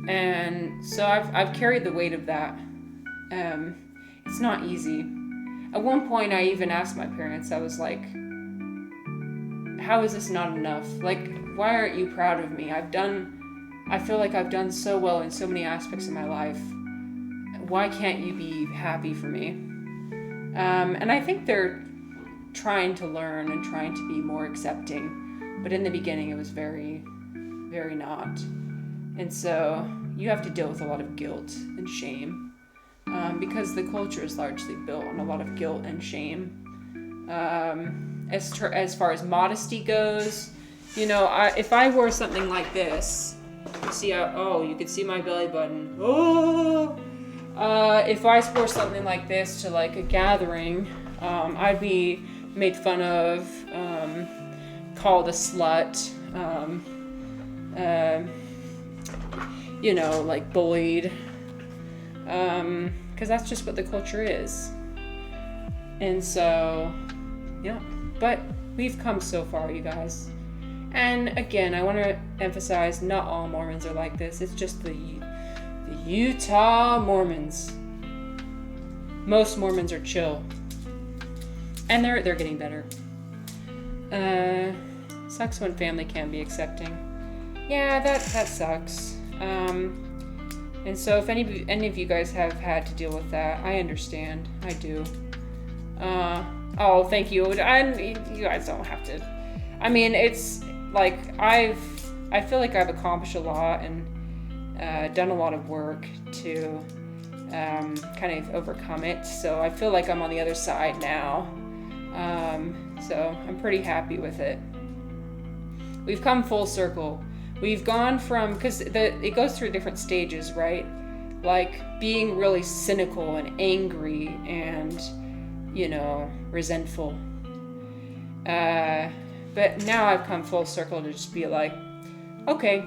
And so I've carried the weight of that. It's not easy. At one point, I even asked my parents, I was like, how is this not enough? Like, why aren't you proud of me? I feel like I've done so well in so many aspects of my life. Why can't you be happy for me? And I think they're trying to learn and trying to be more accepting. But in the beginning, it was very, very not. And so you have to deal with a lot of guilt and shame. Because the culture is largely built on a lot of guilt and shame. As far as modesty goes, you know, if I wore something like this, see how, you could see my belly button. If I wore something like this to like a gathering, I'd be made fun of, called a slut, you know, like bullied. Because that's just what the culture is. And so, yeah. But we've come so far, you guys. And again, I want to emphasize, not all Mormons are like this. It's just the Utah Mormons. Most Mormons are chill. And they're getting better. Sucks when family can be accepting. Yeah, that sucks. And so if any of you guys have had to deal with that, I understand. I do. Thank you. You guys don't have to. I mean, it's like I feel like I've accomplished a lot and done a lot of work to kind of overcome it. So I feel like I'm on the other side now. So I'm pretty happy with it. We've come full circle. We've gone from, because it goes through different stages, right? Like being really cynical and angry and, you know, resentful. But now I've come full circle to just be like, okay,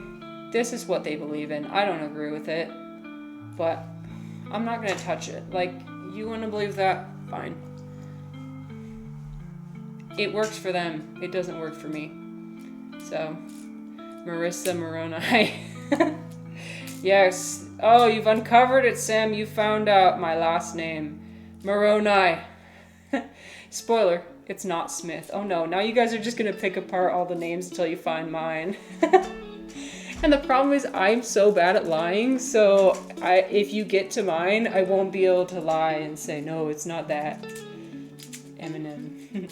this is what they believe in. I don't agree with it, but I'm not going to touch it. Like, you want to believe that? Fine. It works for them. It doesn't work for me. So, Marissa Moroni. Yes. Oh, you've uncovered it, Sam. You found out my last name. Moroni. Spoiler, it's not Smith. Oh no, now you guys are just going to pick apart all the names until you find mine. And the problem is I'm so bad at lying, so if you get to mine, I won't be able to lie and say, no, it's not that. Eminem.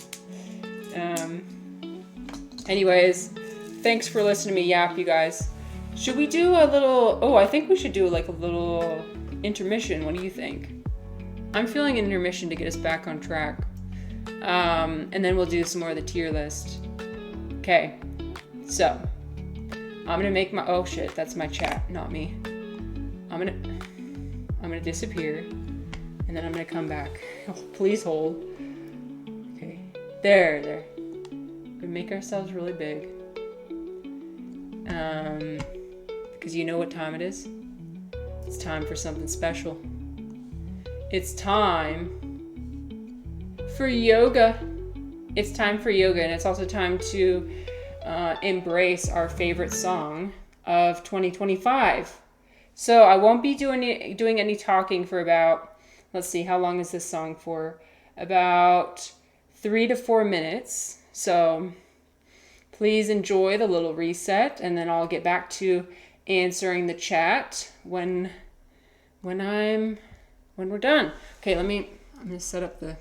Anyways, thanks for listening to me yap, you guys. Should we do a little... I think we should do like a little intermission. What do you think? I'm feeling an intermission to get us back on track. And then we'll do some more of the tier list. Okay. So, I'm going to make my... Oh shit, that's my chat, not me. I'm going to disappear. And then I'm going to come back. Oh, please hold. Okay. There. We make ourselves really big. Because you know what time it is? It's time for something special. It's time for yoga. It's time for yoga, and it's also time to embrace our favorite song of 2025. So I won't be doing any talking for about, let's see, how long is this song for? About 3 to 4 minutes. So please enjoy the little reset, and then I'll get back to answering the chat when we're done. Okay, I'm gonna set up the...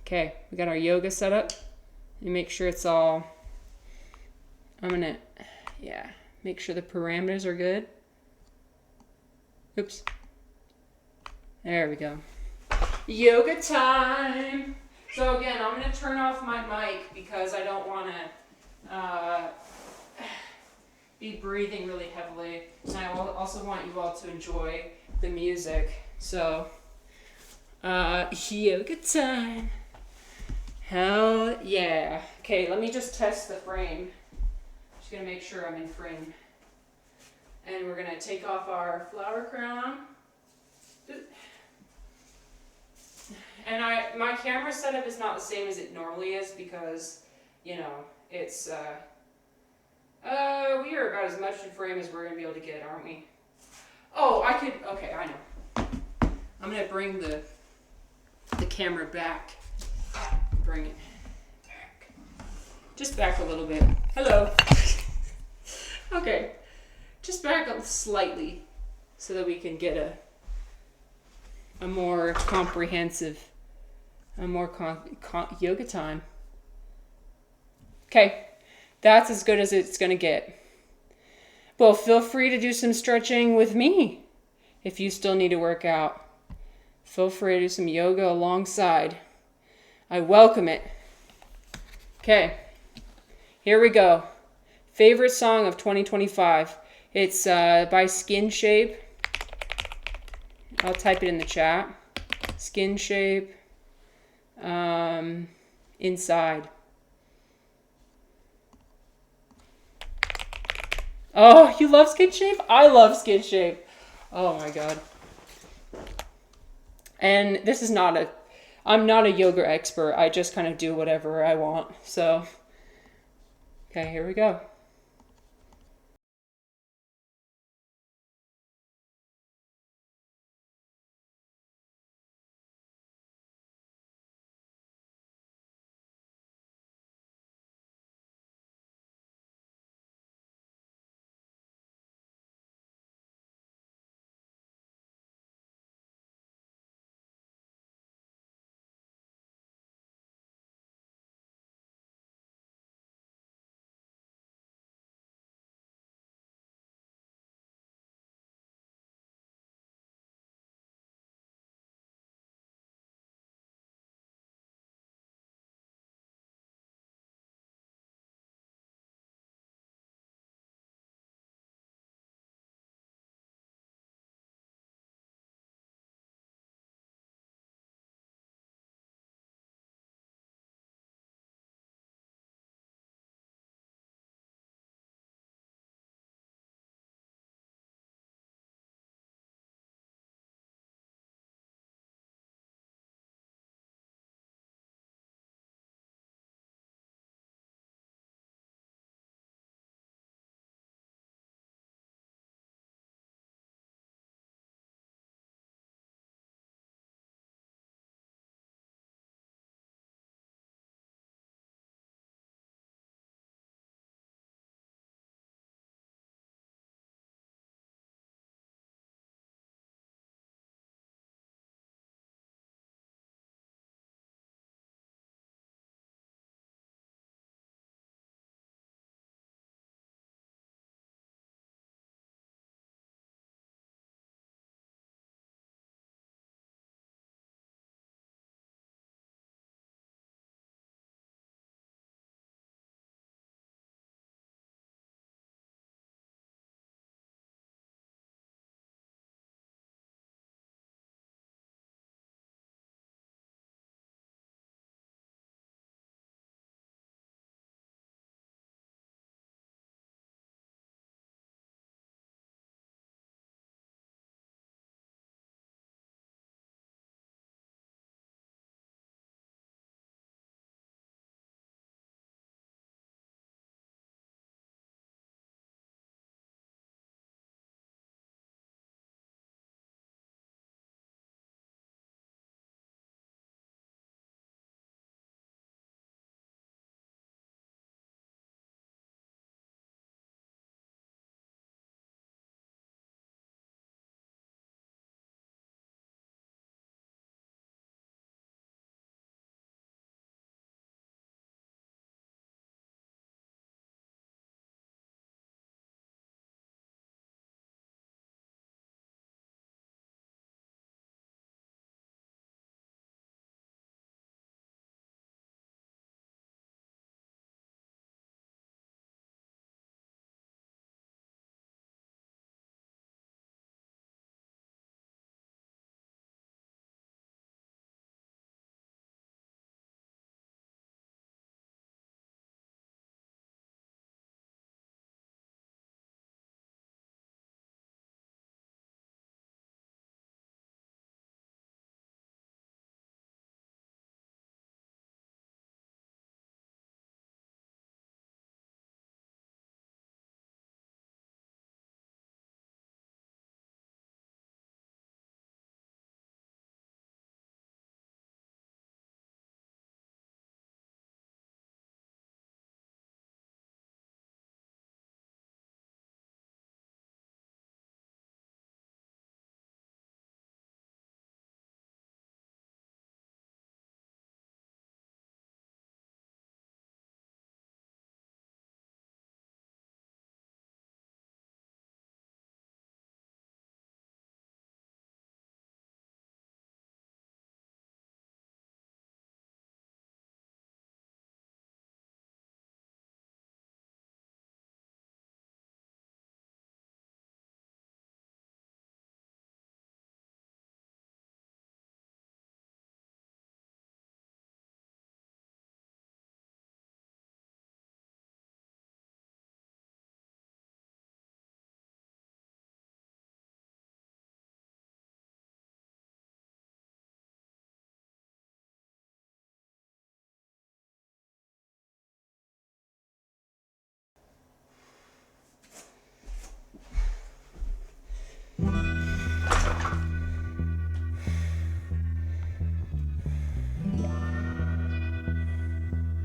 Okay, we got our yoga set up. And make sure it's all, make sure the parameters are good. Oops. There we go. Yoga time. So again, I'm going to turn off my mic because I don't want to be breathing really heavily. And I also want you all to enjoy the music. So, yoga time. Hell yeah. Okay, let me just test the frame. Just going to make sure I'm in frame. And we're going to take off our flower crown. And my camera setup is not the same as it normally is because, it's, we are about as much in frame as we're going to be able to get, aren't we? Oh, okay, I know. I'm going to bring the camera back. Bring it back. Just back a little bit. Hello. Okay. Just back up slightly so that we can get a more comprehensive, yoga time. Okay, that's as good as it's gonna get. Well, feel free to do some stretching with me if you still need to work out. Feel free to do some yoga alongside. I welcome it. Okay, here we go. Favorite song of 2025. It's by Skin Shape. I'll type it in the chat. Skin Shape. Inside. Oh, you love Skin Shape? I love Skin Shape. Oh my god. And this is I'm not a yoga expert. I just kind of do whatever I want. So, okay, here we go.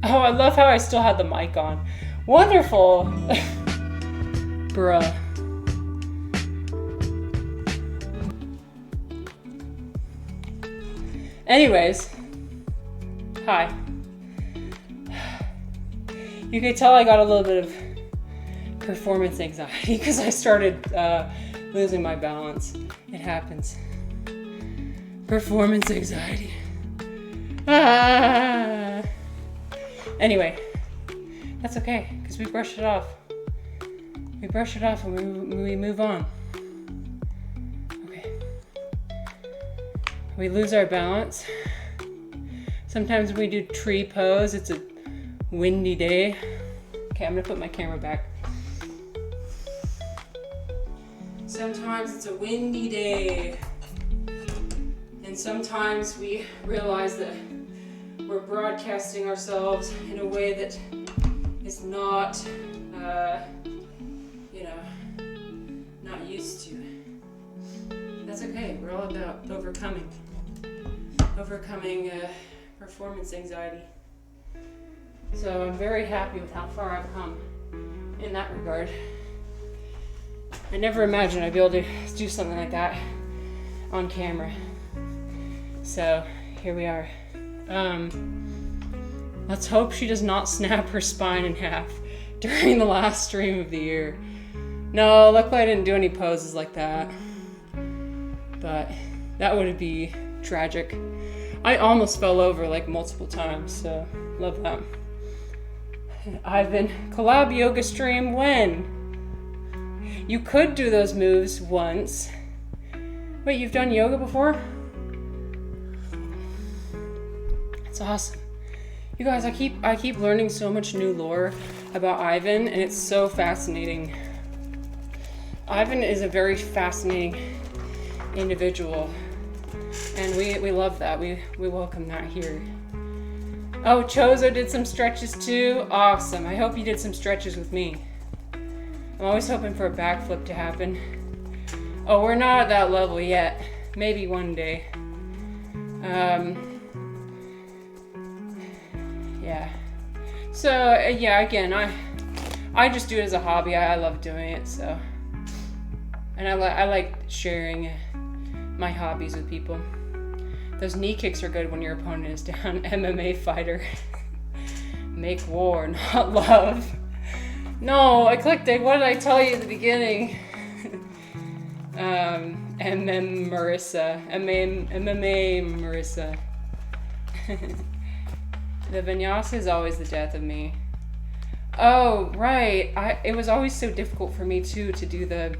Oh, I love how I still had the mic on. Wonderful. Bruh. Anyways. Hi. You could tell I got a little bit of performance anxiety because I started losing my balance. It happens. Performance anxiety. Ah. Anyway, that's okay because we brush it off. We brush it off and we move on. Okay. We lose our balance. Sometimes we do tree pose. It's a windy day. Okay, I'm gonna put my camera back. Sometimes it's a windy day. And sometimes we realize that we're broadcasting ourselves in a way that is not, not used to. That's okay. We're all about overcoming performance anxiety. So I'm very happy with how far I've come in that regard. I never imagined I'd be able to do something like that on camera. So here we are. Let's hope she does not snap her spine in half during the last stream of the year. No, luckily I didn't do any poses like that. But that would be tragic. I almost fell over like multiple times, so love that. Ivan, collab yoga stream when? You could do those moves once. Wait, you've done yoga before? It's awesome. You guys, I keep learning so much new lore about Ivan, and it's so fascinating. Ivan is a very fascinating individual, and we love that. We welcome that here. Oh, Chozo did some stretches too. Awesome. I hope you did some stretches with me. I'm always hoping for a backflip to happen. Oh, we're not at that level yet. Maybe one day. Yeah. So, yeah, again, I just do it as a hobby. I love doing it, so. And I like sharing my hobbies with people. Those knee kicks are good when your opponent is down. MMA fighter. Make war, not love. No, Eclectic, what did I tell you at the beginning? MMA Marissa. The vinyasa is always the death of me. Oh, right. It was always so difficult for me too to do the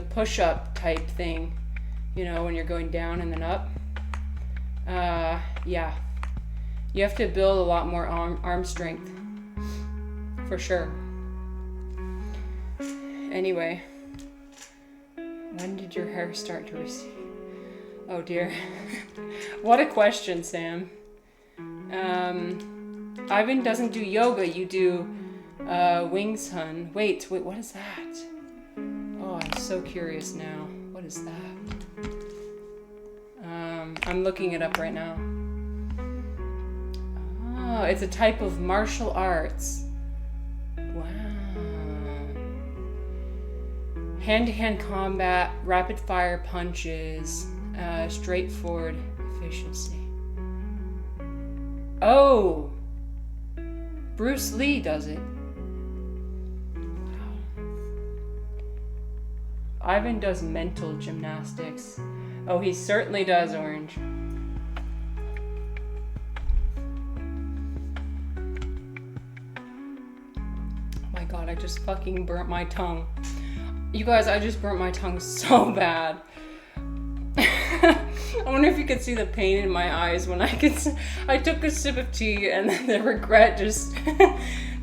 push-up type thing. You know, when you're going down and then up. Yeah. You have to build a lot more arm strength. For sure. Anyway. When did your hair start to recede? Oh dear. What a question, Sam. Ivan doesn't do yoga, you do wings, hun. Wait, what is that? Oh, I'm so curious now. What is that? I'm looking it up right now. Oh, it's a type of martial arts. Wow. Hand-to-hand combat, rapid-fire punches, straightforward efficiency. Oh! Bruce Lee does it. Wow. Ivan does mental gymnastics. Oh, he certainly does, Orange. Oh my god, I just fucking burnt my tongue. You guys, I just burnt my tongue so bad. I wonder if you could see the pain in my eyes when I took a sip of tea and then the regret just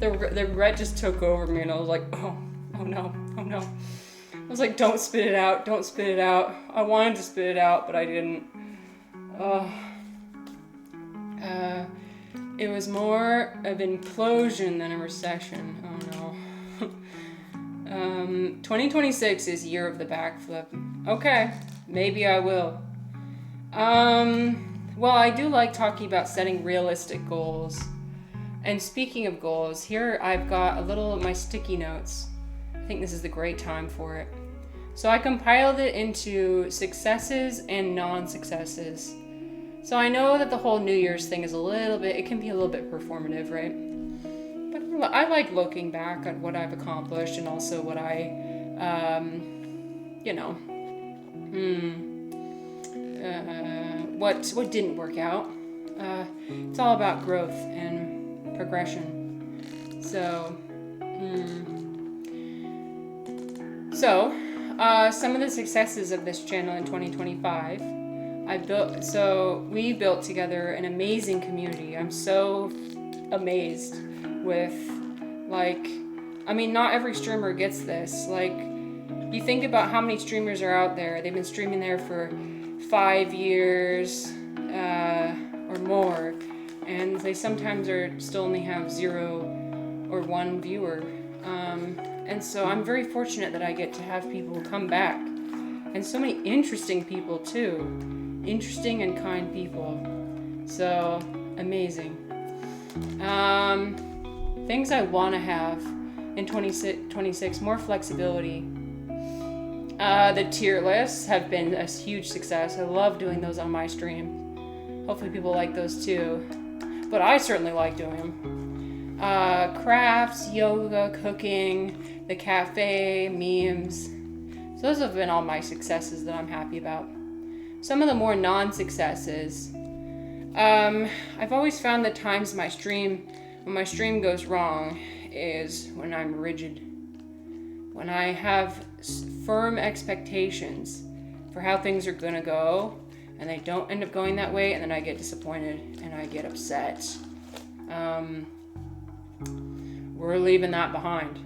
the regret just took over me, and I was like, oh no. I was like, don't spit it out. I wanted to spit it out, but I didn't. It was more of an implosion than a recession. Oh no. 2026 is year of the backflip. Okay, maybe I will. Well, I do like talking about setting realistic goals. And speaking of goals, here I've got a little of my sticky notes. I think this is the great time for it. So I compiled it into successes and non-successes. So I know that the whole New Year's thing is it can be a little bit performative, right? But I like looking back at what I've accomplished and also what what didn't work out. It's all about growth and progression. So some of the successes of this channel in 2025, we built together an amazing community. I'm so amazed with, not every streamer gets this. You think about how many streamers are out there. They've been streaming there for 5 years or more, and they sometimes still only have 0 or 1 viewer. And so I'm very fortunate that I get to have people come back, and so many interesting people too, interesting and kind people. So amazing. Things I want to have in 2026, more flexibility. The tier lists have been a huge success. I love doing those on my stream. Hopefully people like those too, but I certainly like doing them. Crafts, yoga, cooking, the cafe, memes. So those have been all my successes that I'm happy about. Some of the more non-successes. I've always found that times when my stream goes wrong is when I'm rigid. When I have firm expectations for how things are gonna go, and they don't end up going that way, and then I get disappointed and I get upset. We're leaving that behind.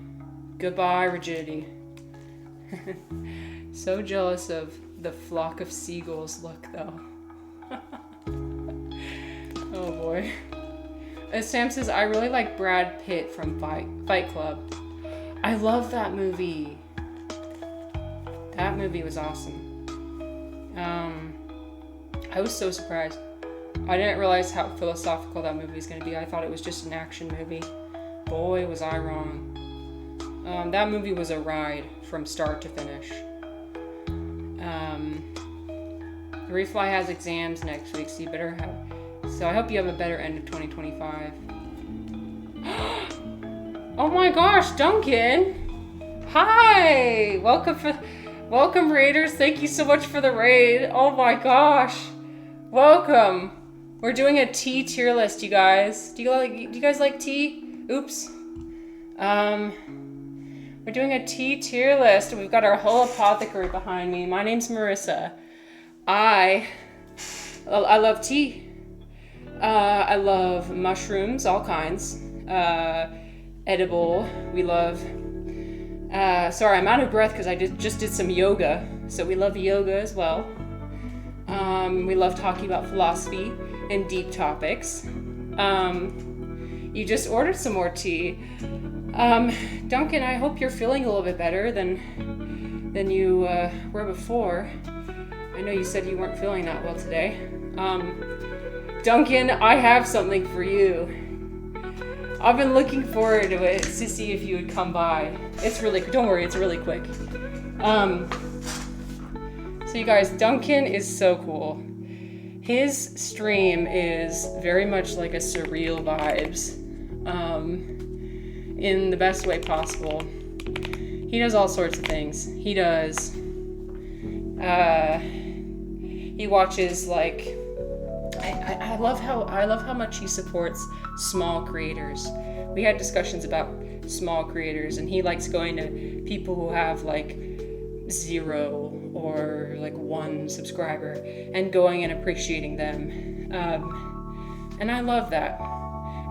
Goodbye, rigidity. So jealous of the flock of seagulls look, though. Oh boy. As Sam says, I really like Brad Pitt from Fight Club. I love that movie. That movie was awesome. I was so surprised. I didn't realize how philosophical that movie was going to be. I thought it was just an action movie. Boy, was I wrong. That movie was a ride from start to finish. Refly has exams next week, so I hope you have a better end of 2025. Oh my gosh, Duncan! Hi! Welcome, Raiders. Thank you so much for the raid. Oh my gosh. Welcome. We're doing a tea tier list, you guys. Do you guys like tea? Oops. We're doing a tea tier list. We've got our whole apothecary behind me. My name's Marissa. I love tea. I love mushrooms, all kinds. Edible. We love... sorry, I'm out of breath because I just did some yoga. So we love yoga as well. We love talking about philosophy and deep topics. You just ordered some more tea. Duncan, I hope you're feeling a little bit better than you were before. I know you said you weren't feeling that well today. Duncan, I have something for you. I've been looking forward to it to see if you would come by. Don't worry, it's really quick. So you guys, Duncan is so cool. His stream is very much like a surreal vibes, in the best way possible. He does all sorts of things. He watches I love how much he supports small creators. We had discussions about small creators, and he likes going to people who have 0 or 1 subscriber and going and appreciating them. And I love that.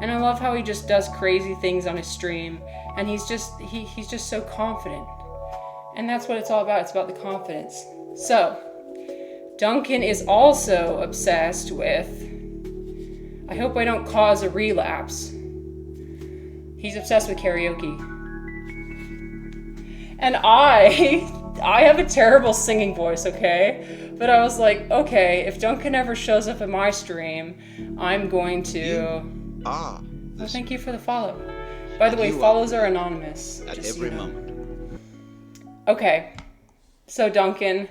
And I love how he just does crazy things on his stream, and he's just so confident. And that's what it's all about. It's about the confidence. So, Duncan is also obsessed with, I hope I don't cause a relapse. He's obsessed with karaoke. And I have a terrible singing voice, okay? But I was like, okay, if Duncan ever shows up in my stream, I'm going to... Ah, Well, thank you for the follow. By the way, you follows are anonymous. at Just so every you know. moment. Okay, so Duncan,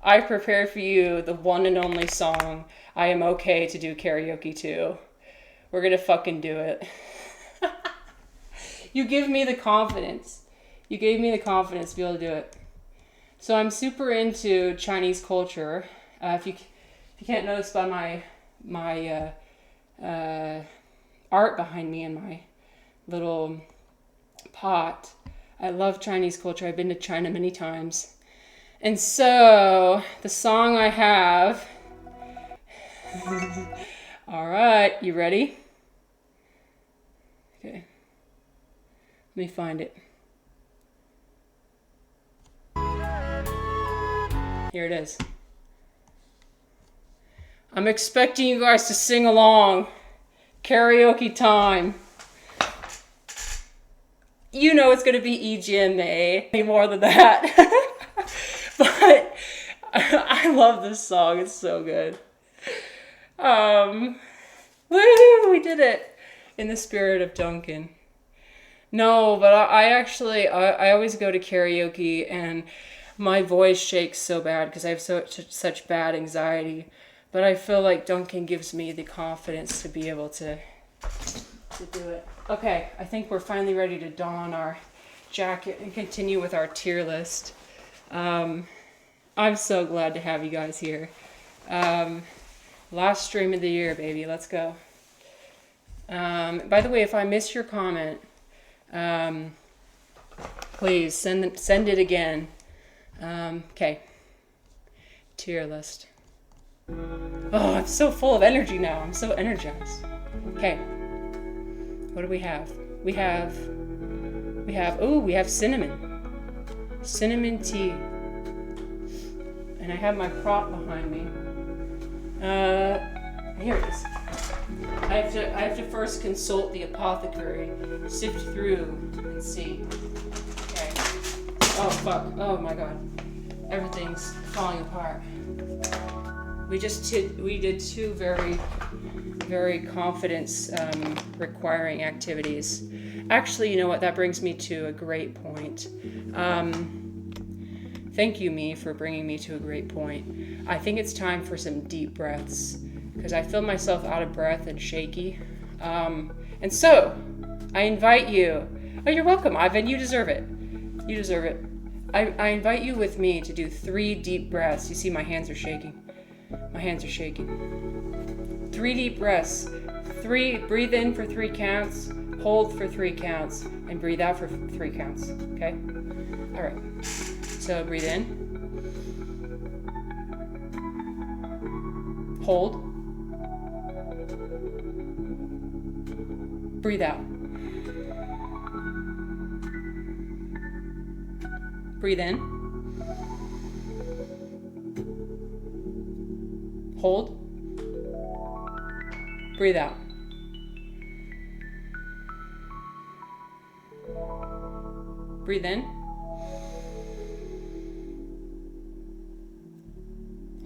I prepared for you the one and only song I am okay to do karaoke to. We're gonna fucking do it. You give me the confidence. You gave me the confidence to be able to do it. So I'm super into Chinese culture. If you can't notice by my art behind me in my little pot, I love Chinese culture. I've been to China many times. And so the song I have... All right, you ready? Okay. Let me find it. Here it is. I'm expecting you guys to sing along. Karaoke time. You know it's going to be EGMA. Any more than that. But I love this song. It's so good. Woo! We did it. In the spirit of Duncan. No, but I always go to karaoke and my voice shakes so bad because I have such bad anxiety. But I feel like Duncan gives me the confidence to be able to do it. Okay, I think we're finally ready to don our jacket and continue with our tier list. I'm so glad to have you guys here. Last stream of the year, baby. Let's go. By the way, if I missed your comment, please send it again. Okay. Tier list. Oh, I'm so full of energy now. I'm so energized. Okay. What do we have? We have cinnamon. Cinnamon tea. And I have my prop behind me. Here it is. I have to first consult the apothecary, sift through and see. Okay. Oh fuck. Oh my god. Everything's falling apart. We did two very, very confidence requiring activities. Actually, you know what? That brings me to a great point. Thank you, me, for bringing me to a great point. I think it's time for some deep breaths because I feel myself out of breath and shaky. And so, I invite you. Oh, you're welcome, Ivan. You deserve it. You deserve it. I invite you with me to do 3 deep breaths. You see, my hands are shaking. My hands are shaking. 3 deep breaths. 3, breathe in for 3 counts, hold for 3 counts, and breathe out for 3 counts. Okay? All right. So breathe in. Hold. Breathe out. Breathe in. Hold. Breathe out. Breathe in.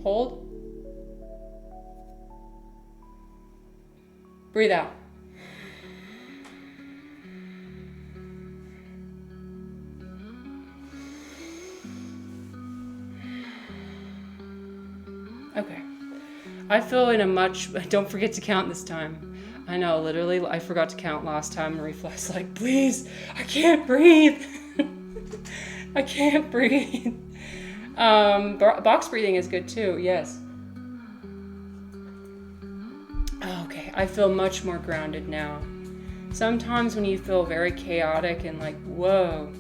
Hold. Breathe out. Okay. I feel in a much... Don't forget to count this time. I know, literally, I forgot to count last time and reflex like, please, I can't breathe. I can't breathe. Box breathing is good too, yes. Okay, I feel much more grounded now. Sometimes when you feel very chaotic and like, whoa,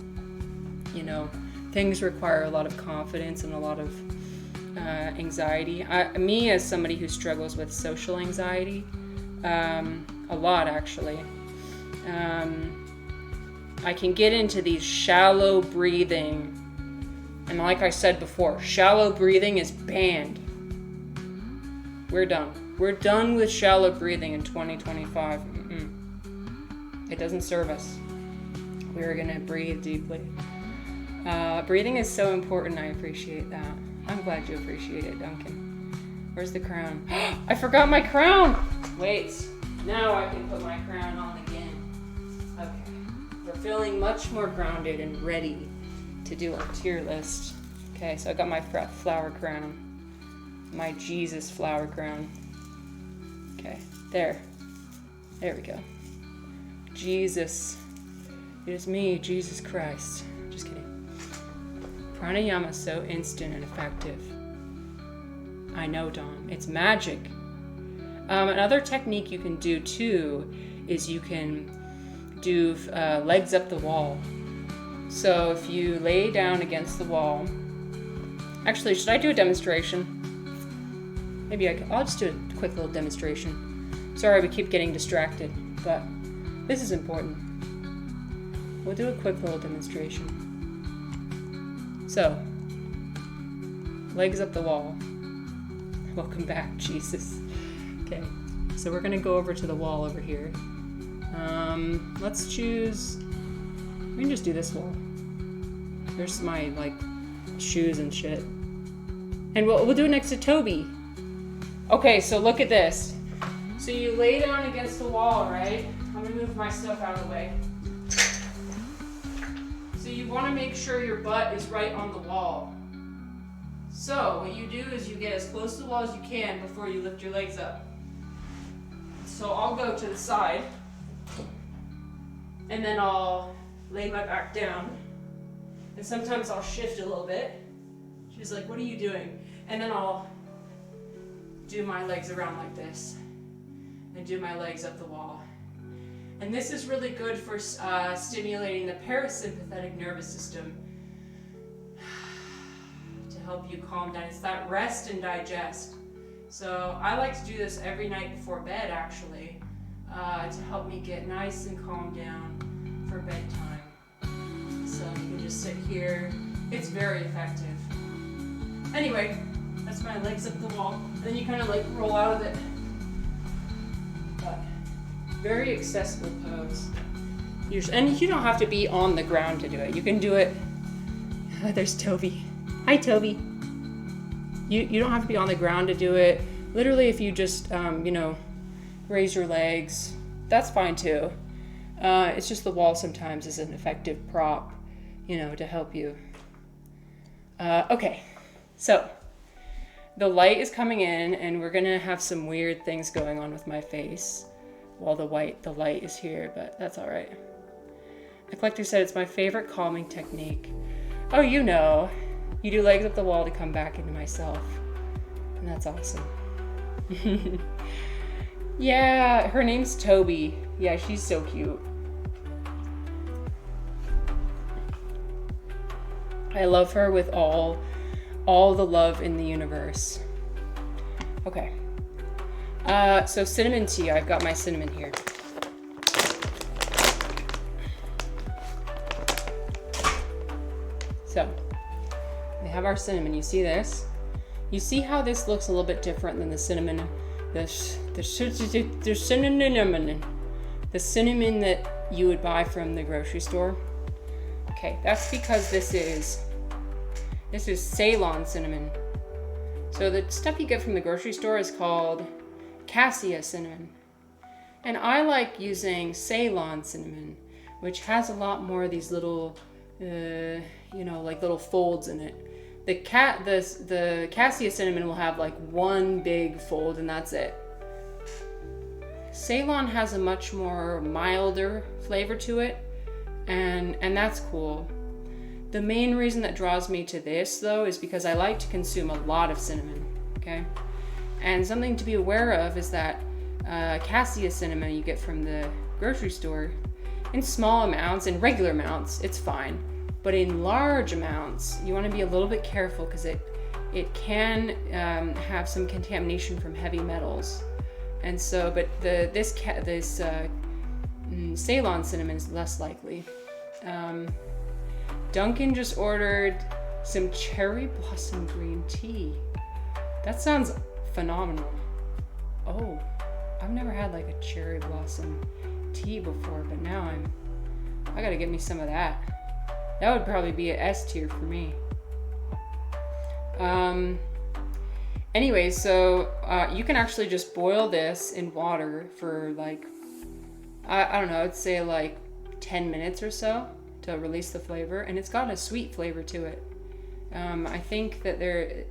you know, things require a lot of confidence and a lot of anxiety. Me, as somebody who struggles with social anxiety, a lot actually, I can get into these shallow breathing. And like I said before, shallow breathing is banned. We're done. We're done with shallow breathing in 2025. It doesn't serve us. We're gonna breathe deeply. Breathing is so important. I appreciate that. I'm glad you appreciate it, Duncan. Where's the crown? I forgot my crown! Wait, now I can put my crown on again. Okay, we're feeling much more grounded and ready to do our tier list. Okay, so I got my flower crown. My Jesus flower crown. Okay, there. There we go. Jesus. It is me, Jesus Christ. Just kidding. Pranayama is so instant and effective. I know, Dom. It's magic. Another technique you can do too is you can do legs up the wall. So if you lay down against the wall. Actually, should I do a demonstration? Maybe I'll just do a quick little demonstration. Sorry, we keep getting distracted, but this is important. We'll do a quick little demonstration. So, legs up the wall. Welcome back, Jesus. Okay, so we're gonna go over to the wall over here. Let's choose, we can just do this wall. There's my, like, shoes and shit. And we'll do it next to Toby. Okay, so look at this. So you lay down against the wall, right? I'm gonna move my stuff out of the way. So you wanna make sure your butt is right on the wall. So what you do is you get as close to the wall as you can before you lift your legs up. So I'll go to the side, and then I'll lay my back down. And sometimes I'll shift a little bit. She's like, what are you doing? And then I'll do my legs around like this and do my legs up the wall. And this is really good for stimulating the parasympathetic nervous system to help you calm down. It's that rest and digest. So I like to do this every night before bed, actually, to help me get nice and calm down for bedtime. So you can just sit here. It's very effective. Anyway, that's my legs up the wall. Then you kind of like roll out of it. But very accessible pose. And you don't have to be on the ground to do it. You can do it. There's Toby. Hi, Toby. You don't have to be on the ground to do it. Literally, if you just, raise your legs, that's fine too. It's just the wall sometimes is an effective prop, to help you. Okay, so the light is coming in, and we're gonna have some weird things going on with my face while the light is here, but that's all right. The collector said it's my favorite calming technique. Oh, you do legs up the wall to come back into myself, and that's awesome. Yeah, her name's Toby. Yeah, she's so cute. I love her with all the love in the universe. Okay. So cinnamon tea. I've got my cinnamon here. So we have our cinnamon. You see this? You see how this looks a little bit different than the cinnamon. The cinnamon that you would buy from the grocery store. Okay, that's because this is Ceylon cinnamon. So the stuff you get from the grocery store is called cassia cinnamon. And I like using Ceylon cinnamon, which has a lot more of these little, like little folds in it. The cassia cinnamon will have like one big fold and that's it. Ceylon has a much more milder flavor to it, and that's cool. The main reason that draws me to this though is because I like to consume a lot of cinnamon, okay? And something to be aware of is that cassia cinnamon you get from the grocery store, in small amounts, in regular amounts, it's fine. But in large amounts, you want to be a little bit careful because it can have some contamination from heavy metals. And so, but this Ceylon cinnamon is less likely. Duncan just ordered some cherry blossom green tea. That sounds phenomenal. Oh, I've never had like a cherry blossom tea before, but now I gotta get me some of that. That would probably be an S tier for me. Anyway, so you can actually just boil this in water for like, I don't know, I'd say like 10 minutes or so to release the flavor, and it's got a sweet flavor to it. I think that they're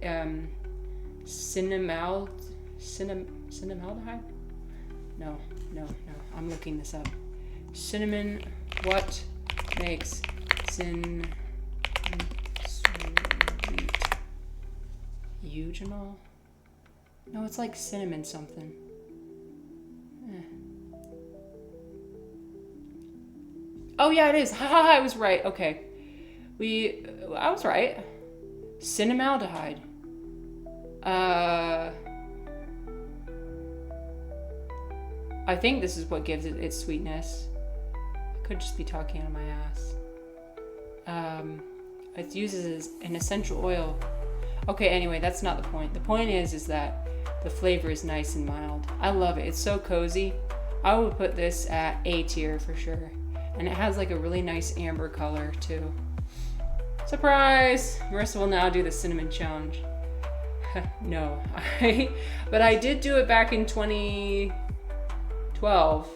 cinnamaldehyde? No, I'm looking this up. Cinnamon, what makes sweet? Eugenol? No, it's like cinnamon something. Oh yeah, it is. Haha, I was right. Okay. I was right. Cinnamaldehyde. I think this is what gives it its sweetness. I could just be talking out of my ass. It uses as an essential oil. Okay, anyway, that's not the point. The point is that the flavor is nice and mild. I love it. It's so cozy. I would put this at A tier for sure. And it has like a really nice amber color too. Surprise! Marissa will now do the cinnamon challenge. No, but I did do it back in 2012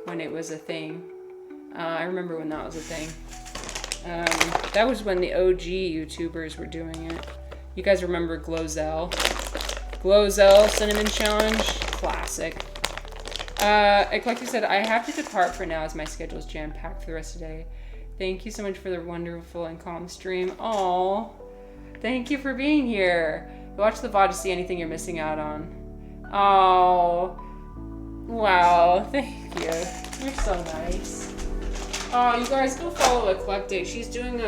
when it was a thing. I remember when that was a thing. That was when the OG YouTubers were doing it. You guys remember Glozell? Glozell Cinnamon Challenge? Classic. Eclectic said, I have to depart for now as my schedule is jam-packed for the rest of the day. Thank you so much for the wonderful and calm stream. Aww. Thank you for being here. Watch the VOD to see anything you're missing out on. Oh. Wow. Thank you. You're so nice. Oh, you guys go follow Eclectic. She was doing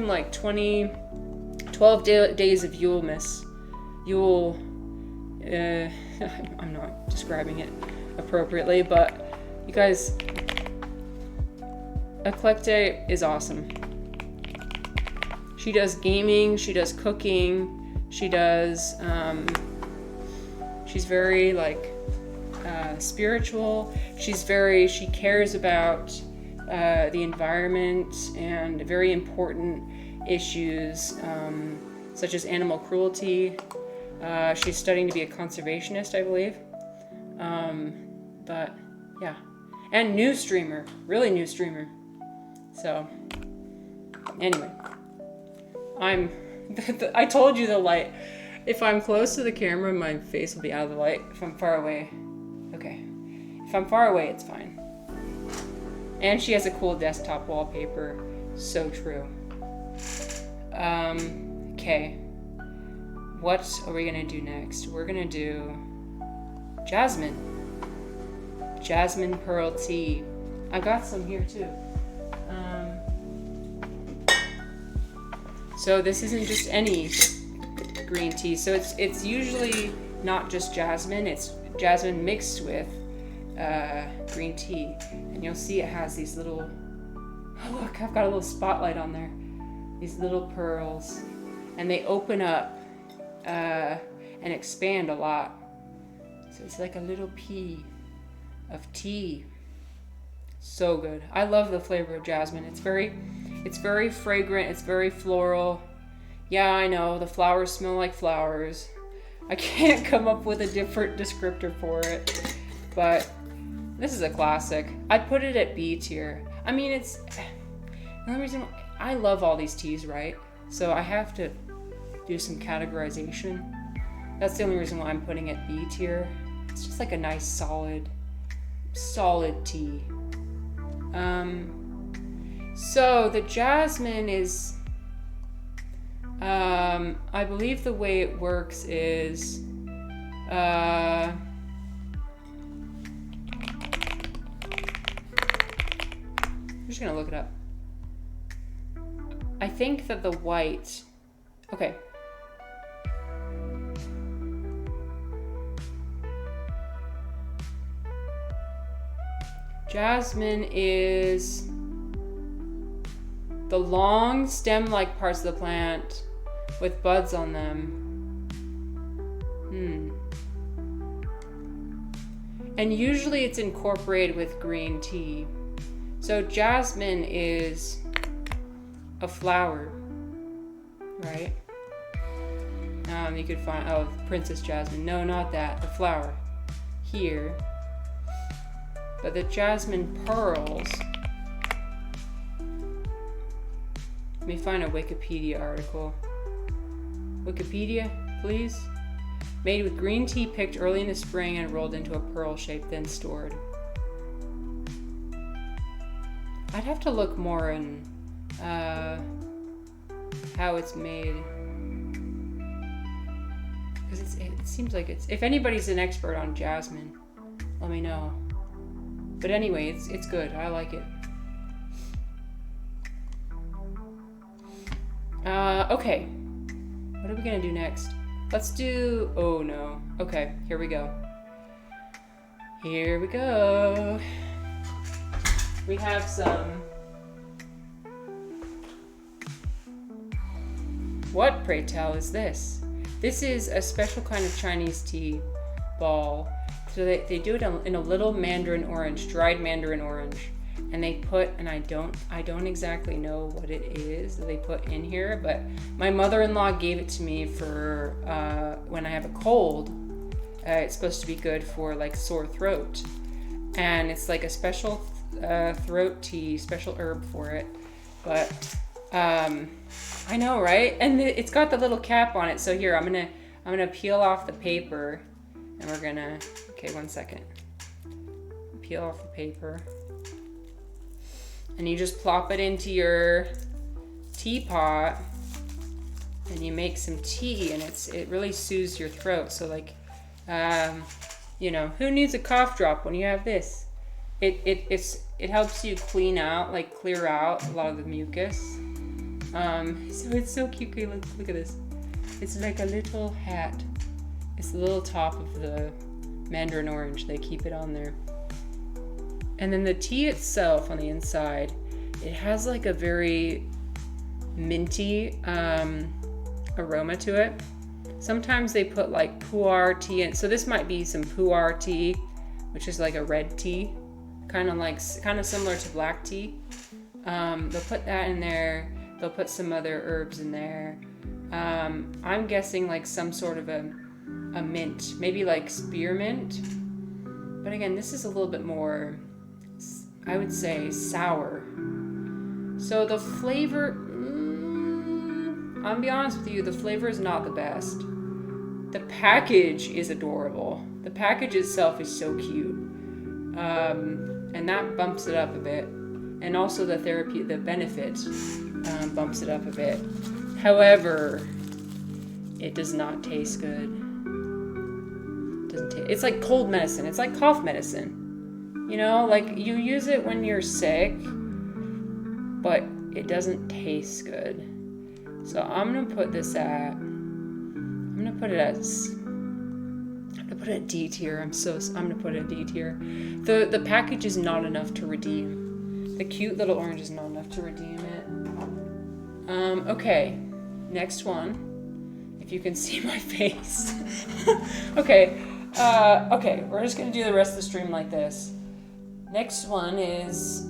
like 12 days of Yulemas. I'm not describing it appropriately, but you guys, Eclectic is awesome. She does gaming, she does cooking, she does, she's very like spiritual. She cares about the environment and very important issues such as animal cruelty. She's studying to be a conservationist, I believe. But yeah, and new streamer, really new streamer. So anyway, I told you the light. If I'm close to the camera, my face will be out of the light. If I'm far away, okay. If I'm far away, it's fine. And she has a cool desktop wallpaper. So true. Okay. What are we gonna do next? We're gonna do jasmine. Jasmine pearl tea. I got some here too. So this isn't just any green tea. So it's usually not just jasmine. It's jasmine mixed with green tea. And you'll see it has these little, oh look, I've got a little spotlight on there. These little pearls. And they open up and expand a lot. So it's like a little pea of tea. So good. I love the flavor of jasmine. It's very fragrant. It's very floral. Yeah, I know, the flowers smell like flowers. I can't come up with a different descriptor for it, but this is a classic. I'd put it at B tier. I mean, it's the only reason I love all these teas, right? So I have to do some categorization. That's the only reason why I'm putting it B tier. It's just like a nice solid tea. So the jasmine is, I believe the way it works is, I'm just gonna look it up. I think that the white, okay. Jasmine is the long stem-like parts of the plant with buds on them. And usually it's incorporated with green tea. So jasmine is a flower, right? You could find, oh, Princess Jasmine. No, not that. The flower. Here. But the jasmine pearls. Let me find a Wikipedia article. Wikipedia, please. Made with green tea picked early in the spring and rolled into a pearl shape, then stored. I'd have to look more in how it's made. Because it seems like it's... If anybody's an expert on jasmine, let me know. But anyway, it's good. I like it. Okay. What are we gonna do next? Let's do... Oh no. Okay, here we go. Here we go. We have some... What, pray tell, is this? This is a special kind of Chinese tea ball. So they do it in a little mandarin orange, dried mandarin orange. And they put, and I don't exactly know what it is that they put in here, but my mother-in-law gave it to me for when I have a cold. It's supposed to be good for like sore throat. And it's like a special throat tea, special herb for it. But I know, right? And it's got the little cap on it. So here, I'm gonna peel off the paper, and we're gonna, okay, 1 second. Peel off the paper. And you just plop it into your teapot, and you make some tea, and it really soothes your throat. So like, you know, who needs a cough drop when you have this? It helps you clear out a lot of the mucus. So it's so cute. Okay, look at this. It's like a little hat. It's the little top of the mandarin orange. They keep it on there. And then the tea itself on the inside, it has like a very minty aroma to it. Sometimes they put like pu'er tea in. So this might be some pu'er tea, which is like a red tea, kind of similar to black tea. They'll put that in there. They'll put some other herbs in there. I'm guessing like some sort of a mint, maybe like spearmint. But again, this is a little bit more, I would say, sour. So the flavor, I'm gonna be honest with you, the flavor is not the best. The package is adorable. The package itself is so cute. And that bumps it up a bit. And also the benefit bumps it up a bit. However, it does not taste good. It's like cold medicine. It's like cough medicine. You know, like you use it when you're sick, but it doesn't taste good. So I'm gonna put it at D tier. I'm gonna put it at D tier. The package is not enough to redeem. The cute little orange is not enough to redeem it. Okay, next one. If you can see my face. Okay. Okay, we're just gonna do the rest of the stream like this. Next one is,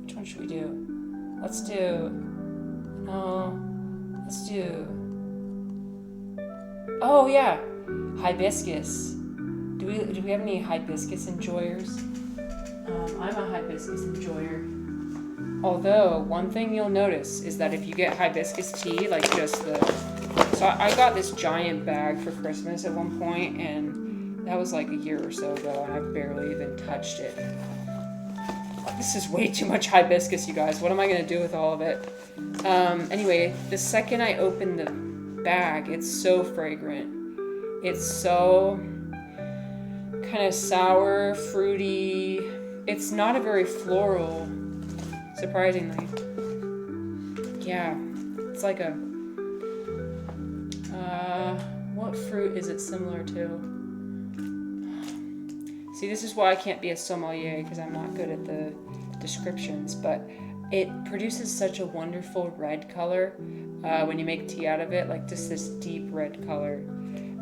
which one should we do? Let's do, oh yeah, hibiscus. Do we have any hibiscus enjoyers? I'm a hibiscus enjoyer. Although, one thing you'll notice is that if you get hibiscus tea, like so I got this giant bag for Christmas at one point, and that was like a year or so ago, and I've barely even touched it. This is way too much hibiscus, you guys. What am I gonna do with all of it? Anyway, the second I opened the bag, it's so fragrant. It's so kind of sour, fruity. It's not a very floral, surprisingly. Yeah, it's like a, what fruit is it similar to? See, this is why I can't be a sommelier, because I'm not good at the descriptions, but it produces such a wonderful red color when you make tea out of it, like just this deep red color.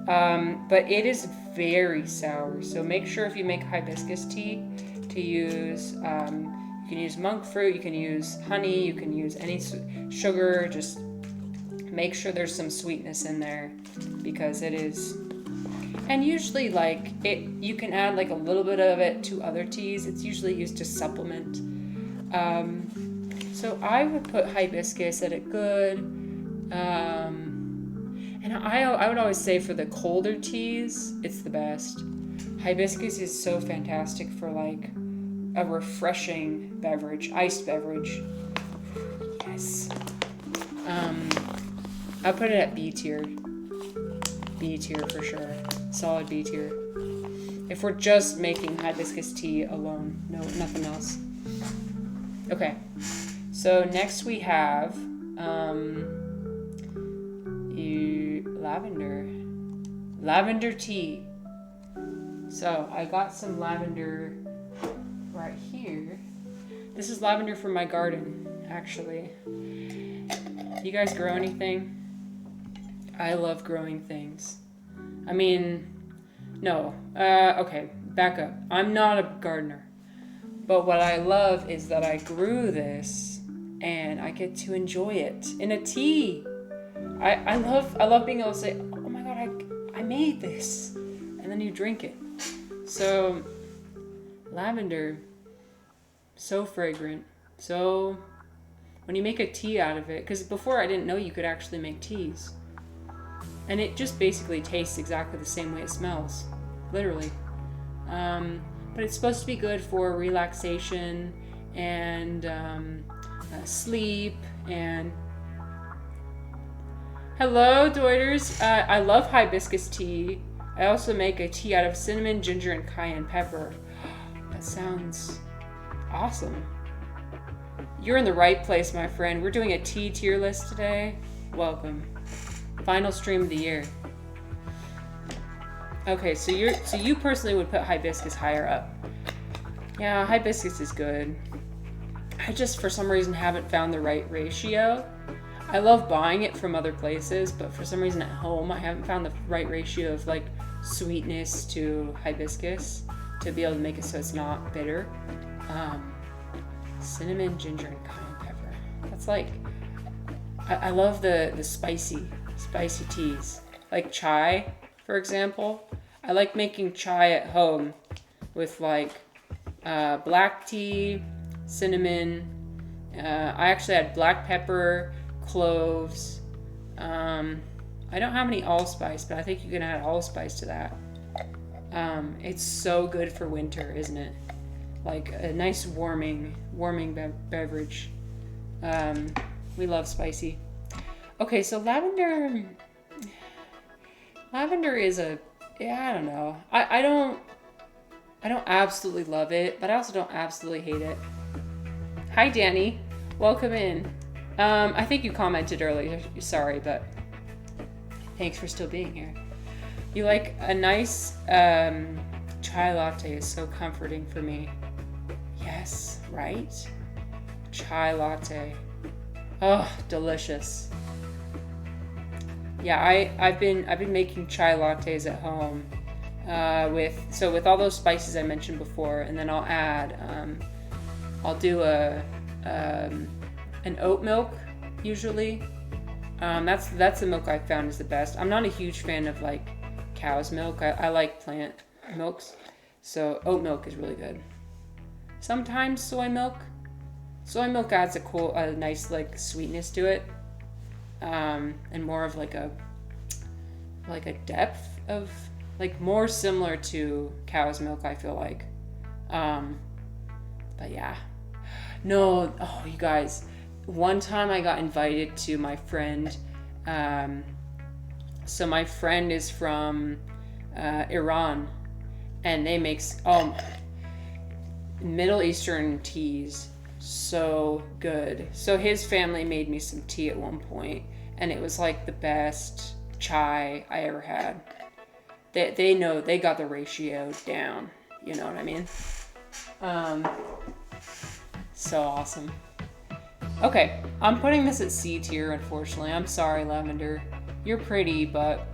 But it is very sour, so make sure if you make hibiscus tea to use, you can use monk fruit, you can use honey, you can use any sugar, just make sure there's some sweetness in there because it is. And usually like you can add like a little bit of it to other teas. It's usually used to supplement. So I would put hibiscus at a good, and I would always say for the colder teas, it's the best. Hibiscus is so fantastic for like a refreshing beverage, iced beverage. Yes. I put it at B tier. B tier for sure. Solid B tier. If we're just making hibiscus tea alone, no, nothing else. Okay. So next we have lavender tea. So I got some lavender right here. This is lavender from my garden, actually. You guys grow anything? I love growing things. I mean, no. Okay, back up. I'm not a gardener. But what I love is that I grew this and I get to enjoy it in a tea. I love being able to say, oh my god, I made this. And then you drink it. So, lavender, so fragrant. So, when you make a tea out of it, because before I didn't know you could actually make teas. And it just basically tastes exactly the same way it smells. Literally. But it's supposed to be good for relaxation and sleep and... Hello, Doiters. I love hibiscus tea. I also make a tea out of cinnamon, ginger, and cayenne pepper. That sounds awesome. You're in the right place, my friend. We're doing a tea tier list today. Welcome. Final stream of the year. Okay, so you personally would put hibiscus higher up. Yeah, hibiscus is good. I just, for some reason, haven't found the right ratio. I love buying it from other places, but for some reason at home, I haven't found the right ratio of like sweetness to hibiscus to be able to make it so it's not bitter. Cinnamon, ginger, and cayenne pepper. That's like, I love the spicy teas. Like chai, for example. I like making chai at home with like black tea, cinnamon. I actually add black pepper, cloves. I don't have any allspice, but I think you can add allspice to that. It's so good for winter, isn't it? Like a nice warming beverage. We love spicy. Okay, so lavender is I don't know. I don't absolutely love it, but I also don't absolutely hate it. Hi, Danny. Welcome in. I think you commented earlier. Sorry, but thanks for still being here. You like a nice chai latte is so comforting for me. Yes, right? Chai latte. Oh, delicious. Yeah, I've been making chai lattes at home with all those spices I mentioned before, and then I'll add I'll do an oat milk usually. That's the milk I found is the best. I'm not a huge fan of like cow's milk. I like plant milks, so oat milk is really good. Sometimes soy milk. Soy milk adds a nice like sweetness to it, and more of like a depth of like more similar to cow's milk. I feel like, but yeah, no. Oh, you guys, one time I got invited to my friend. So my friend is from Iran, and they make Middle Eastern teas. So good. So his family made me some tea at one point, and it was like the best chai I ever had. They know, they got the ratio down. You know what I mean? So awesome. Okay, I'm putting this at C tier, unfortunately. I'm sorry, Lavender. You're pretty, but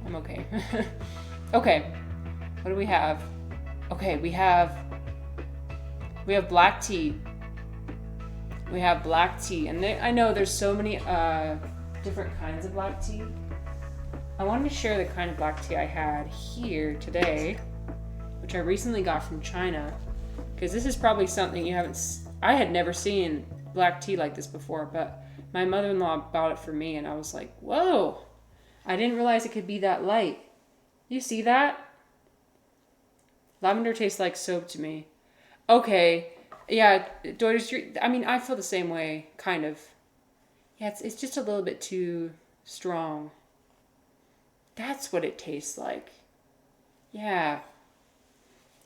I'm okay. Okay, what do we have? Okay, we have black tea. We have black tea, and I know there's so many different kinds of black tea. I wanted to share the kind of black tea I had here today, which I recently got from China, because this is probably something you haven't. I had never seen black tea like this before, but my mother-in-law bought it for me, and I was like, whoa! I didn't realize it could be that light. You see that? Lavender tastes like soap to me. Okay, yeah, I feel the same way, kind of. Yeah, it's just a little bit too strong. That's what it tastes like. Yeah.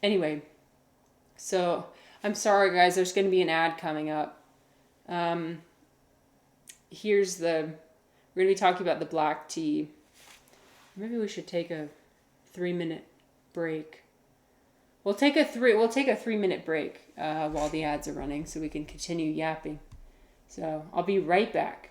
Anyway, so I'm sorry, guys. There's going to be an ad coming up. We're going to be talking about the black tea. Maybe we should take a 3-minute break. We'll take a 3-minute break while the ads are running, so we can continue yapping. So I'll be right back.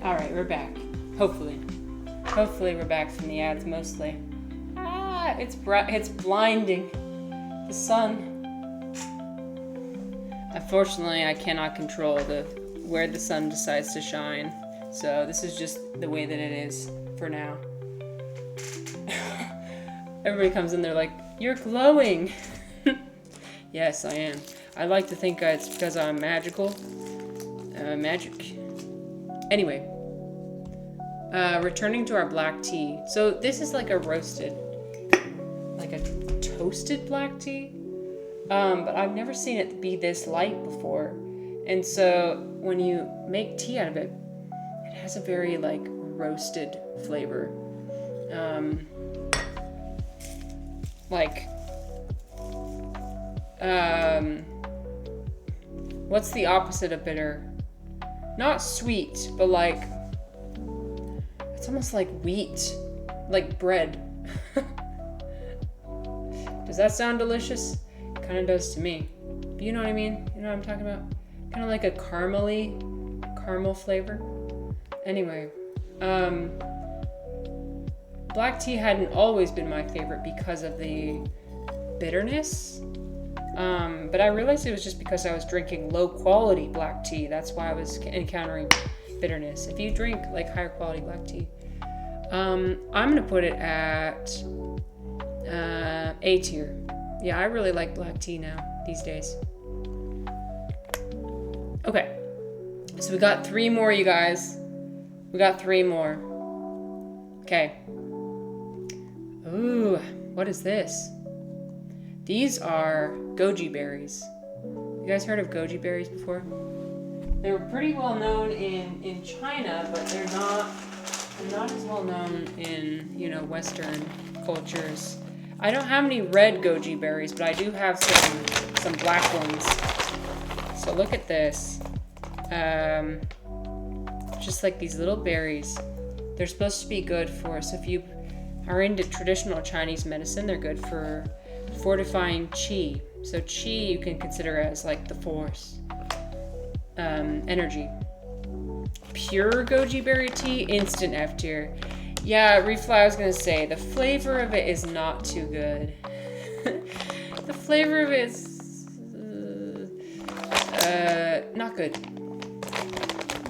All right, we're back. Hopefully we're back from the ads mostly. It's blinding. The sun. Unfortunately, I cannot control where the sun decides to shine. So this is just the way that it is for now. Everybody comes in, they're like, "You're glowing." Yes, I am. I like to think it's because I'm magical. Magic. Anyway. Returning to our black tea. So this is like a toasted black tea. But I've never seen it be this light before. And so when you make tea out of it, it has a very like roasted flavor. What's the opposite of bitter? Not sweet, but like, it's almost like wheat, like bread. Does that sound delicious? It kind of does to me. But you know what I mean? You know what I'm talking about? Kind of like a caramel flavor. Anyway, black tea hadn't always been my favorite because of the bitterness. But I realized it was just because I was drinking low quality black tea. That's why I was encountering bitterness. If you drink like higher quality black tea, I'm gonna put it at A tier. Yeah, I really like black tea now these days. Okay, so we got 3 more, you guys. We got 3 more. Okay. Ooh, what is this? These are goji berries. You guys heard of goji berries before? They were pretty well known in China, but they're not as well known in, you know, Western cultures. I don't have any red goji berries, but I do have some black ones. So look at this. Just like these little berries. They're supposed to be good for, so if you are into traditional Chinese medicine, they're good for fortifying qi. So qi you can consider as like the force, energy. Pure goji berry tea, instant F tier. Yeah, Refly, I was gonna say, the flavor of it is not too good. The flavor of it is not good.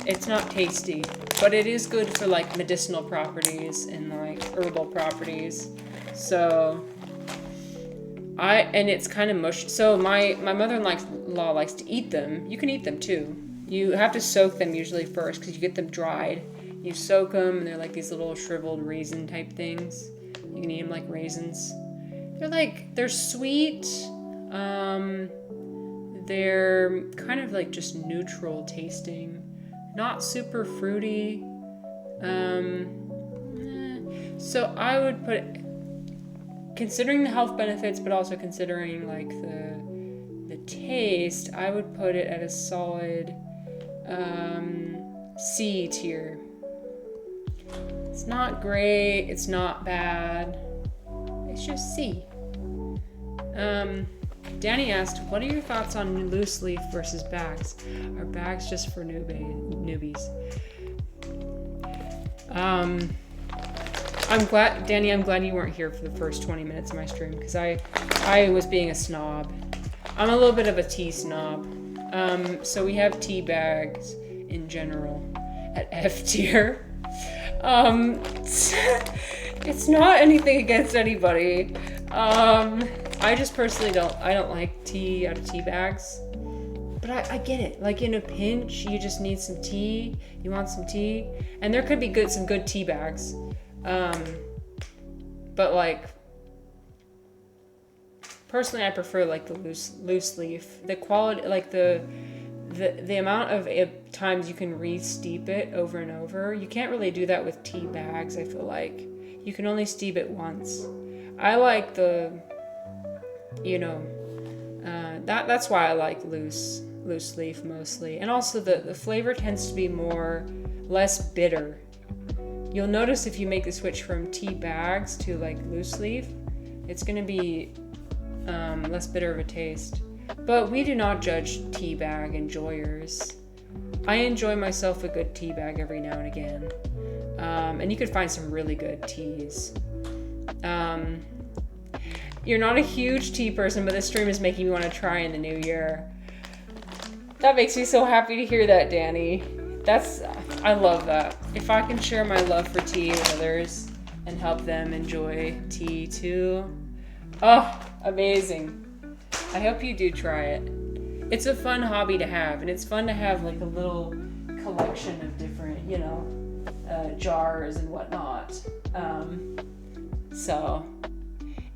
It's not tasty, but it is good for like medicinal properties and like herbal properties. So and it's kind of mushy. So my mother-in-law likes to eat them. You can eat them too. You have to soak them usually first because you get them dried. You soak them and they're like these little shriveled raisin type things. You can eat them like raisins. They're sweet. They're kind of like just neutral tasting. Not super fruity. So I would put, considering the health benefits, but also considering like the taste, I would put it at a solid C tier. It's not great. It's not bad. It's just C. Danny asked, what are your thoughts on loose leaf versus bags? Are bags just for newbies? I'm glad, Danny, I'm glad you weren't here for the first 20 minutes of my stream because I was being a snob. I'm a little bit of a tea snob. So we have tea bags in general at F tier. It's not anything against anybody. I just personally don't like tea out of tea bags. But I get it. Like in a pinch, you just need some tea. You want some tea. And there could be some good tea bags. But like, personally I prefer like the loose leaf. The quality, like the amount of times you can re-steep it over and over. You can't really do that with tea bags, I feel like. You can only steep it once. I like the, you know, that's why I like loose leaf mostly. And also the flavor tends to be less bitter. You'll notice if you make the switch from tea bags to like loose leaf, it's gonna be less bitter of a taste. But we do not judge tea bag enjoyers. I enjoy myself a good tea bag every now and again. And you could find some really good teas. You're not a huge tea person, but this stream is making me want to try in the new year. That makes me so happy to hear that, Danny. I love that. If I can share my love for tea with others and help them enjoy tea too. Oh, amazing. I hope you do try it. It's a fun hobby to have, and it's fun to have like a little collection of different, you know, jars and whatnot. So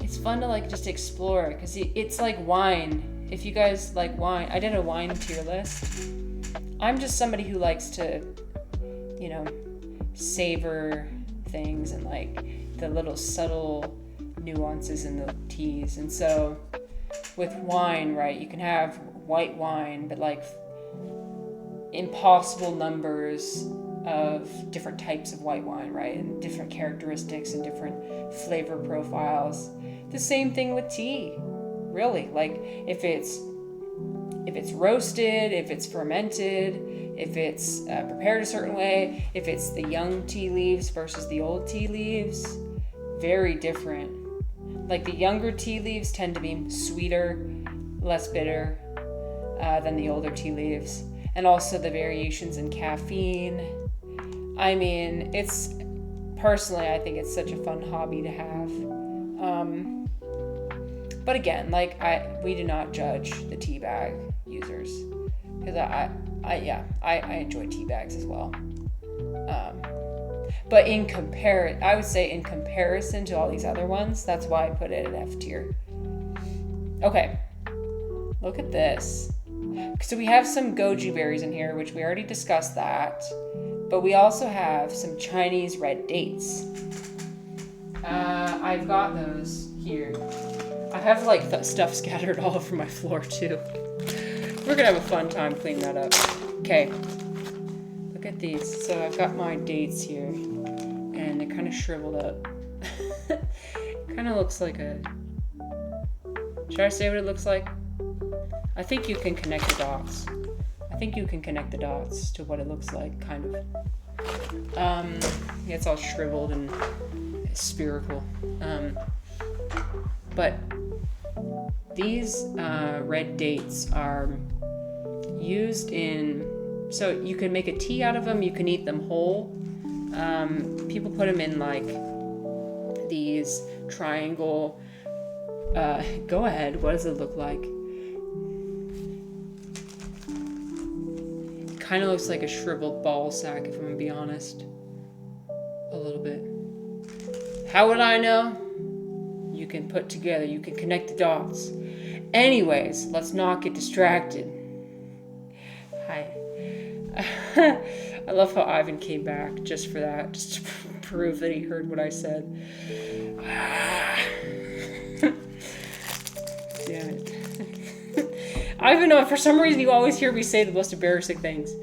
it's fun to like just explore, because it's like wine. If you guys like wine, I did a wine tier list. I'm just somebody who likes to, you know, savor things and like the little subtle nuances in the teas. And so with wine, right, you can have white wine, but like impossible numbers of different types of white wine, right, and different characteristics and different flavor profiles. The same thing with tea, really. Like if it's roasted, if it's fermented, if it's prepared a certain way, if it's the young tea leaves versus the old tea leaves, very different. Like the younger tea leaves tend to be sweeter, less bitter than the older tea leaves. And also the variations in caffeine. I mean, it's personally, I think it's such a fun hobby to have. But again, like we do not judge the tea bag users, because I enjoy tea bags as well. But I would say in comparison to all these other ones, that's why I put it at F tier. Okay, look at this. So we have some goji berries in here, which we already discussed that. But we also have some Chinese red dates. I've got those here. I have like the stuff scattered all over my floor too. We're gonna have a fun time cleaning that up. Okay, look at these. So I've got my dates here, and they're kind of shriveled up. Kind of looks like should I say what it looks like? I think you can connect the dots. I think you can connect the dots to what it looks like, kind of. Yeah, it's all shriveled and spherical. But these red dates are used so you can make a tea out of them, you can eat them whole. People put them in like these triangle, go ahead, what does it look like? Kind of looks like a shriveled ball sack, if I'm gonna be honest. A little bit. How would I know? You can put together, you can connect the dots. Anyways, let's not get distracted. Hi. I love how Ivan came back just for that, just to prove that he heard what I said. Damn it. I don't even know, for some reason you always hear me say the most embarrassing things.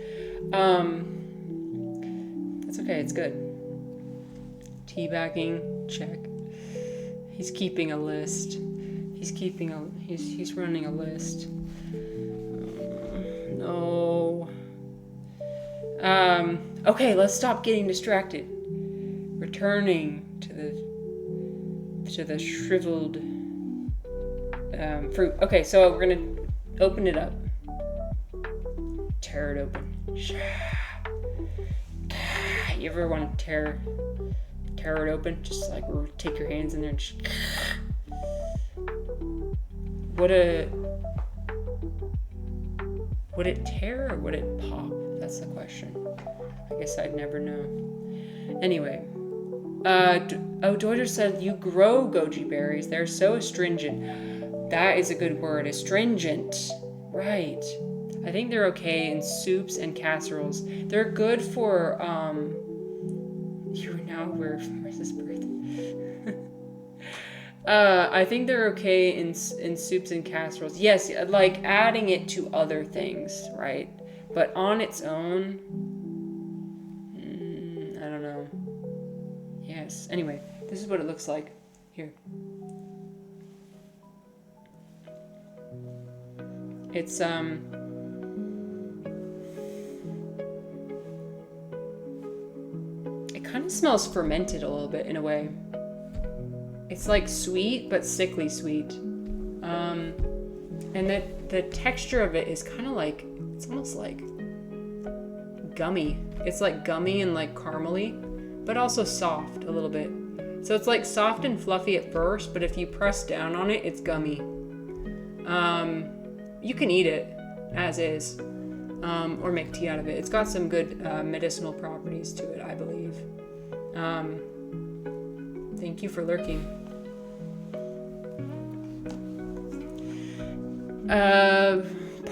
That's okay, it's good. Teabagging, check. He's keeping a list. He's running a list. No. Okay, let's stop getting distracted. Returning to the shriveled fruit. Okay, so we're gonna open it up. Tear it open. You ever want to tear it open? Just like take your hands in there and just... Would it tear or would it pop? That's the question. I guess I'd never know. Anyway. Deuter said you grow goji berries. They're so astringent. That is a good word. Astringent. Right. I think they're okay in soups and casseroles. They're good for, where's this birth? I think they're okay in soups and casseroles. Yes, like adding it to other things, right? But on its own, I don't know. Yes. Anyway, this is what it looks like. Here. It's, it kind of smells fermented a little bit in a way. It's like sweet, but sickly sweet. And the texture of it is kind of like, it's almost like gummy. It's like gummy and like caramely, but also soft a little bit. So it's like soft and fluffy at first, but if you press down on it, it's gummy. You can eat it as is, or make tea out of it. It's got some good medicinal properties to it, I believe. Thank you for lurking.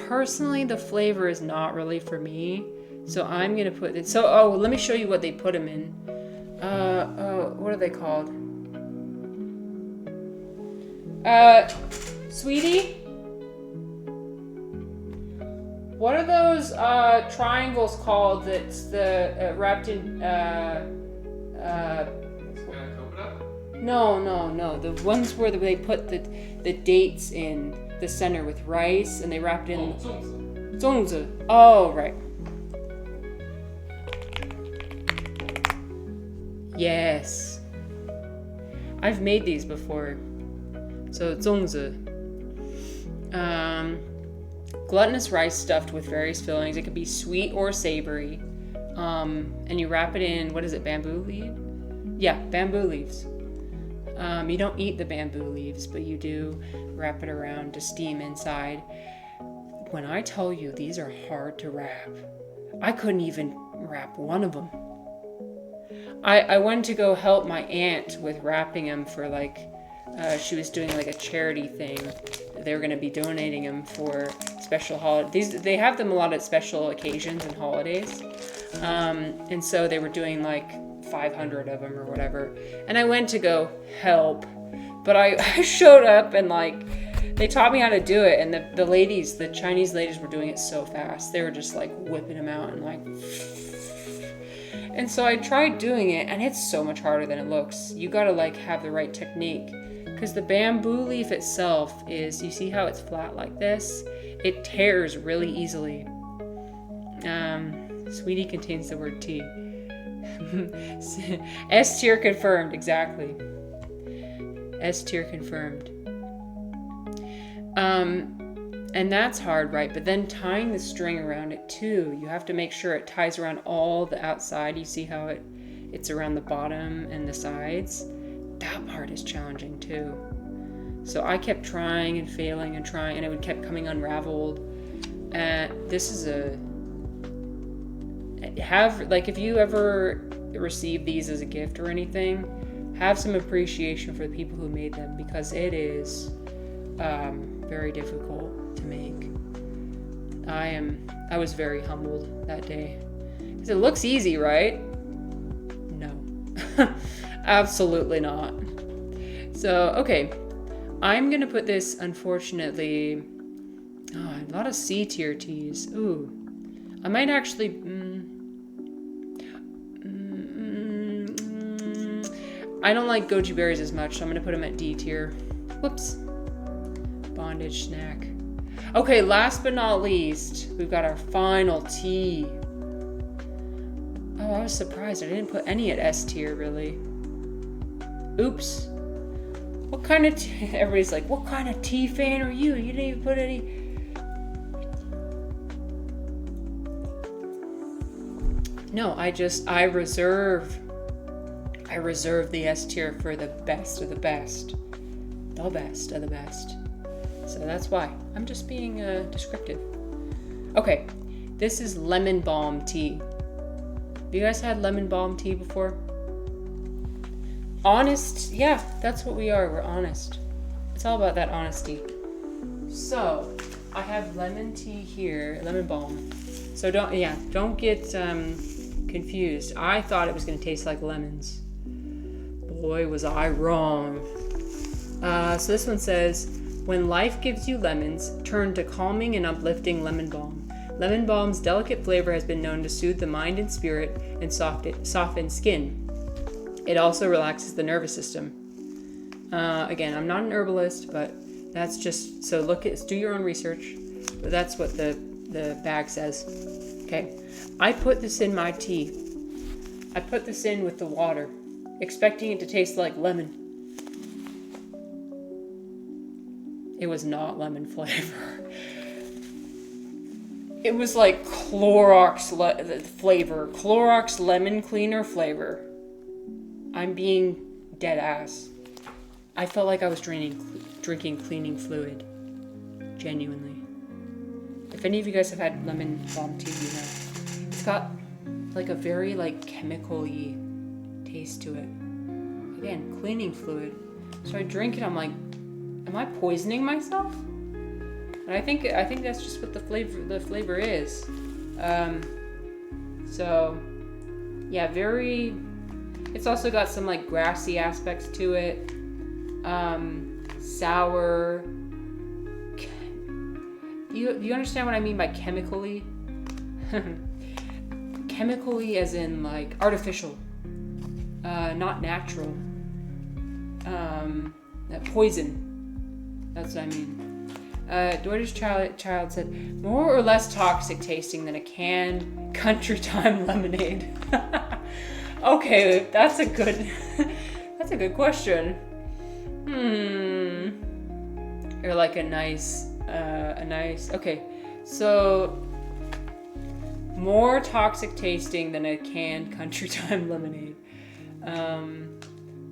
personally, the flavor is not really for me. So I'm gonna put it. So, oh, let me show you what they put them in. What are they called? Sweetie? What are those triangles called that's the wrapped in No. The ones where they put the dates in the center with rice and they wrapped it in zongzi. Oh, right. Yes. I've made these before. So zongzi. Glutinous rice stuffed with various fillings. It could be sweet or savory. And you wrap it in, what is it, bamboo leaf? Yeah, bamboo leaves. You don't eat the bamboo leaves, but you do wrap it around to steam inside. When I tell you these are hard to wrap, I couldn't even wrap one of them. I went to go help my aunt with wrapping them for she was doing like a charity thing. They were going to be donating them for special holidays. They have them a lot at special occasions and holidays. And so they were doing like 500 of them or whatever. And I went to go help. But I showed up and they taught me how to do it. And the ladies, the Chinese ladies were doing it so fast. They were just whipping them out and And so I tried doing it, and it's so much harder than it looks. You gotta have the right technique. Because the bamboo leaf itself is, you see how it's flat like this? It tears really easily. Sweetie contains the word tea. S tier confirmed, exactly. S tier confirmed. And that's hard, right? But then tying the string around it too, you have to make sure it ties around all the outside. You see how it's around the bottom and the sides? That part is challenging too. So I kept trying and failing and trying, and it kept coming unraveled. This is if you ever receive these as a gift or anything, have some appreciation for the people who made them, because it is very difficult to make. I was very humbled that day. Because it looks easy, right? No. Absolutely not. So, okay. I'm going to put this, unfortunately... Oh, a lot of C tier teas. Ooh. I might actually... I don't like goji berries as much, so I'm going to put them at D tier. Whoops. Bondage snack. Okay, last but not least, we've got our final tea. Oh, I was surprised. I didn't put any at S tier, really. Oops. What kind of tea? Everybody's like, what kind of tea fan are you? You didn't even put any. No, I reserve the S tier for the best of the best. The best of the best. So that's why. I'm just being descriptive. Okay, this is lemon balm tea. Have you guys had lemon balm tea before? Honest, yeah, that's what we are. We're honest. It's all about that honesty. So, I have lemon tea here, lemon balm. So don't get confused. I thought it was going to taste like lemons. Boy, was I wrong. So this one says, when life gives you lemons, turn to calming and uplifting lemon balm. Lemon balm's delicate flavor has been known to soothe the mind and spirit and soften skin. It also relaxes the nervous system. Again, I'm not an herbalist, but that's just, so do your own research. But that's what the bag says. Okay, I put this in my tea. I put this in with the water, expecting it to taste like lemon. It was not lemon flavor. It was like Clorox flavor. Clorox lemon cleaner flavor. I'm being dead ass. I felt like I was drinking cleaning fluid. Genuinely. If any of you guys have had lemon balm tea, you know. It's got like a very chemical-y taste to it. Again, cleaning fluid. So I drink it, I'm like, am I poisoning myself? And I think that's just what the flavor is. So yeah, very. It's also got some like grassy aspects to it. Sour. Do you understand what I mean by chemically? Chemically as in like artificial, not natural. Poison. That's what I mean. Daughter's child said, more or less toxic tasting than a canned Country Time lemonade. Okay, that's a good question. Or like a nice, okay. So, more toxic tasting than a canned Country Time lemonade.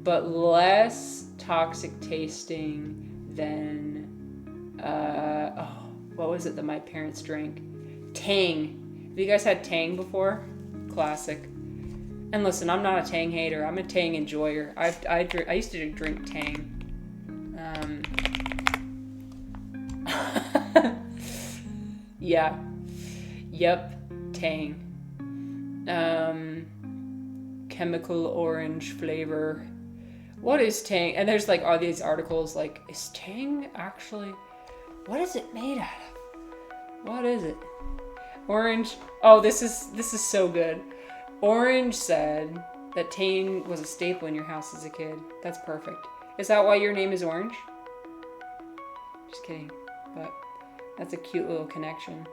But less toxic tasting than, what was it that my parents drank? Tang. Have you guys had Tang before? Classic. And listen, I'm not a Tang hater. I'm a Tang enjoyer. I used to drink Tang. Yeah. Yep. Tang. Chemical orange flavor. What is Tang? And there's like all these articles like, is Tang actually, what is it made out of? What is it? Orange. Oh, this is so good. Orange said that Tang was a staple in your house as a kid. That's perfect. Is that why your name is Orange? Just kidding. But that's a cute little connection.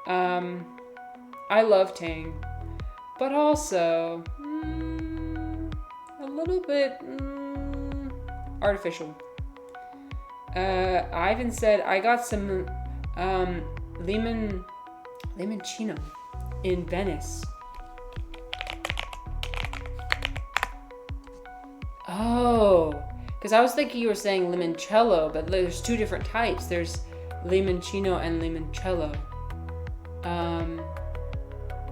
I love Tang. But also, a little bit artificial. Ivan said, I got some limoncello in Venice. Oh, because I was thinking you were saying limoncello, but there's two different types. There's limoncello and limoncello.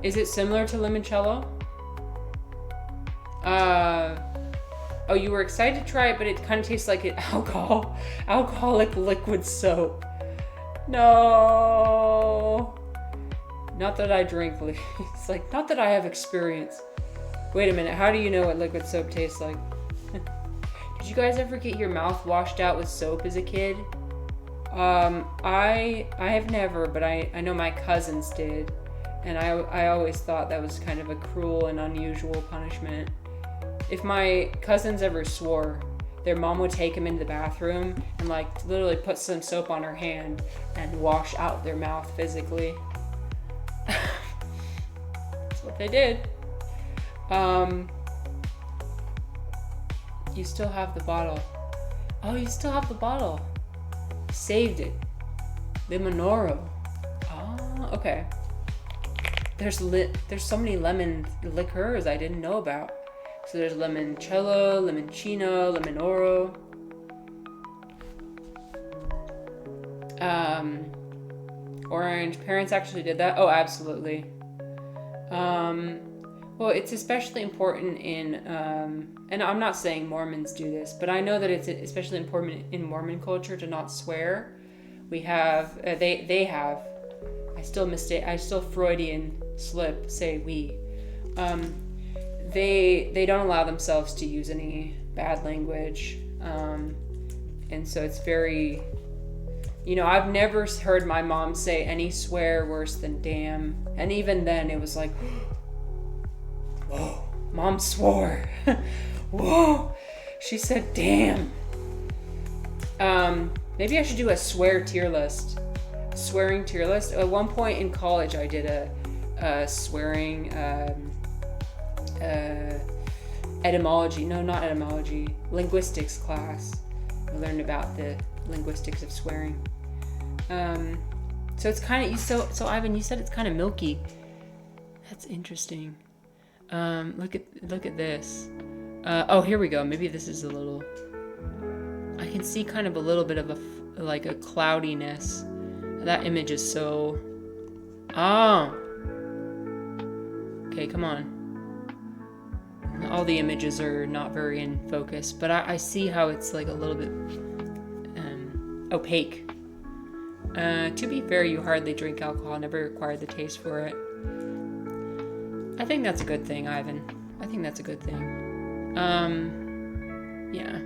Is it similar to limoncello? Oh, you were excited to try it, but it kind of tastes like alcoholic liquid soap. No. Not that I drink. It's like, not that I have experience. Wait a minute, how do you know what liquid soap tastes like? Did you guys ever get your mouth washed out with soap as a kid? I have never, but I know my cousins did. And I always thought that was kind of a cruel and unusual punishment. If my cousins ever swore, their mom would take them into the bathroom and like literally put some soap on her hand and wash out their mouth physically. That's what they did. You still have the bottle. Oh, you still have the bottle. Saved it. Limonoro. Oh, okay. There's so many lemon liqueurs I didn't know about. So there's limoncello, limoncino, limonoro. Orange. Parents actually did that. Oh, absolutely. Well, it's especially important in, and I'm not saying Mormons do this, but I know that it's especially important in Mormon culture to not swear. We have, they have, I still Freudian slip, say we. They don't allow themselves to use any bad language. And so it's very, I've never heard my mom say any swear worse than damn. And even then it was like, whoa, mom swore. Whoa, she said damn. Maybe I should do a swear tier list. Swearing tier list. At one point in college I did a swearing linguistics class. I learned about the linguistics of swearing. So it's kind of, so Ivan, you said it's kind of milky. That's interesting. Look at this. Oh, here we go. Maybe this is a little, I can see kind of a little bit of a cloudiness. That image is so, oh. Okay, come on. All the images are not very in focus, but I see how it's like a little bit opaque. To be fair, you hardly drink alcohol, never acquired the taste for it. I think that's a good thing, Ivan. I think that's a good thing. Yeah.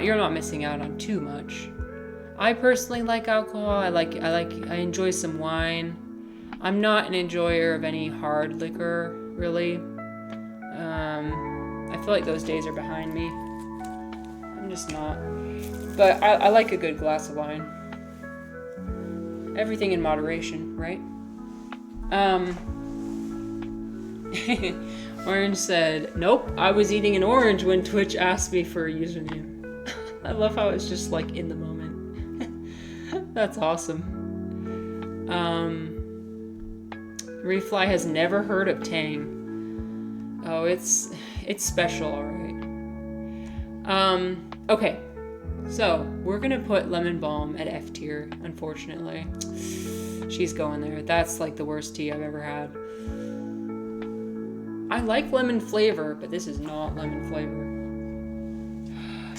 You're not missing out on too much. I personally like alcohol. I enjoy some wine. I'm not an enjoyer of any hard liquor, really. I feel like those days are behind me. I'm just not. But I like a good glass of wine. Everything in moderation, right? Orange said, nope, I was eating an orange when Twitch asked me for a username. I love how it's just like in the moment. That's awesome. Refly has never heard of Tang. Oh, it's special, alright. Okay. So, we're gonna put Lemon Balm at F tier, unfortunately. She's going there. That's like the worst tea I've ever had. I like lemon flavor, but this is not lemon flavor.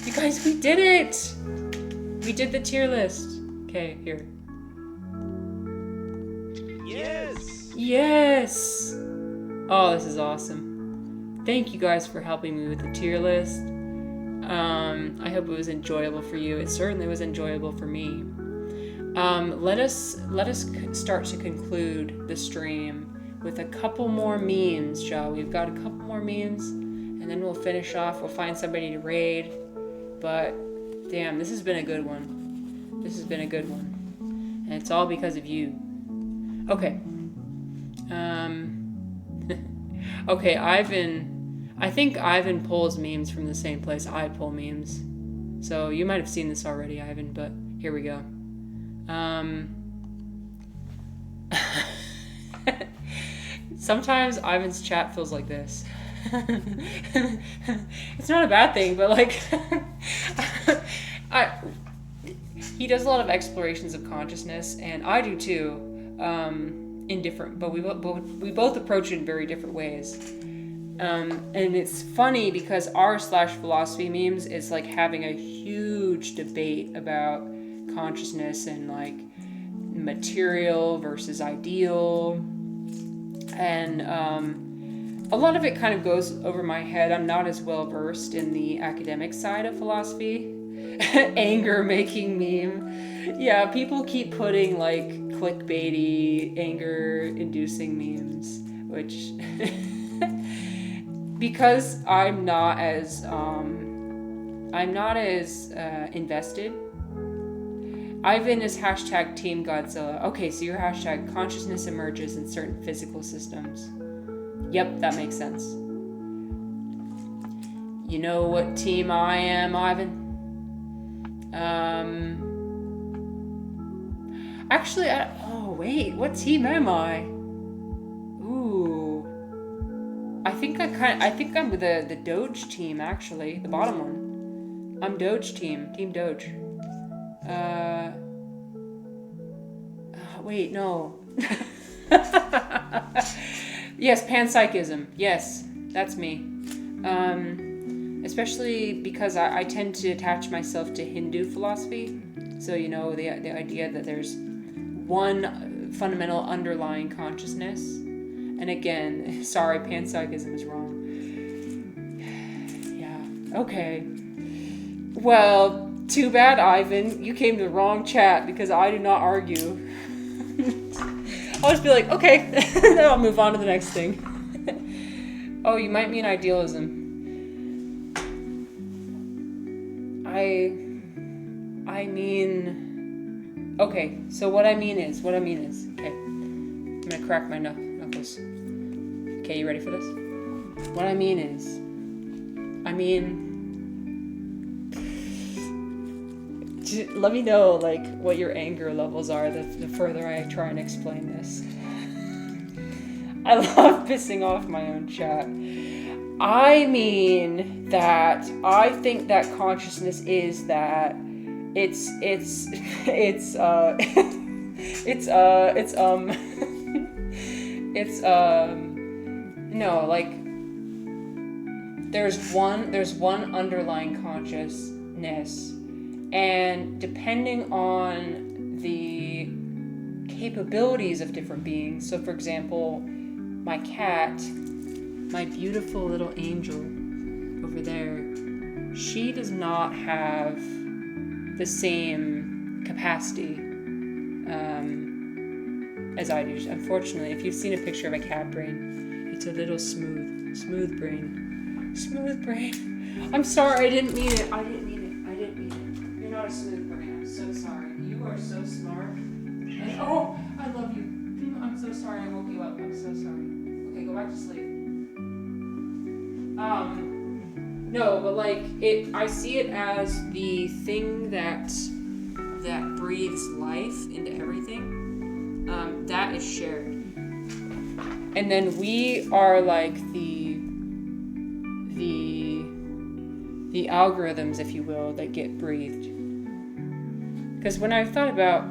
You guys, we did it! We did the tier list. Okay, here. Yes! Yes! Oh, this is awesome. Thank you guys for helping me with the tier list. I hope it was enjoyable for you. It certainly was enjoyable for me. Let us start to conclude the stream with a couple more memes, shall we? We've got a couple more memes, and then we'll finish off. We'll find somebody to raid. But damn, this has been a good one. This has been a good one, and it's all because of you. Okay. Okay, Ivan. I think Ivan pulls memes from the same place I pull memes. So you might have seen this already, Ivan, but here we go. Sometimes Ivan's chat feels like this. It's not a bad thing, but like he does a lot of explorations of consciousness, and I do too. In different, but we both approach it in very different ways. And it's funny because r/philosophy memes is like having a huge debate about consciousness and like material versus ideal. And a lot of it kind of goes over my head. I'm not as well versed in the academic side of philosophy. Anger making meme. Yeah, people keep putting like clickbaity, anger inducing memes, which because I'm not as invested. Ivan is hashtag Team Godzilla. Okay, so your hashtag consciousness emerges in certain physical systems. Yep, that makes sense. You know what team I am, Ivan? Actually, oh wait, what team am I? Ooh, I think I'm with the Doge team, actually, the bottom one. I'm Doge team, Team Doge. Wait, no. Yes, panpsychism. Yes, that's me. Especially because I tend to attach myself to Hindu philosophy. So, you know, the idea that there's one fundamental underlying consciousness. And again, sorry, panpsychism is wrong. Yeah, okay. Well, too bad, Ivan. You came to the wrong chat because I do not argue. I'll just be like, okay, then I'll move on to the next thing. Oh, you might mean idealism. I mean, okay, so what I mean is, okay, I'm gonna crack my knuckles. Okay, you ready for this? What I mean is, let me know, like, what your anger levels are the further I try and explain this. I love pissing off my own chat. I mean that I think that consciousness is that it's no, like there's one underlying consciousness, and depending on the capabilities of different beings. So for example, my cat, my beautiful little angel over there, she does not have the same capacity as I do. Unfortunately, if you've seen a picture of a cat brain, it's a little smooth brain. Smooth brain. I'm sorry, I didn't mean it. You're not a smooth brain. I'm so sorry. You are so smart. And oh, I love you. I'm so sorry I woke you up. I'm so sorry. Okay, go back to sleep. No, but like I see it as the thing that breathes life into everything. That is shared. And then we are like the algorithms, if you will, that get breathed. Because when I've thought about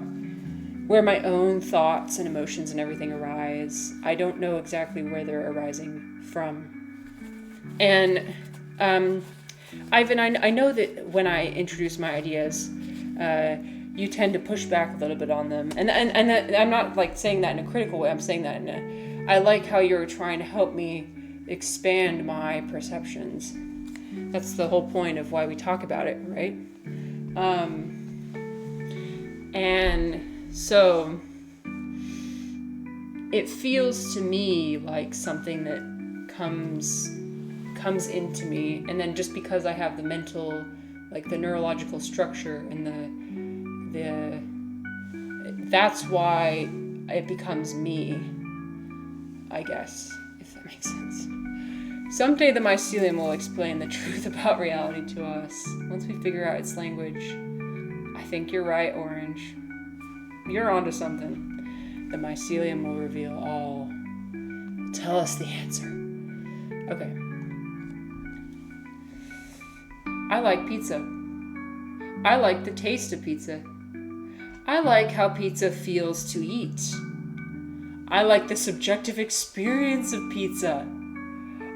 where my own thoughts and emotions and everything arise, I don't know exactly where they're arising from. And I know that when I introduce my ideas, you tend to push back a little bit on them. And I'm not like saying that in a critical way. I'm saying that I like how you're trying to help me expand my perceptions. That's the whole point of why we talk about it, right? And so it feels to me like something that comes into me, and then just because I have the mental, like the neurological structure and the that's why it becomes me, I guess, if that makes sense. Someday the mycelium will explain the truth about reality to us. Once we figure out its language. I think you're right, Orange. You're onto something. The mycelium will reveal all. It'll tell us the answer. Okay. I like pizza. I like the taste of pizza. I like how pizza feels to eat. I like the subjective experience of pizza.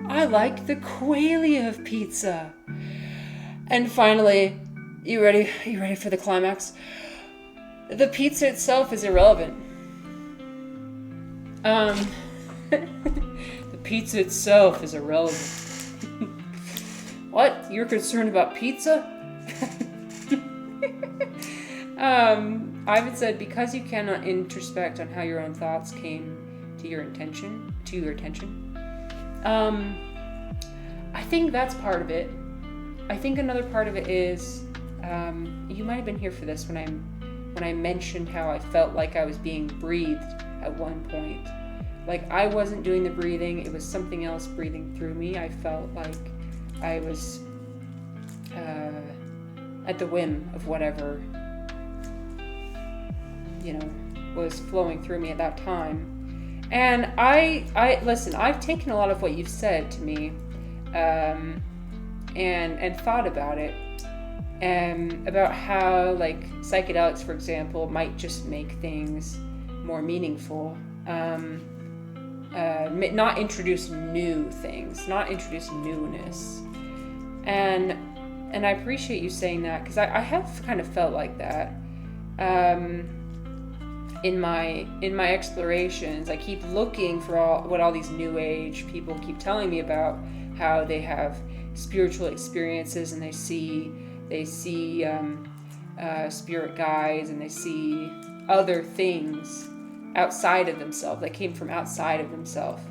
I like the qualia of pizza. And finally, you ready for the climax? The pizza itself is irrelevant. The pizza itself is irrelevant. What? You're concerned about pizza? Ivan said, because you cannot introspect on how your own thoughts came to your attention. I think that's part of it. I think another part of it is, you might have been here for this when I mentioned how I felt like I was being breathed at one point. Like I wasn't doing the breathing, it was something else breathing through me. I felt like I was at the whim of whatever, was flowing through me at that time. And I listen, I've taken a lot of what you've said to me, and thought about it, and about how like psychedelics, for example, might just make things more meaningful. Not introduce new things, not introduce newness. And I appreciate you saying that, because I have kind of felt like that. In my explorations, I keep looking for what all these new age people keep telling me about, how they have spiritual experiences and they see spirit guides, and they see other things outside of themselves that came from outside of themselves.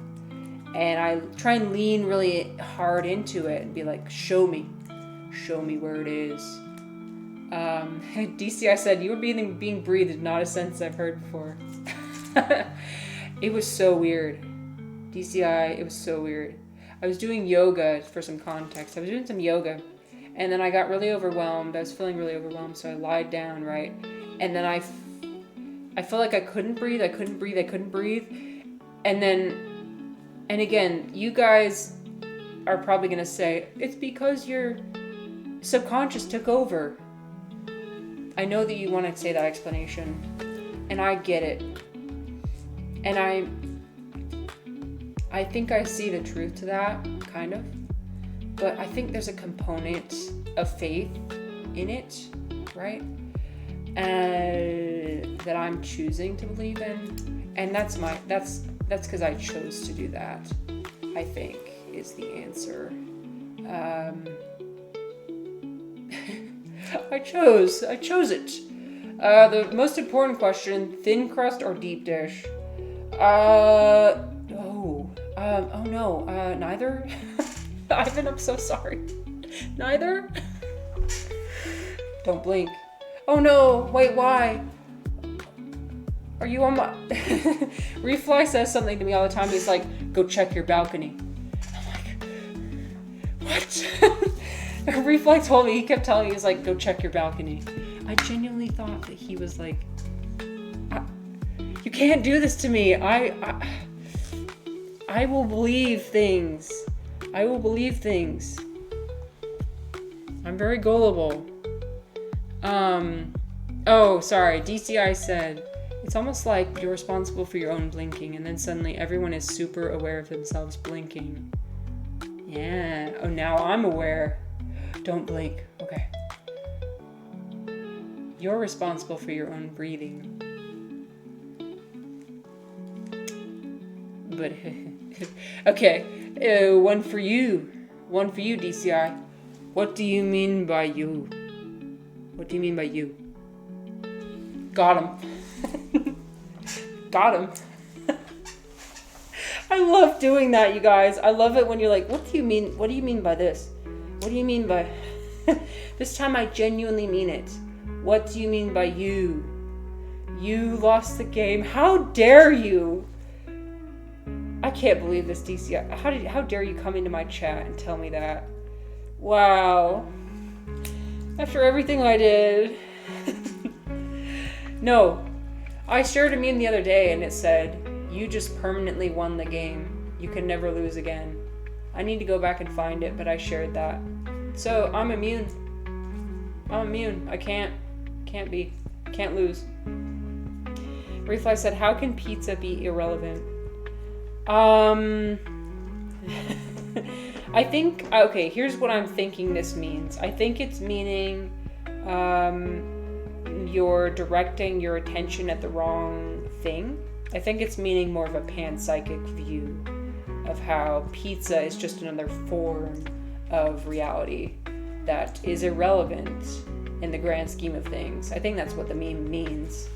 And I try and lean really hard into it and be like, show me where it is. DCI said, you were being breathed, not a sentence I've heard before. It was so weird. DCI, it was so weird. I was doing yoga, for some context. I was doing some yoga, and then I got really overwhelmed. I was feeling really overwhelmed, so I lied down, right? And then I felt like I couldn't breathe. And again, you guys are probably going to say, it's because your subconscious took over. I know that you want to say that explanation, and I get it. And I think I see the truth to that, kind of. But I think there's a component of faith in it, right? that I'm choosing to believe in, and that's because I chose to do that, I think, is the answer. I chose it. The most important question: thin crust or deep dish? Neither. Ivan, I'm so sorry. Neither. Don't blink. Oh no! Wait, why? Are you on my? Refly says something to me all the time. He's like, "Go check your balcony." I'm like, what? Reflex told me, he kept telling me, he's like, go check your balcony. I genuinely thought that he was like, you can't do this to me. I will believe things. I will believe things. I'm very gullible. Oh, sorry. DCI said, it's almost like you're responsible for your own blinking, and then suddenly everyone is super aware of themselves blinking. Yeah. Oh, now I'm aware. Don't blink. Okay. You're responsible for your own breathing. But, okay. One for you. One for you, DCI. What do you mean by you? What do you mean by you? Got him. Got him. I love doing that, you guys. I love it when you're like, what do you mean? What do you mean by this? What do you mean by... This time I genuinely mean it. What do you mean by you? You lost the game. How dare you? I can't believe this, DC. How dare you come into my chat and tell me that? Wow. After everything I did. No. I shared a meme the other day and it said, you just permanently won the game. You can never lose again. I need to go back and find it, but I shared that. So I'm immune. I'm immune. I can't lose. Refly said, how can pizza be irrelevant? I think, okay, here's what I'm thinking this means. I think it's meaning you're directing your attention at the wrong thing. I think it's meaning more of a panpsychic view of how pizza is just another form of reality that is irrelevant in the grand scheme of things. I think that's what the meme means.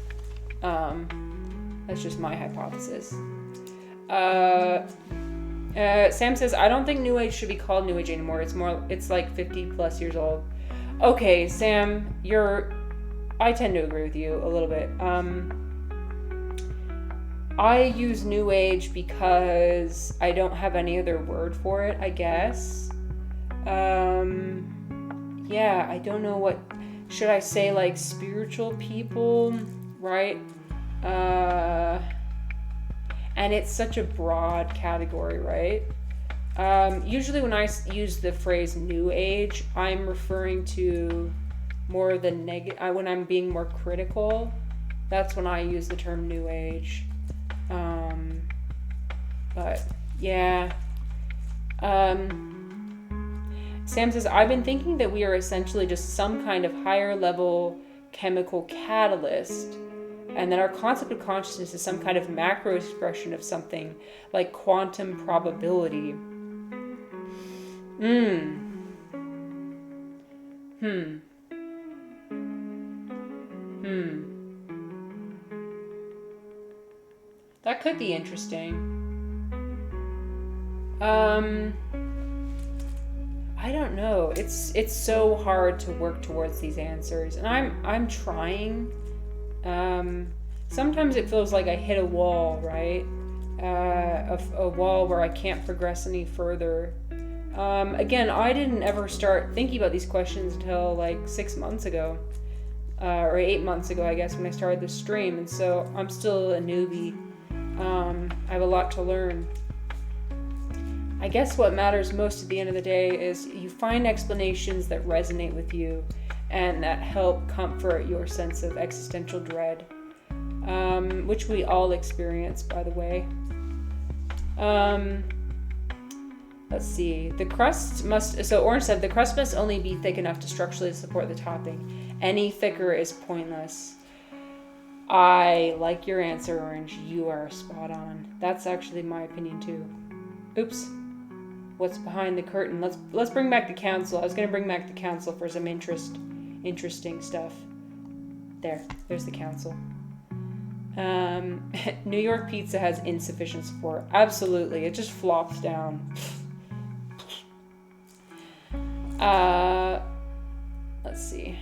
That's just my hypothesis. Sam says, I don't think New Age should be called New Age anymore. It's like 50 plus years old. Okay, Sam, I tend to agree with you a little bit. I use New Age because I don't have any other word for it, I guess. Yeah, I don't know what, should I say like spiritual people, right? And it's such a broad category, right? Usually when I use the phrase New Age, I'm referring to more of the negative, when I'm being more critical, that's when I use the term New Age. But yeah. Sam says, I've been thinking that we are essentially just some kind of higher level chemical catalyst, and that our concept of consciousness is some kind of macro expression of something like quantum probability. That could be interesting. I don't know. It's so hard to work towards these answers, and I'm trying. Sometimes it feels like I hit a wall, right? A wall where I can't progress any further. Again, I didn't ever start thinking about these questions until like 6 months ago, or 8 months ago, I guess, when I started this stream, and so I'm still a newbie. I have a lot to learn. I guess what matters most at the end of the day is you find explanations that resonate with you and that help comfort your sense of existential dread, which we all experience, by the way. Let's see. The crust must, so Orange said, the crust must only be thick enough to structurally support the topping. Any thicker is pointless. I like your answer, Orange. You are spot on. That's actually my opinion too. Oops. What's behind the curtain? Let's bring back the council. I was gonna bring back the council for some interesting stuff. There's the council. New York pizza has insufficient support. Absolutely, it just flops down. Let's see.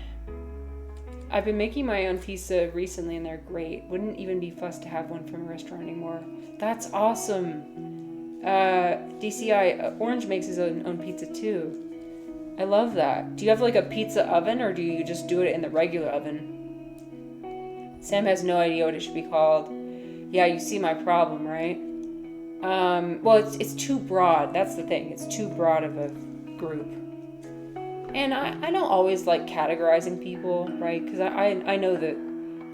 I've been making my own pizza recently and they're great. Wouldn't even be fussed to have one from a restaurant anymore. That's awesome. DCI, Orange makes his own pizza too. I love that. Do you have like a pizza oven or do you just do it in the regular oven? Sam has no idea what it should be called. Yeah, you see my problem, right? Well, it's too broad. That's the thing. It's too broad of a group. And I don't always like categorizing people, right? Because I know that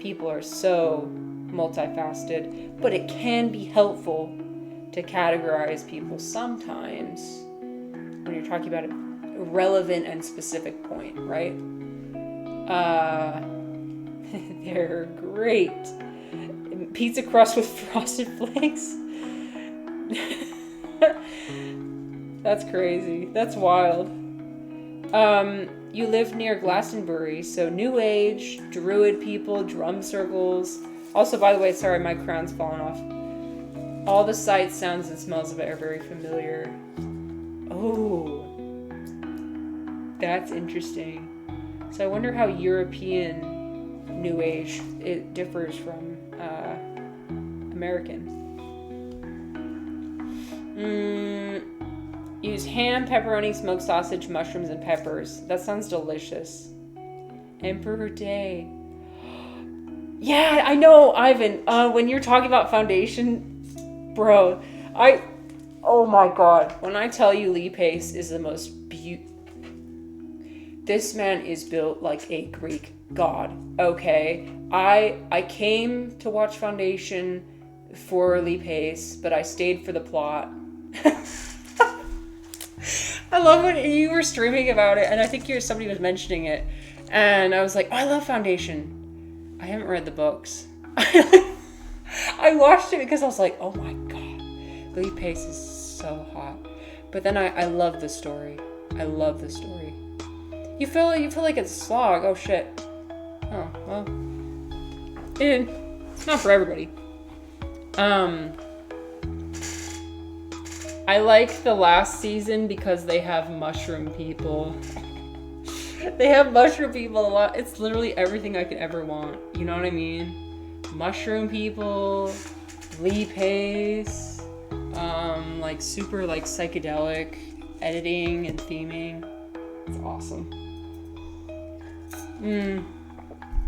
people are so multifaceted, but it can be helpful to categorize people sometimes when you're talking about a relevant and specific point, right? They're great. Pizza crust with frosted flakes. That's crazy. That's wild. You live near Glastonbury, so New Age, Druid people, drum circles. Also, by the way, sorry, my crown's fallen off. All the sights, sounds, and smells of it are very familiar. Oh, that's interesting. So I wonder how European New Age it differs from American. Use ham, pepperoni, smoked sausage, mushrooms, and peppers. That sounds delicious. Emperor Day. Yeah, I know, Ivan. When you're talking about foundation, bro, oh my god. When I tell you Lee Pace is the most this man is built like a Greek god, okay? I came to watch Foundation for Lee Pace, but I stayed for the plot. I love when you were streaming about it, and I think somebody was mentioning it, and I was like, oh, I love Foundation. I haven't read the books. I watched it because I was like, oh my god, Lee Pace is so hot. But then I love the story. I love the story. You feel like it's a slog. Oh shit. Oh well. It's not for everybody. I like the last season because they have mushroom people. They have mushroom people a lot. It's literally everything I could ever want. You know what I mean? Mushroom people, Lee Pace, like super like psychedelic editing and theming. It's awesome.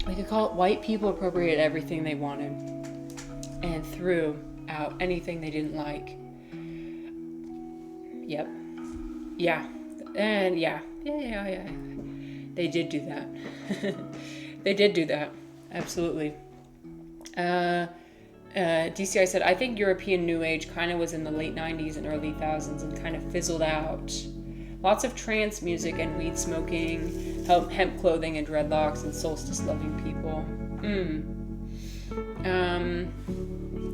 We could call it white people appropriated everything they wanted and threw out anything they didn't like. Yep. Yeah. And yeah. They did do that. They did do that. Absolutely. DCI said, I think European New Age kind of was in the late 90s and early 2000s and kind of fizzled out. Lots of trance music and weed smoking, hemp clothing and dreadlocks and solstice loving people.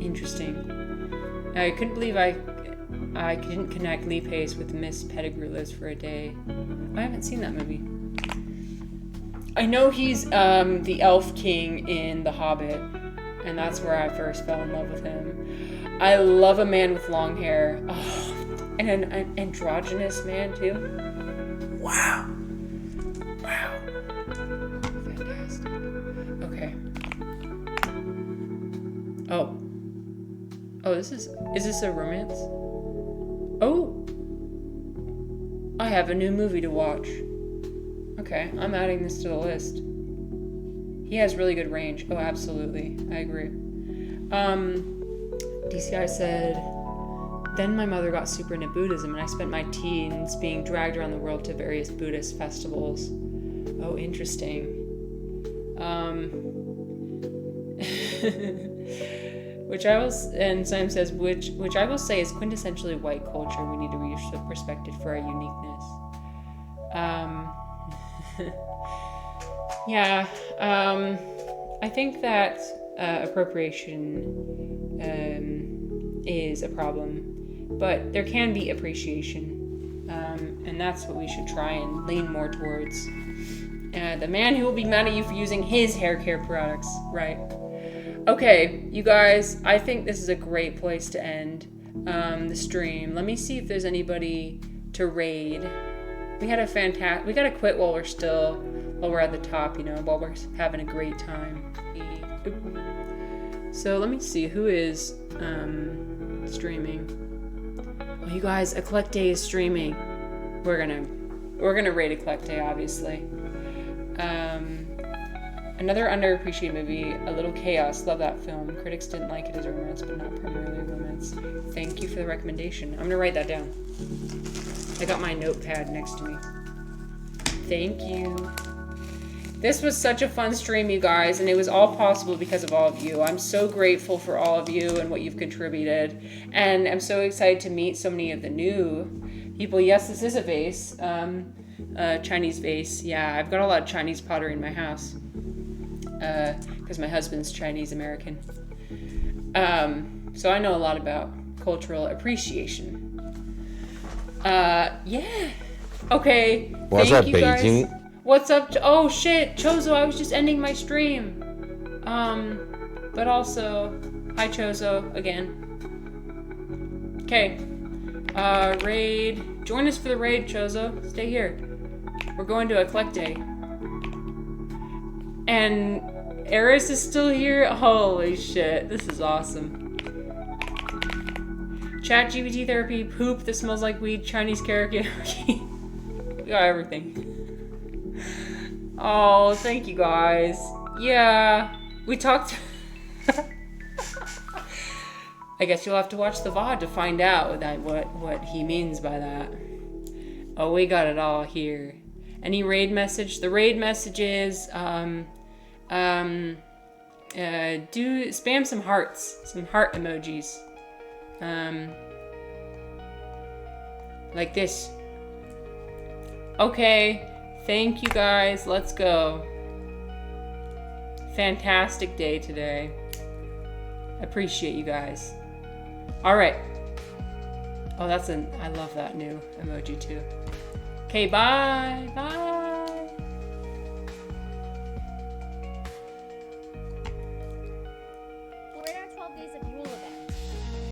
Interesting. I couldn't believe I didn't connect Lee Pace with Miss Pettigrew Lives for a Day. I haven't seen that movie. I know he's the elf king in The Hobbit, and that's where I first fell in love with him. I love a man with long hair. Oh, and an androgynous man too. Wow. Fantastic. Okay. Oh, is this a romance? Oh, I have a new movie to watch. Okay, I'm adding this to the list. He has really good range. Oh, absolutely. I agree. DCI said, then my mother got super into Buddhism and I spent my teens being dragged around the world to various Buddhist festivals. Oh, interesting. And Sam says, which I will say is quintessentially white culture. We need to be respected for our uniqueness. Yeah, I think that appropriation is a problem, but there can be appreciation, and that's what we should try and lean more towards. The man who will be mad at you for using his hair care products, right? Okay, you guys, I think this is a great place to end the stream. Let me see if there's anybody to raid. We gotta quit while we're at the top, you know, while we're having a great time. So let me see who is streaming. Oh, you guys, Eclecte is streaming. We're gonna raid Eclecte, obviously. Another underappreciated movie, A Little Chaos. Love that film. Critics didn't like it as a romance, but not primarily a romance. Thank you for the recommendation. I'm gonna write that down. I got my notepad next to me. Thank you. This was such a fun stream, you guys, and it was all possible because of all of you. I'm so grateful for all of you and what you've contributed, and I'm so excited to meet so many of the new people. Yes, this is a vase, Chinese vase. Yeah, I've got a lot of Chinese pottery in my house because my husband's Chinese American. So I know a lot about cultural appreciation. Yeah. Okay. What's Thank up, you guys. Beijing? What's up? Oh shit, Chozo, I was just ending my stream. But also, hi Chozo again. Okay. Raid. Join us for the raid, Chozo. Stay here. We're going to Eclecte. And Eris is still here. Holy shit, this is awesome. Chat GPT therapy, poop that smells like weed, Chinese karaoke. We got everything. Oh, thank you guys. Yeah, we talked. I guess you'll have to watch the VOD to find out what he means by that. Oh, we got it all here. Any raid message? The raid message is spam some hearts, some heart emojis. Like this. Okay, thank you guys. Let's go. Fantastic day today. Appreciate you guys. All right. Oh, I love that new emoji too. Okay, bye. Bye.